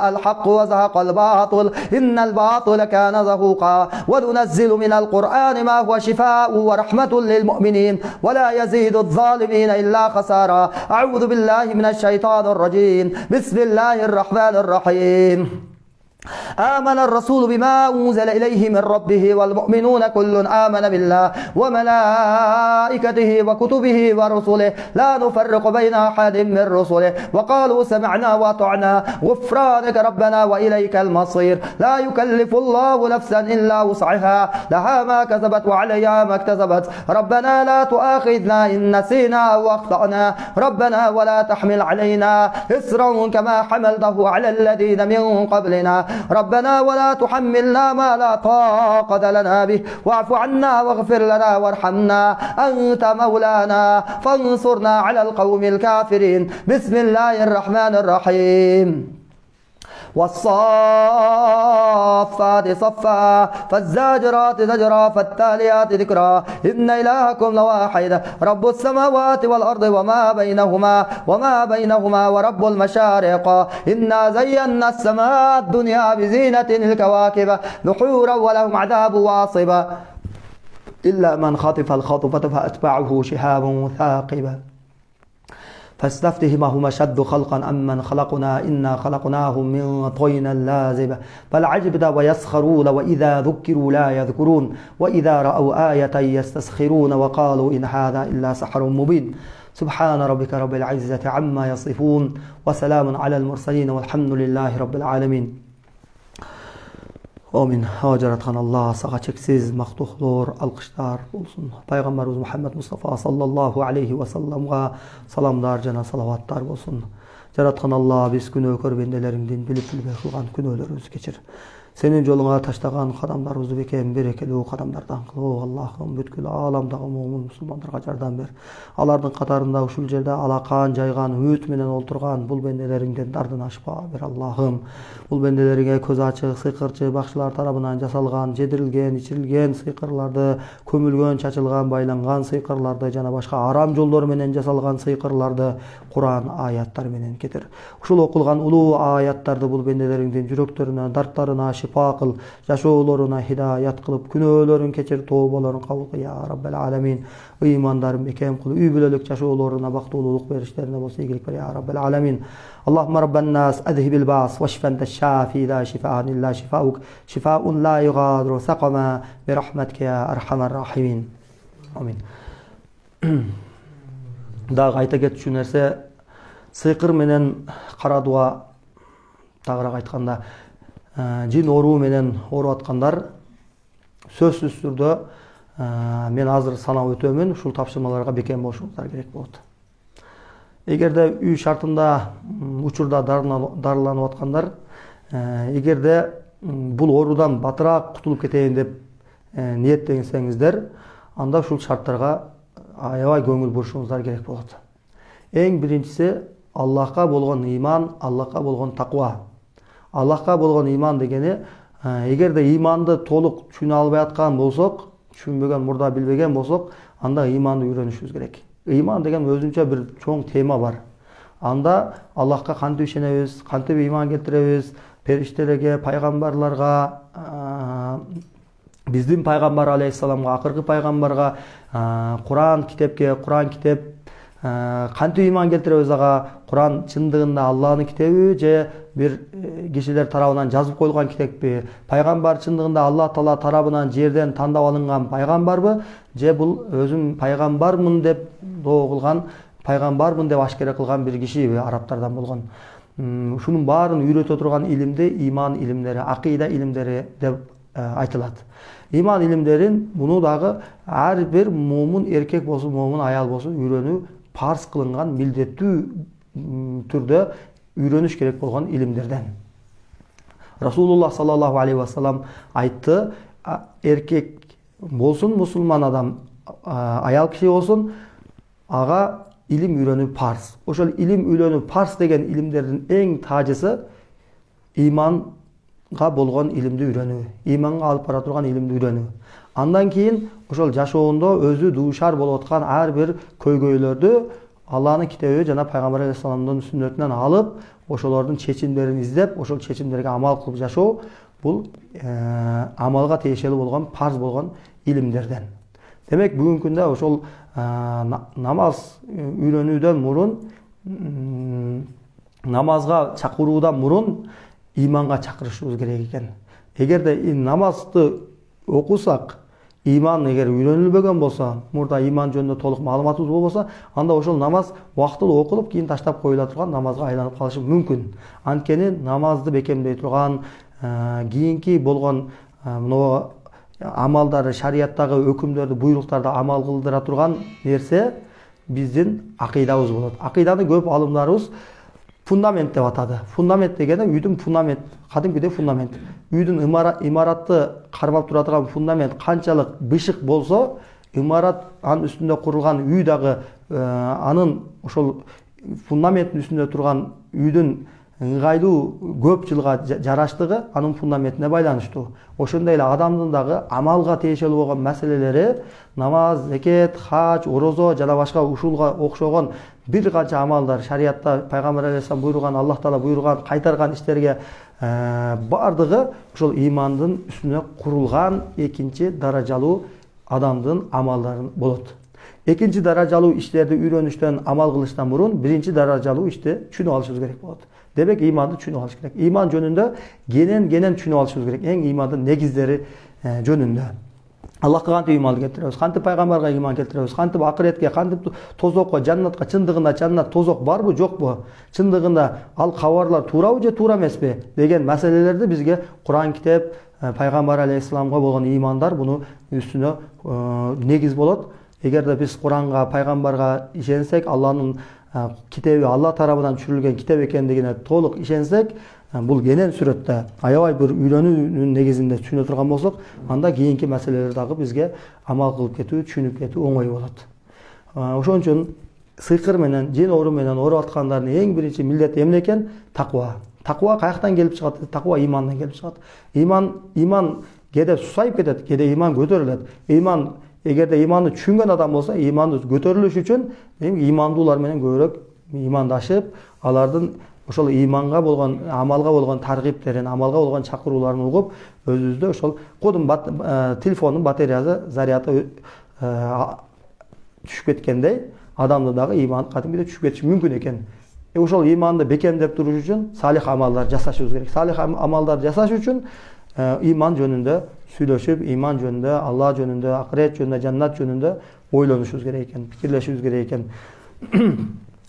الحق وزهق الباطل إن الباطل كان زهوقا وننزل من القرآن ما هو شفاء ورحمة للمؤمنين ولا يزيد الظالمين إلا خسارا أعوذ بالله من الشيطان الرجيم بسم الله الرحمن الرحيم آمن الرسول بما أنزل إليه من ربه والمؤمنون كل آمن بالله وملائكته وكتبه ورسله لا نفرق بين أحد من رسله وقالوا سمعنا وأطعنا غفرانك ربنا وإليك المصير لا يكلف الله نفسا إلا وسعها لها ما كسبت وعليها ما اكتسبت ربنا لا تؤاخذنا إن نسينا أو أخطأنا ربنا ولا تحمل علينا إصرا كما حملته على الذين من قبلنا ربنا ولا تحملنا ما لا طاقة لنا به واعف عنا واغفر لنا وارحمنا أنت مولانا فانصرنا على القوم الكافرين بسم الله الرحمن الرحيم والصافات صفا فالزاجرات زجرا فالتاليات ذكرا إن إلهكم لواحد رب السماوات والأرض وما بينهما ورب المشارق إنا زينا السماء الدنيا بزينة الكواكب دحورا ولهم عذاب واصب إلا من خطف الخطفة فأتبعه شهاب ثاقب فاستفتهم هم أشد خلقا أمن خلقنا إنا خلقناهم من طين لازب بل عجبت ويسخرون وإذا ذكروا لا يذكرون وإذا رأوا آية يستسخرون وقالوا إن هذا إلا سحر مبين سبحان ربك رب العزة عما يصفون وسلام على المرسلين والحمد لله رب العالمين. Amin. Hajaratkan Allah sağa çeksiz maktuhlar, alkışlar olsun. Peygamberimiz Muhammed Mustafa sallallahu aleyhi ve sellem'e salamlar, cana salavatlar olsun. Jaratkan Allah biz günü kör bendelerinden bilip kılgan günölerimizi geçir. Senin yoluna taşlagan kadamlarımızı bekem berekeli o kadamlardan kıl. Allah'ım bütkül alamdagı mu'min musulmanlarga jardan ber. Alardın katarında uşul jerde alakan, jaygan, hüt menen olturgan bul bendelerinden dardına şifa ber Allah'ım. Bul bendelerine köz açık, sıyqırçı bakşılar tarabından jasalgan, jedirilgen, içirilgen sıyqırlarda, kömülgön, çaçılgan, baylangan sıyqırlarda, jana başka aram jolları menen jasalgan sıyqırlarda Kur'an ayatlar menen ketir. Uşul okulgan ulu ayatlarda bul bendelerinden yüreklerine, dartlarına şifa kıl, yaşoğlarına hidayet kılıp, günölerin keçir, tövbelerin kabul kıl ya Rabbel Alemin. İmandarın bekem kıl, übülülük yaşoğlarına baktoluluk verişlerine bolsa iyilik ver ya Rabbel Alemin. Allahümme Rabben nas, edhibil bas, ve şifente şafi, la şifaan illa şifauk, şifaun la yugadru saqama, bi rahmetke ya erhamer rahimin. Amin. Daha ayta ketişu nerse, sıyqır menen qara dua, tağırak aytqanda, jin oru menen oru atkandar сөзсүз түрдө мен азыр санап өтөмүн, ушул тапшырмаларга бекем болушуңуздар керек болот. Эгерде үй шартында учурда дарыланып аткандар Эгерде бул оорудан батыраак кутулуп кетейин деп ниеттенсеңиздер, анда ушул шарттарга аябай көңүл бурушуңуздар керек болот. Эң биринчиси Аллахка болгон иман, Аллахка болгон таква. Аллахка болгон иман дегени, эгерде иманды толук түшүнө албай аткан болсок, түшүнбөгөн, мурда билбеген болсок, анда иманды үйрөнүшүбүз керек. Иман деген өзүнчө бир чоң тема бар. Анда Аллахка кантип ишенебиз, кантип иман келтиребиз, периштелерге, пайгамбарларга, биздин пайгамбар алейхиссаламга, акыркы пайгамбарга, Куран китепке, Куран китеп кантип иман келтиребиз ага? Куран чындыгында Аллахтын китеби же бир кишилер тарабынан жазып коюлган китеппи? Пайгамбар чындыгында Аллах Таала тарабынан жерден тандап алынган пайгамбарбы же бул өзүм пайгамбармын деп доо кылган, пайгамбармын деп ашкера кылган бир кишиби, арабтардан болгон? Ушунун баарын үйрөтө турган илимди иман илимдери, акыйда илимдери деп айтылат. Иман илимдерин муну дагы ар бир момун эркек болсун, момун аял болсун үйрөнүү парз кылынган, милдеттүү түрдө үйрөнүш керек болгон илимдерден. Расулуллах саллаллаху алейхи вассалам айтты, эркек болсун, мусулман адам, аял киши болсун, ага илим үйрөнүү парз. Ошол илим үйрөнүү парз деген илимдердин эң таажысы иманга болгон илимди үйрөнүү, иманга алып бара турган илимди үйрөнүү. Андан кийин ошол жашоодо өзү дуушар болуп аткан ар бир көйгөйлөрдү Аллахтын китеби жана пайгамбар алейхиссаламдын сүннөтүнөн алып, ошолордун чечимдерин издеп, ошол чечимдерге амал кылып жашоо бул амалга тиешелүү болгон, парз болгон илимдерден. Демек, бүгүнкү күндө ошол намаз үйрөнүүдөн мурун, намазга чакыруудан мурун иманга чакырышыбыз керек экен. Эгерде намазды окусак, иман эгер үйрөнүлбөгөн болсо, мурда иман жөнүндө толук маалыматыбыз болбосо, анда ошол намаз убактылуу окулуп, кийин таштап коюла турган намазга айланып калышы мүмкүн. Анткени намазды бекемдей турган, кийинки болгон мына амалдары, шарияттагы өкүмдөрдү, буйруктарды амал кылдыра турган нерсе биздин акыйдабыз болот. Акыйданы көп алымдарыбыз фундамент деп атады. Фундамент дегенде үйдүн фундамент, кадимкидей фундамент. Үйдүн имаратты кармап тура турган фундамент канчалык бышык болсо, имарат анын үстүндө курулган үй дагы анын ошол фундаменттин үстүндө турган үйдүн ыңгайлуу көп жылга жараштыгы анын фундаментине байланыштуу. Ошондой эле адамдын дагы амалга тиешелүү болгон маселелери, намаз, зекет, хаж, орозо жана башка ушулга окшогон бир канча амалдар, шариятта пайгамбар алейхиссалам буйруган, Аллах Таала буйруган, кайтарган иштерге бардыгы ошол имандын үстүнө курулган экинчи даражалуу адамдын амалдары болот. Экинчи даражалуу иштерди үйрөнүштөн, амал кылыштан мурун биринчи даражалуу ишти түшүнүп алышыбыз керек болот. Демек, иманды түшүнүп алыш керек. Иман жөнүндө кенен түшүнүп алышыбыз керек. Эң имандын негиздери жөнүндө. Аллахка кантип иман келтиребиз, кантип пайгамбарга иман келтиребиз, кантип акыретке, кантип тозокко, жаннатка, чындыгында жаннат, тозок барбы, жокпу, чындыгында ал кабарлар туурабы же туура эмеспи деген маселелерди бизге Куран китеп, пайгамбар алейхиссаламга болгон имандар буну үстүнө негиз болот. Эгерде биз Куранга, пайгамбарга ишенсек, Аллахтын китеби, Аллах тарабынан түшүрүлгөн китеп экендигине толук ишенсек, бул кенен сүрөттө аябай бир үйрөнүүнүн негизинде түшүнө турган болсок, анда кийинки маселелер дагы бизге амал кылып кетүү, түшүнүп кетүү оңой болот. Ошон үчүн сыйкыр менен, жин оору менен ооруп аткандардын эң биринчи милдети эмне экен? Таква. Таква каяктан келип чыгат? Таква имандан келип чыгат. Иман кээде сусайып кетет, кээде иман көтөрүлөт. Эгерде иманды түшүнгөн адам болсо, иманды көтөрүлүш үчүн имандуулар менен көбүрөөк имандашып, алардын ошол иманга болгон, амалга болгон таргиптерин, амалга болгон чакырууларын угуп, өзүбүздө ошол телефондун батареясы, заряды түшүп кеткендей, адамды дагы иман кадимкидей түшүп кетиши мүмкүн экен. Ошол иманды бекемдеп туруш үчүн салих амалдар жасашыбыз керек. Салих амалдар жасаш үчүн иман жөнүндө сүйлөшүп, иман жөнүндө, Алла жөнүндө, акырет жөнүндө, жаннат жөнүндө ойлонушубуз керек экен, пикирлешибиз керек экен.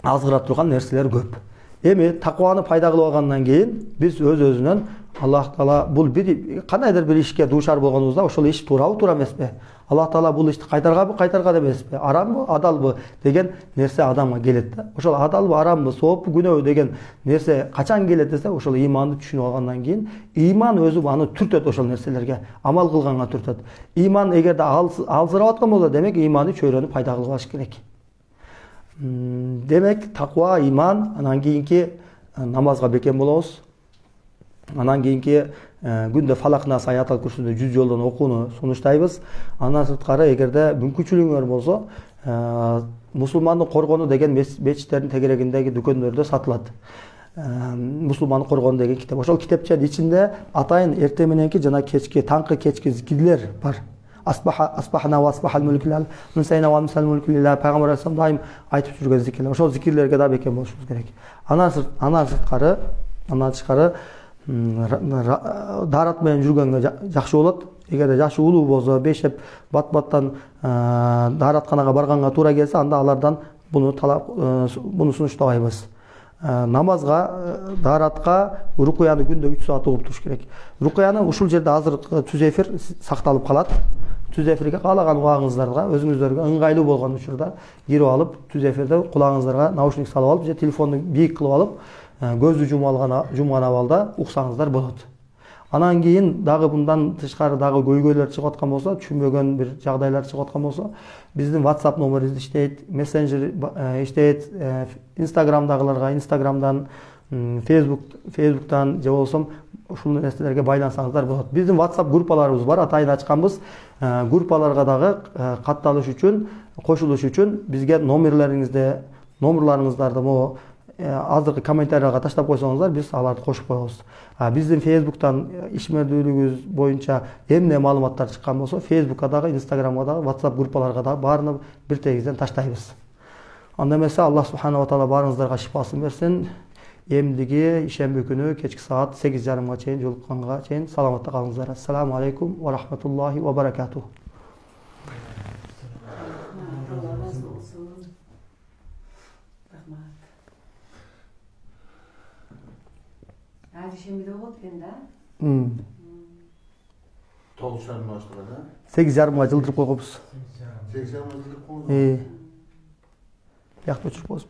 Азгыра турган нерселер көп. Эми такваны пайда кылып алгандан кийин биз өз-өзүнөн Аллах Таала бул бир кандайдыр бир ишке дуушар болгонубузда ошол иш туурабы туура эмеспи? Аллах Таала бул ишти кайтарган эмеспи? Арамбы, адалбы деген нерсе адамга келет да. Ошол адалбы, арамбы, сооппу, күнөөбү деген нерсе качан келет десе, ошол ыйманды түшүнүп алгандан кийин, ыйман өзү аны түртөт, ошол нерселерге амал кылганга түртөт. Ыйман эгерде алсырап аткан болсо, демек ыйманды чөйрөнүп пайда кылып алыш керек. Демек таква, ыйман, анан кийинки намазга бекем болобуз. Анан кийинки күндө фалак-нас, аятал курсуну 100 жолдон окууну сунуштайбыз. Андан сырткары эгерде мүмкүнчүлүгүңөр болсо, мусулмандын коргону деген мечиттердин тегерегиндеги дүкөндөрдө сатылат. Мусулмандын коргону деген китеп. Ошол китепченин ичинде атайын эртең мененки жана кечки, таңкы кечки зикирлер бар. Асбахана ва асбахал мулку лилlah, мусайна ва мусал мулку лилlah. Пайгамбар алейхиссалам дайым айтып жүргөн зикирлер. Ошол зикирлерге да бекем болушубуз керек. Андан тышкары дарат менен жүргөнгө жакшы болот. Эгерде жашы улуу болсо, бешеп бат-баттан дааратканага барганга туура келсе, анда алардан буну сунуштабайбыз. Намазга, дааратка рукуяны күндө 3 саат угуп туруш керек. Рукуяны ушул жерде азыркы түз эфир сакталып калат. Түз эфирге каалаган убагыңыздарга, өзүңүздөргө ыңгайлуу болгон учурда кирип алып, түз эфирде кулагыңыздарга наушник салып алып, же телефонду бийик кылып алып, көздү жумган абалда уксаңыздар болот. Анан кийин дагы мындан тышкары дагы көйгөйлөр чыгып аткан болсо, түшүнбөгөн бир жагдайлар чыгып аткан болсо, биздин WhatsApp номерибиз иштейт, мессенджер иштейт, Instagramдагыларга Instagramдан, Facebook'tan же болсом ушул нерселерге байлансаңыздар болот. Биздин WhatsApp группаларыбыз бар, атайын ачканбыз. Группаларга дагы катталыш үчүн, кошулуш үчүн бизге номерларыңыздарды могу азыркы комментарийга таштап койсоңуздар, биз аларды кошуп коебуз. Биздин Facebook'tan ишмердүүлүгүбүз боюнча эмне маалыматтар чыккан болсо, Facebook'ка дагы, Instagram'га дагы, WhatsApp группаларга дагы баарына бир тегизден таштайбыз. Анда эмесе Аллах субханаху ва таала баарыңыздарга шифасын берсин. Эмдиги ишемби күнү кечки саат 8:30 чейин жолукканга чейин саламатта калыңыздар. Ассаламу алейкум ва рахматуллахи ва баракатух. Şemide oldu endi. 9:30 başladı. 8:30 жылдырып койгонбуз. 8:30 жылдырып койгонбуз. Бияк өчүрүп коебуз.